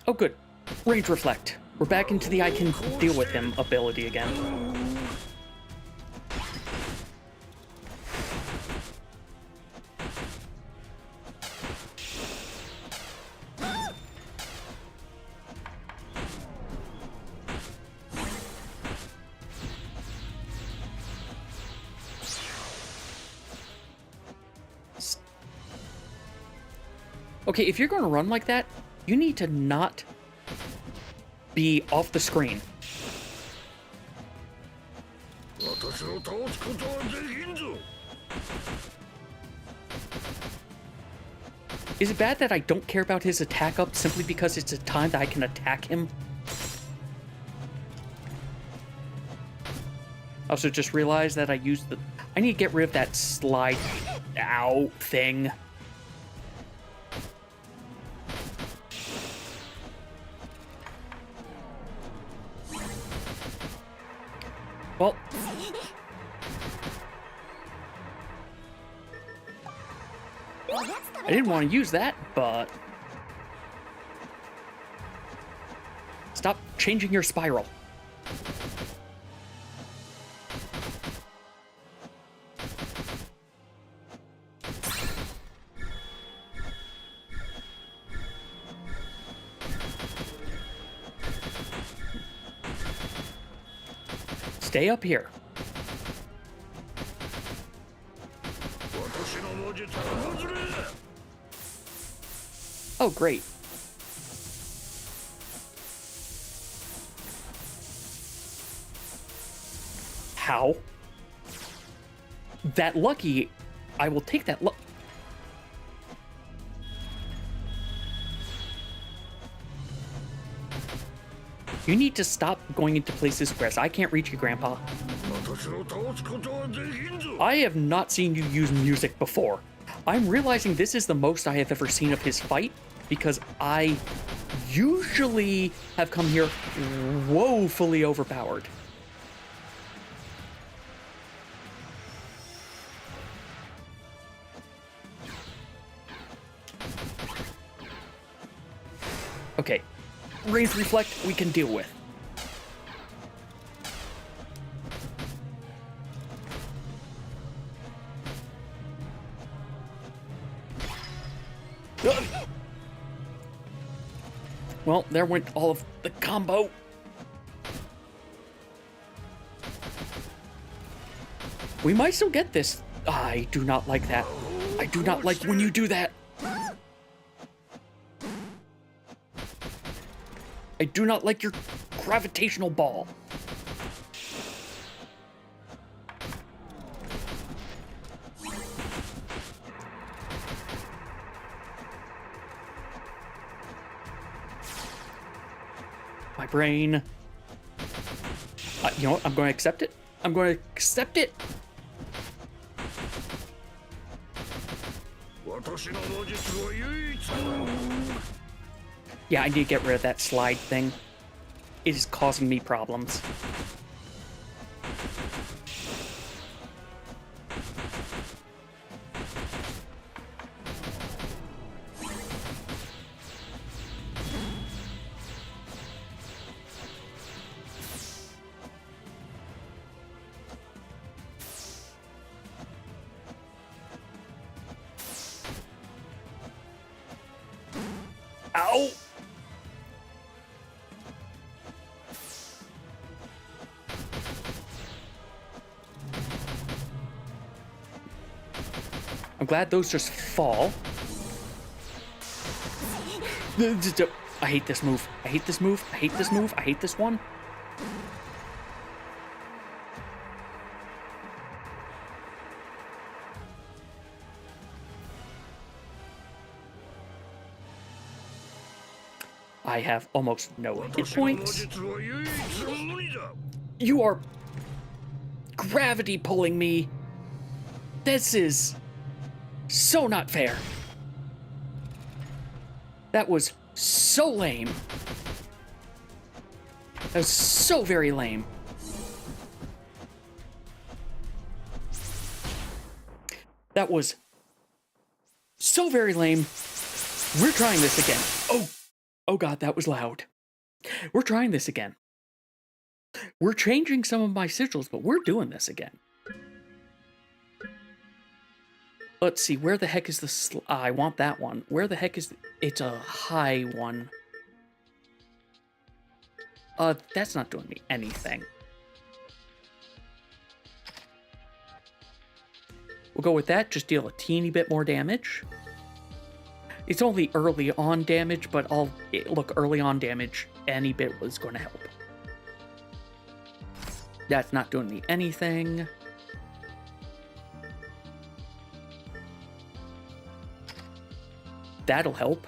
Oh, good. Range reflect. We're back into the I can deal with him ability again. Okay, if you're going to run like that, you need to not be off the screen. Is it bad that I don't care about his attack up simply because it's a time that I can attack him? also just realized that I used the... I need to get rid of that slide out thing. Well... I didn't want to use that, but... Stop changing your spiral. Stay up here. Oh, great. How? That lucky, I will take that luck. You need to stop going into places where I can't reach you, Grandpa. I have not seen you use music before. I'm realizing this is the most I have ever seen of his fight, because I usually have come here woefully overpowered. Okay, range reflect we can deal with. Well, there went all of the combo. We might still get this. I do not like that. I do not like when you do that. I do not like your gravitational ball. My brain. You know what? I'm going to accept it. I'm going to accept it. Yeah, I need to get rid of that slide thing. It is causing me problems. Ow! I'm glad those just fall. I hate this move. I hate this move. I hate this move. I hate this one. I have almost no hit points. You are gravity pulling me. This is so not fair. That was so lame. That was so very lame. That was so very lame. We're trying this again. Oh God, that was loud. We're trying this again. We're changing some of my sigils, but we're doing this again. Let's see, where the heck is the I want that one. Where the heck is it's a high one. That's not doing me anything. We'll go with that, just deal a teeny bit more damage. It's only early on damage, but look, early on damage, any bit was going to help. That's not doing me anything. That'll help.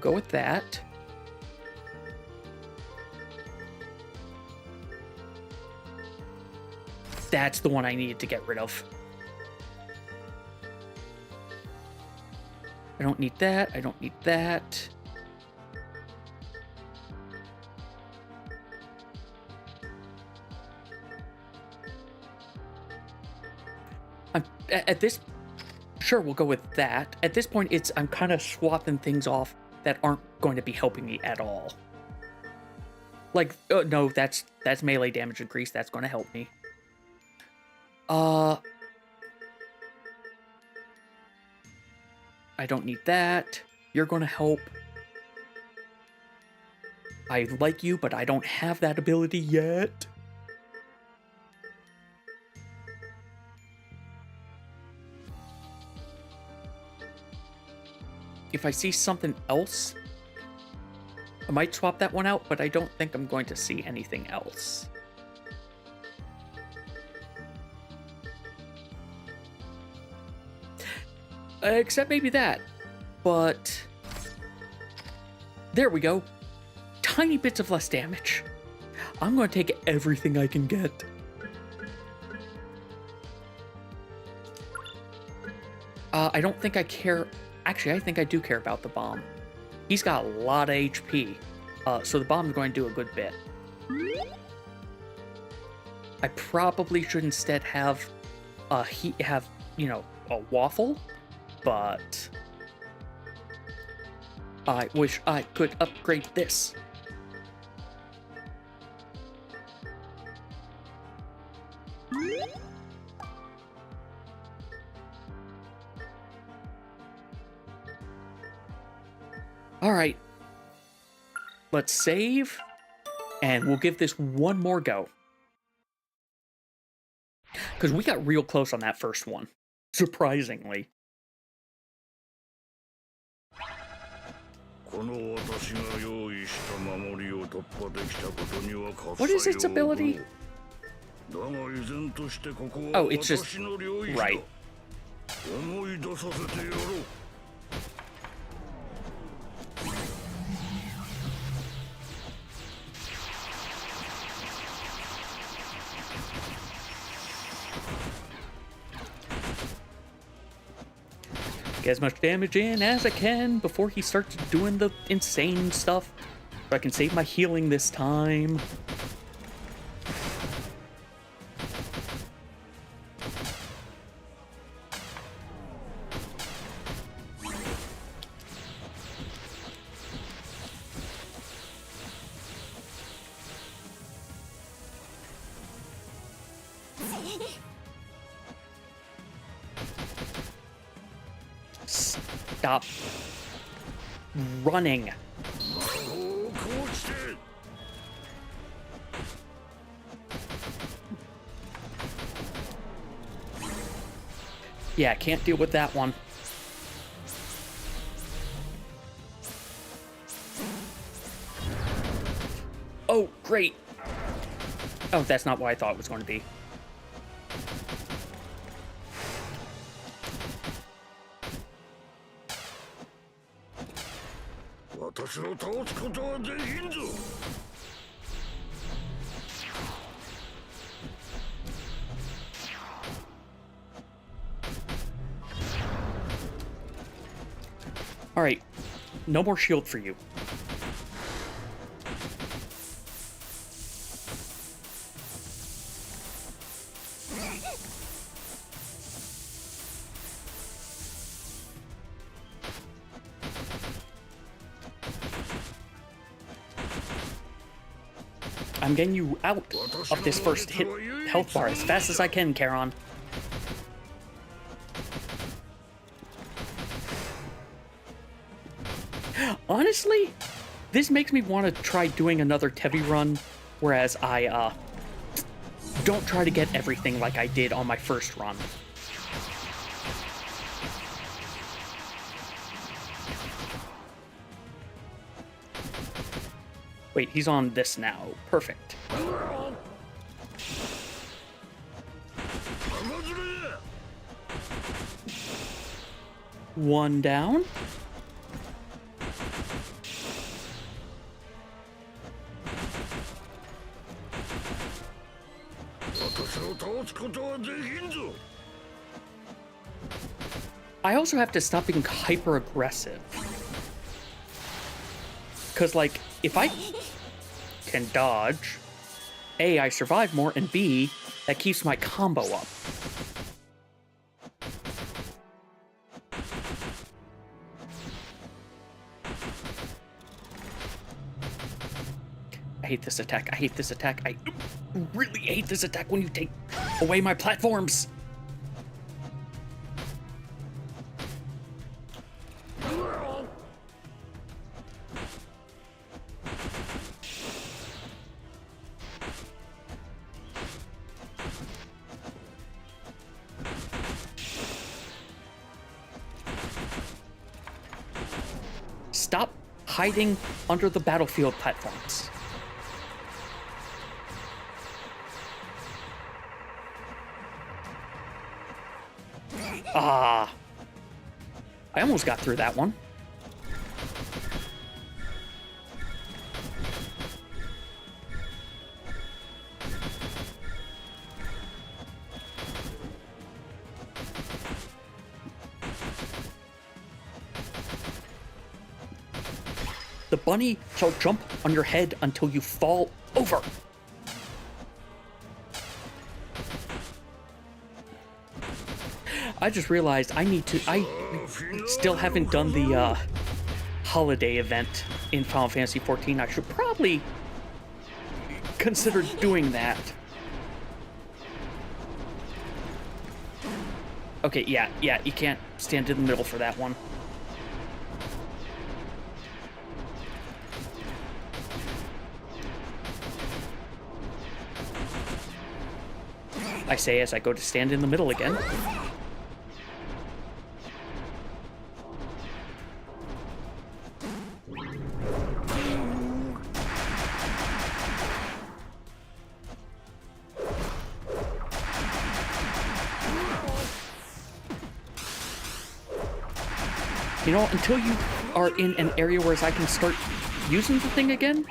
go with that. That's the one I needed to get rid of. I don't need that. I don't need that. At this, sure, we'll go with that. At this point, I'm kind of swapping things off that aren't going to be helping me at all. Like, no, that's melee damage increase. That's going to help me. I don't need that. You're going to help. I like you, but I don't have that ability yet. If I see something else, I might swap that one out, but I don't think I'm going to see anything else. Except maybe that. But there we go. Tiny bits of less damage. I'm going to take everything I can get. I don't think I care. Actually, I think I do care about the bomb. He's got a lot of HP. So the bomb's going to do a good bit. I probably should instead have you know, a waffle. But I wish I could upgrade this. All right. Let's save, and we'll give this one more go. Because we got real close on that first one, surprisingly. What is its ability? Oh, it's just... right. Get as much damage in as I can before he starts doing the insane stuff, so I can save my healing this time. Stop running. Yeah, can't deal with that one. Oh, great. Oh, that's not what I thought it was going to be. All right, no more shield for you. I'm getting you out of this first hit health bar as fast as I can, Charon. Honestly, this makes me want to try doing another Tevi run, whereas I don't try to get everything like I did on my first run. Wait, he's on this now. Perfect. One down. 私を倒すことはできんぞ。 I also have to stop being hyper aggressive. Because, like, if I can dodge, A, I survive more, and B, that keeps my combo up. I hate this attack. I hate this attack. I really hate this attack when you take away my platforms. Stop hiding under the battlefield platforms. Ah. I almost got through that one. The bunny shall jump on your head until you fall over. I just realized I still haven't done the holiday event in Final Fantasy XIV. I should probably consider doing that. Okay, yeah, you can't stand in the middle for that one. I say as I go to stand in the middle again. You know, until you are in an area where I can start using the thing again.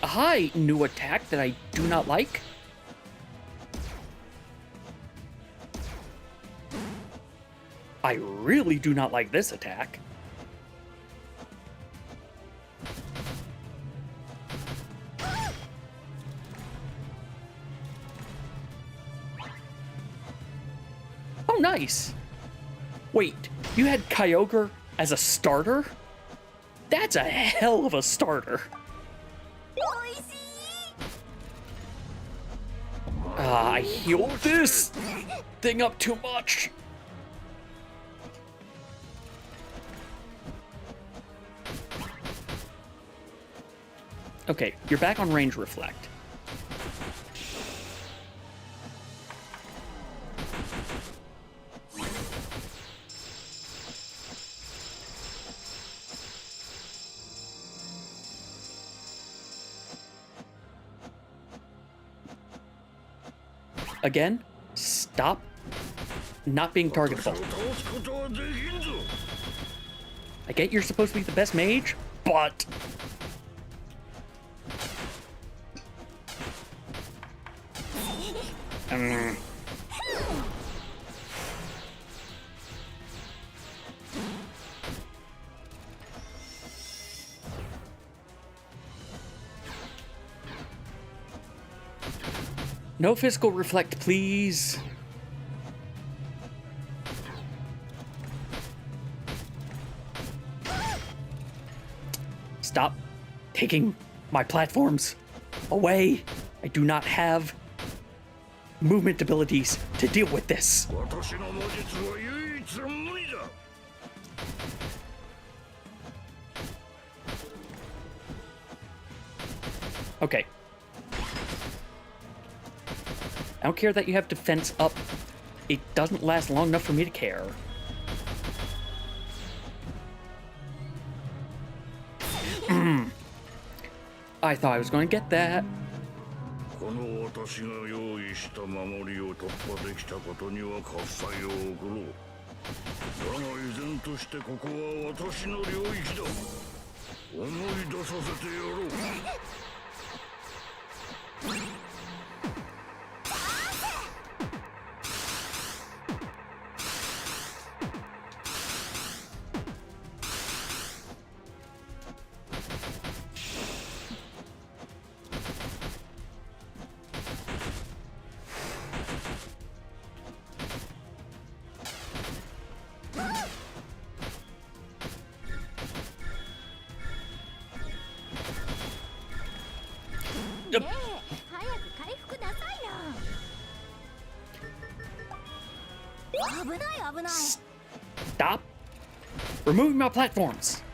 Hi, new attack that I do not like. I really do not like this attack. Oh, nice. Wait, you had Kyogre as a starter? That's a hell of a starter. I healed this thing up too much. Okay, you're back on range reflect. Again, stop not being targetable. I get you're supposed to be the best mage, but... No physical reflect, please. Stop taking my platforms away. I do not have movement abilities to deal with this. Okay. I don't care that you have defense up. It doesn't last long enough for me to care. I thought I was going to get that. が依然としてここは私の領域だ。思い出させてやろう。ねえ、早く回復なさいな。危ない危ない。 Stop removing my platforms.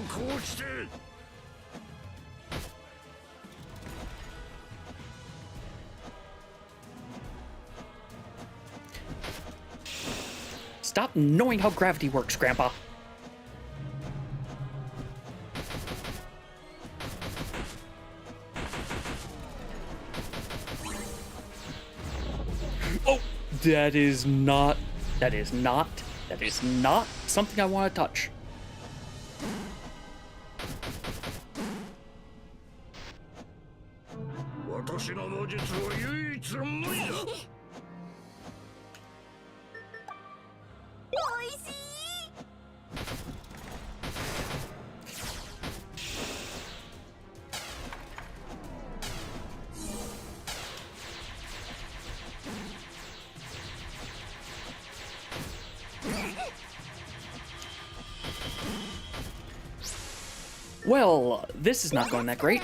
こうして。Stop knowing how gravity works, Grandpa. Oh, that is not something I want to touch. 私の魔術は唯一無二だ。おいしい。Well, this is not going that great.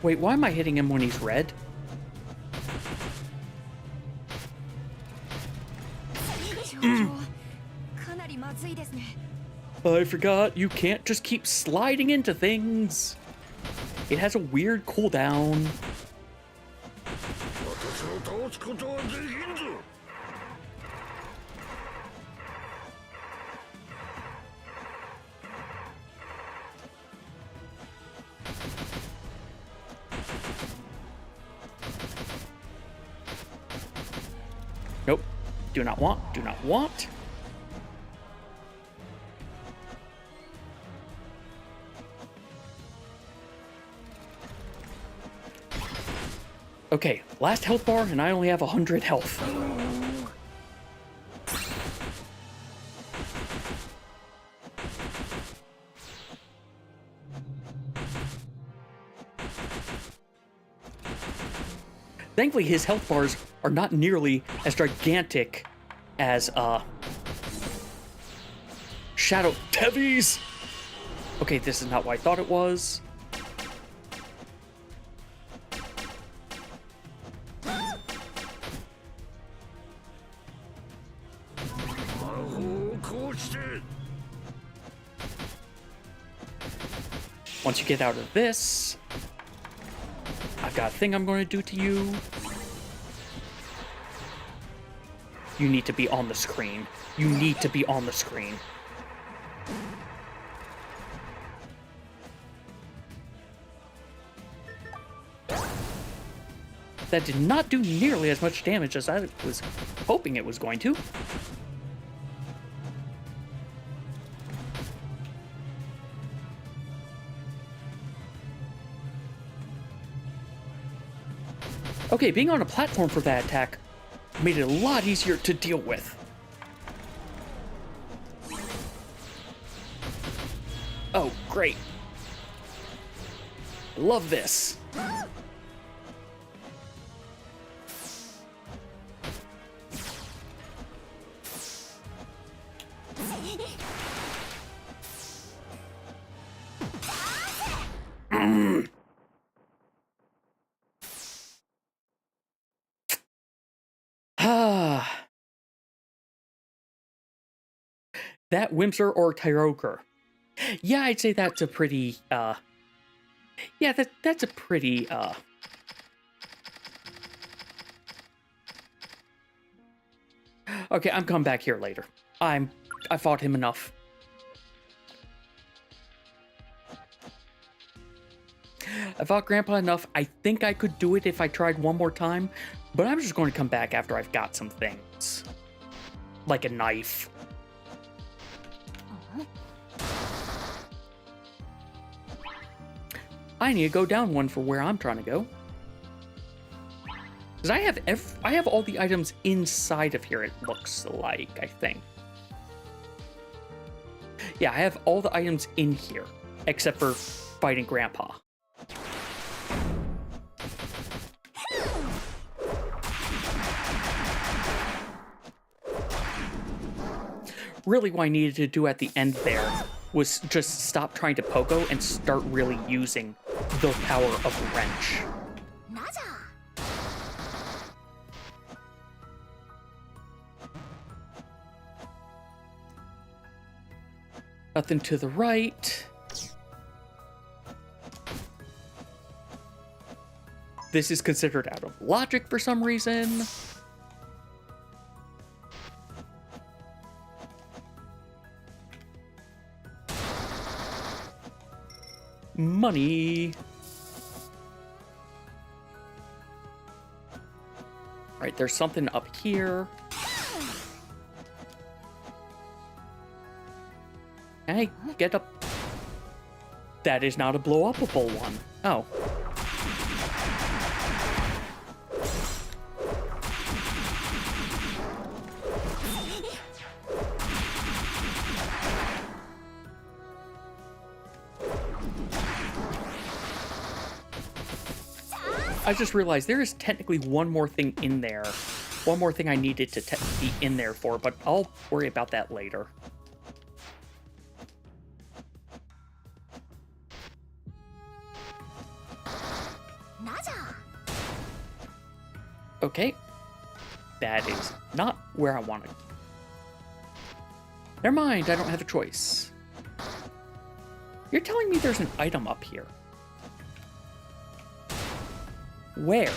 Wait, why am I hitting him when he's red? I forgot, you can't just keep sliding into things. It has a weird cooldown. 私を倒すことはできんぞ。Nope. Do not want. Do not want. Okay, last health bar, and I only have 100 health. Thankfully, his health bars are not nearly as gigantic as, Shadow Tevies! Okay, this is not what I thought it was. Once you get out of this, I've got a thing I'm going to do to you. You need to be on the screen. You need to be on the screen. That did not do nearly as much damage as I was hoping it was going to. Okay, being on a platform for that attack made it a lot easier to deal with. Oh, great. Love this. That Wimser or Tyroker. Yeah, I'd say that's a pretty, Yeah, that's a pretty, Okay, I'm coming back here later. I fought him enough. I fought Grandpa enough. I think I could do it if I tried one more time, but I'm just going to come back after I've got some things. Like a knife. I need to go down one for where I'm trying to go. Because I have all the items inside of here, it looks like, I think. Yeah, I have all the items in here, except for fighting Grandpa. Really what I needed to do at the end there was just stop trying to pogo and start really using the power of wrench. Nothing to the right. This is considered out of logic for some reason. Money. Right, there's something up here. Hey, get up. That is not a blow-upable one. Oh. I just realized there is technically one more thing in there. One more thing I needed to be in there for, but I'll worry about that later. Okay. That is not where I want to. Never mind, I don't have a choice. You're telling me there's an item up here. Where?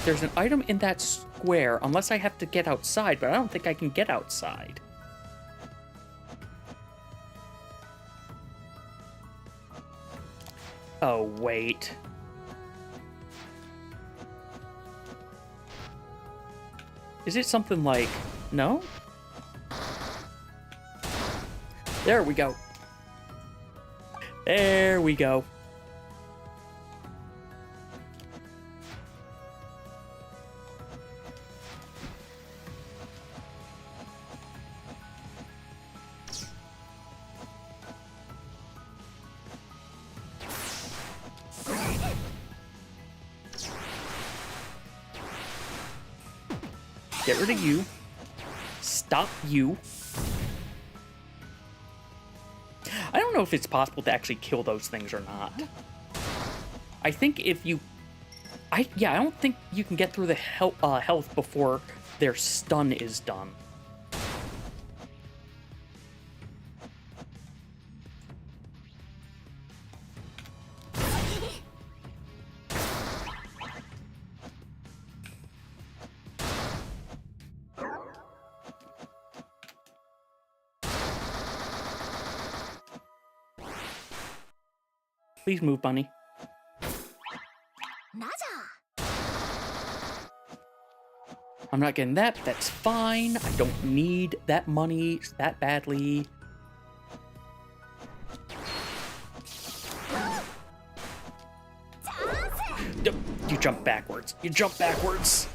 There's an item in that square, unless I have to get outside, but I don't think I can get outside. Oh, wait. Is it something like... No? There we go. There we go. Get rid of you. Stop you. I don't know if it's possible to actually kill those things or not. I think if you... I don't think you can get through the health before their stun is done. Please move, bunny. I'm not getting that. That's fine. I don't need that money that badly. You jump backwards. You jump backwards.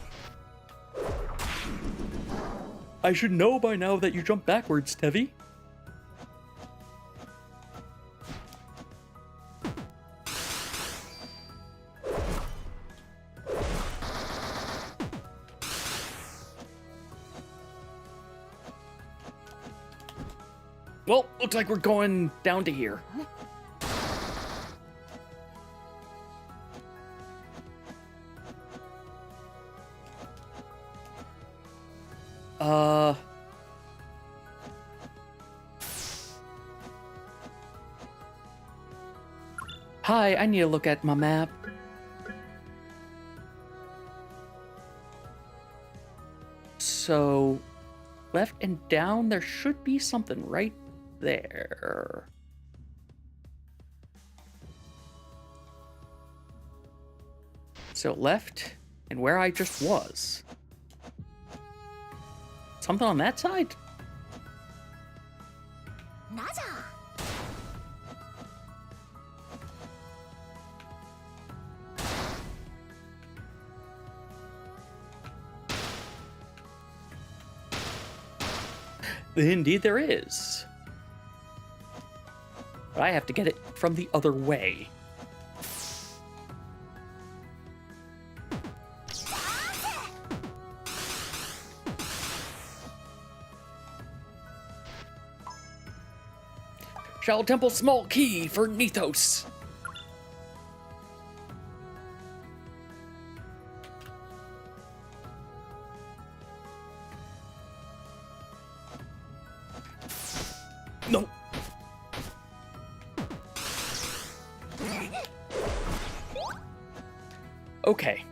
I should know by now that you jump backwards, Tevi. Well, looks like we're going down to here. Uh... Hi, I need to look at my map. So, left and down, there should be something right there. So left, and where I just was. Something on that side? Indeed there is. But I have to get it from the other way. Shall Temple small key for Nethos. No. Okay.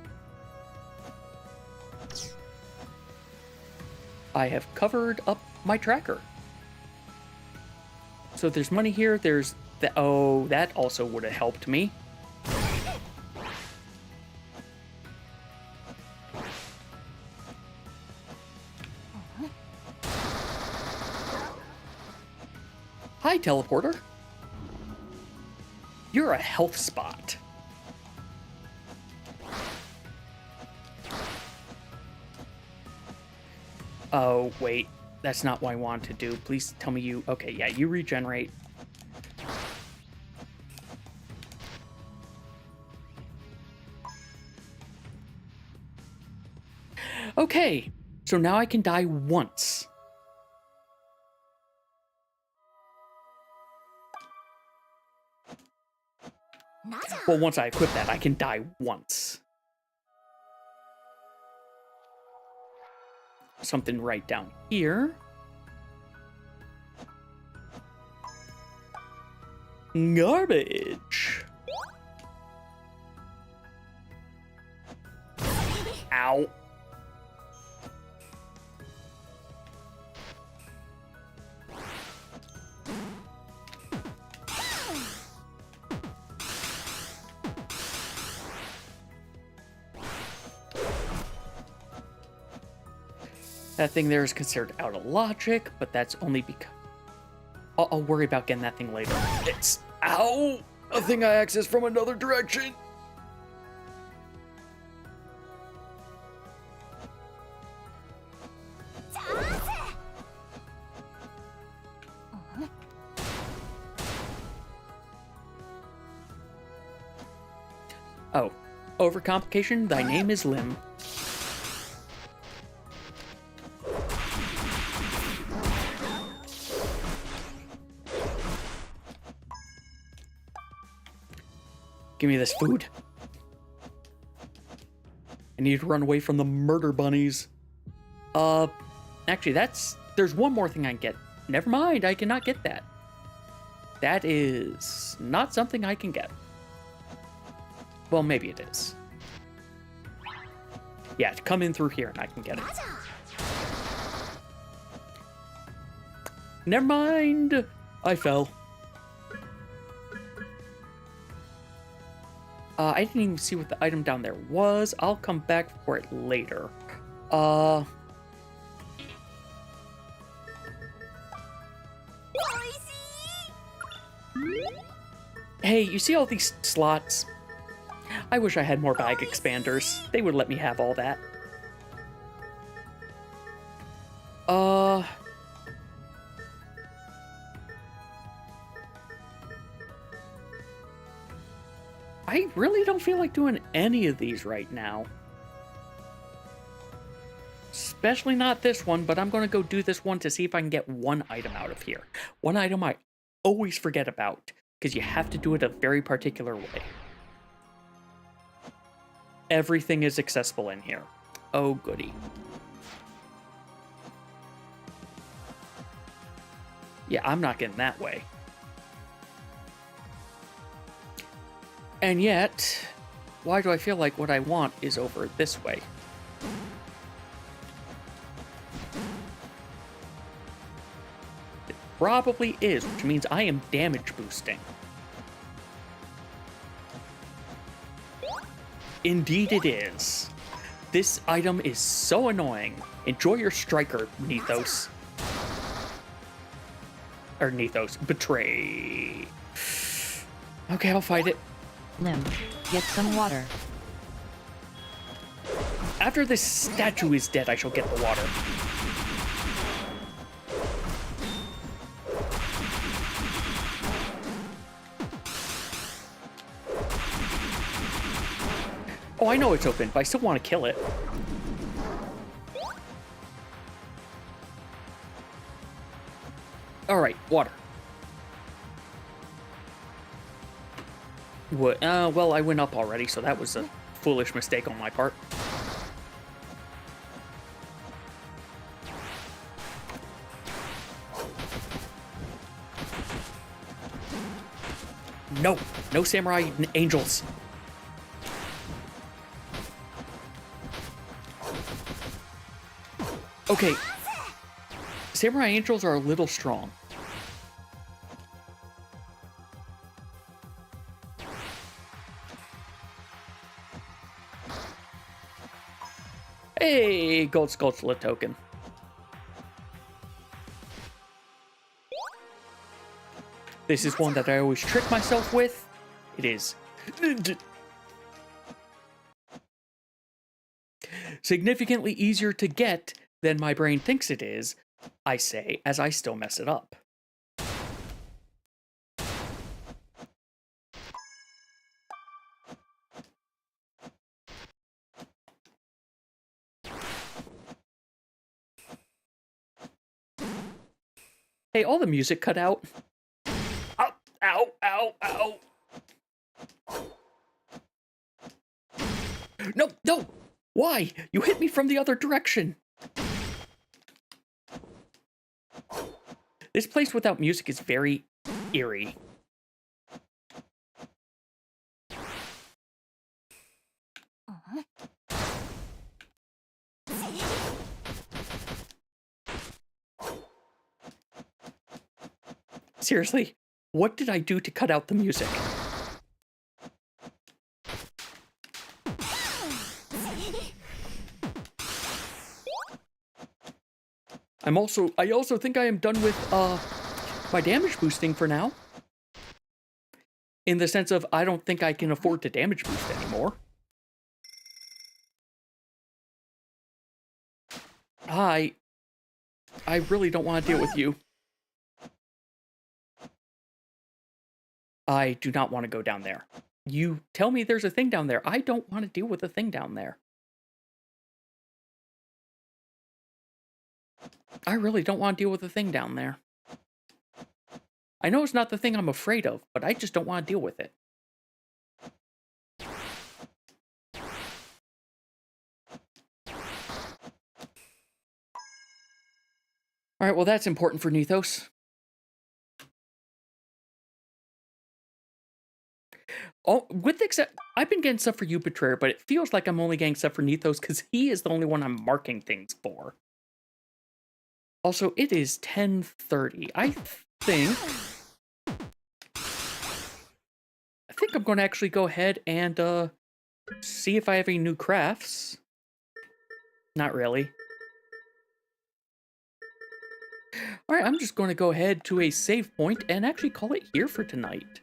I have covered up my tracker. So there's money here, there's the, oh, that also would have helped me. Hi, teleporter. You're a health spot. Oh, wait. That's not what I want to do. Please tell me you... Okay, yeah, you regenerate. Okay, so now I can die once. Well, once I equip that, I can die once. Something right down here. Garbage. Ow. That thing there is considered out of logic, but that's only because... I'll worry about getting that thing later. It's... Ow! A thing I accessed from another direction! Oh. Overcomplication, thy name is Lim. Give me this food. I need to run away from the murder bunnies. Actually, there's one more thing I can get. Never mind, I cannot get that. That is not something I can get. Well, maybe it is. Yeah, come in through here and I can get it. Never mind. I fell. I didn't even see what the item down there was. I'll come back for it later. Hey, you see all these slots? I wish I had more bag expanders. They would let me have all that. I really don't feel like doing any of these right now. Especially not this one, but I'm going to go do this one to see if I can get one item out of here. One item I always forget about, because you have to do it a very particular way. Everything is accessible in here. Oh, goody. Yeah, I'm not getting that way. And yet, why do I feel like what I want is over this way? It probably is, which means I am damage boosting. Indeed it is. This item is so annoying. Enjoy your striker, Nethos. Or Nethos. Betray. Okay, I'll fight it. Limb, get some water. After this statue is dead, I shall get the water. Oh, I know it's open, but I still want to kill it. Alright, water. What? Well, I went up already, so that was a foolish mistake on my part. No! No samurai angels! Okay. Samurai angels are a little strong. Hey, gold Skulltula token. This is one that I always trick myself with. It is significantly easier to get than my brain thinks it is, I say, as I still mess it up. Hey, all the music cut out. Ow, ow, ow, ow. No, no! Why? You hit me from the other direction. This place without music is very eerie. Seriously, what did I do to cut out the music? I also think I am done with my damage boosting for now. In the sense of I don't think I can afford to damage boost anymore. I really don't want to deal with you. I do not want to go down there. You tell me there's a thing down there. I don't want to deal with a thing down there. I really don't want to deal with a thing down there. I know it's not the thing I'm afraid of, but I just don't want to deal with it. Alright, well that's important for Nethos. Oh, I've been getting stuff for you, Betrayer, but it feels like I'm only getting stuff for Nethos because he is the only one I'm marking things for. Also, it is 10:30. I think I'm going to actually go ahead and see if I have any new crafts. Not really. Alright, I'm just going to go ahead to a save point and actually call it here for tonight.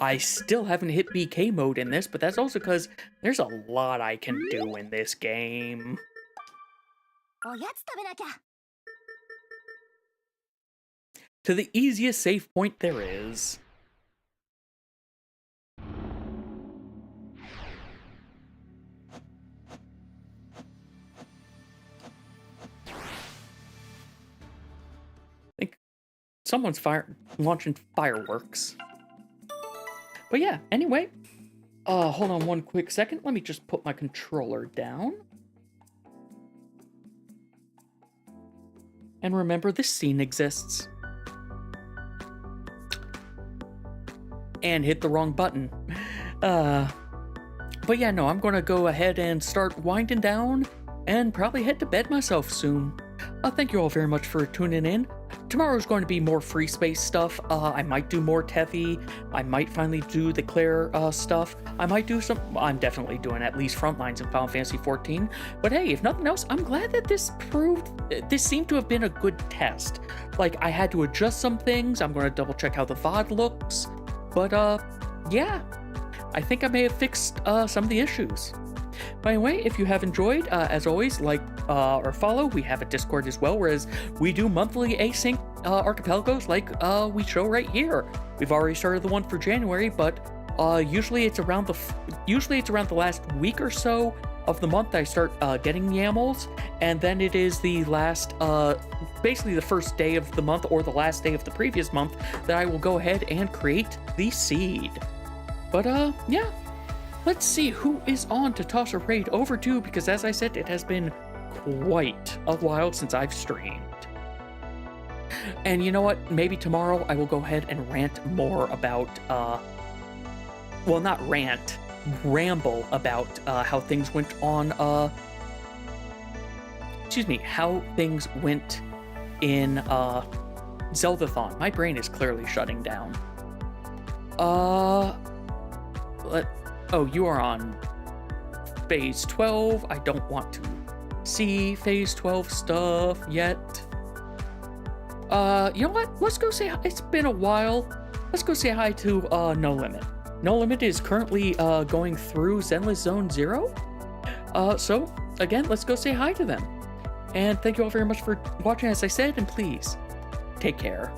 I still haven't hit BK mode in this, but that's also because there's a lot I can do in this game. To the easiest save point there is. I think someone's launching fireworks. But yeah, anyway. Hold on one quick second. Let me just put my controller down. And remember, this scene exists. and hit the wrong button. But yeah, no, I'm gonna go ahead and start winding down and probably head to bed myself soon. Thank you all very much for tuning in. Tomorrow's going to be more Freespace stuff. I might do more Teffy. I might finally do the Claire stuff. I might do some... I'm definitely doing at least Frontlines in Final Fantasy XIV. But hey, if nothing else, I'm glad that this seemed to have been a good test. Like, I had to adjust some things. I'm going to double check how the VOD looks. But, yeah. I think I may have fixed some of the issues. But anyway, if you have enjoyed, as always, like or follow. We have a Discord as well, whereas we do monthly async archipelagos like we show right here. We've already started the one for January, but usually it's around the last week or so of the month I start getting YAMLs, and then it is the last, basically the first day of the month or the last day of the previous month that I will go ahead and create the seed. But yeah. Let's see who is on to toss a raid over to, because as I said, it has been quite a while since I've streamed. And you know what? Maybe tomorrow I will go ahead and rant more about, well, not rant, ramble about how things went on, how things went in Zeldathon. My brain is clearly shutting down. Oh, you are on Phase 12. I don't want to see Phase 12 stuff yet. You know what? Let's go say hi. It's been a while. Let's go say hi to No Limit. No Limit is currently going through Zenless Zone 0. So, again, let's go say hi to them. And thank you all very much for watching, as I said, and please, take care.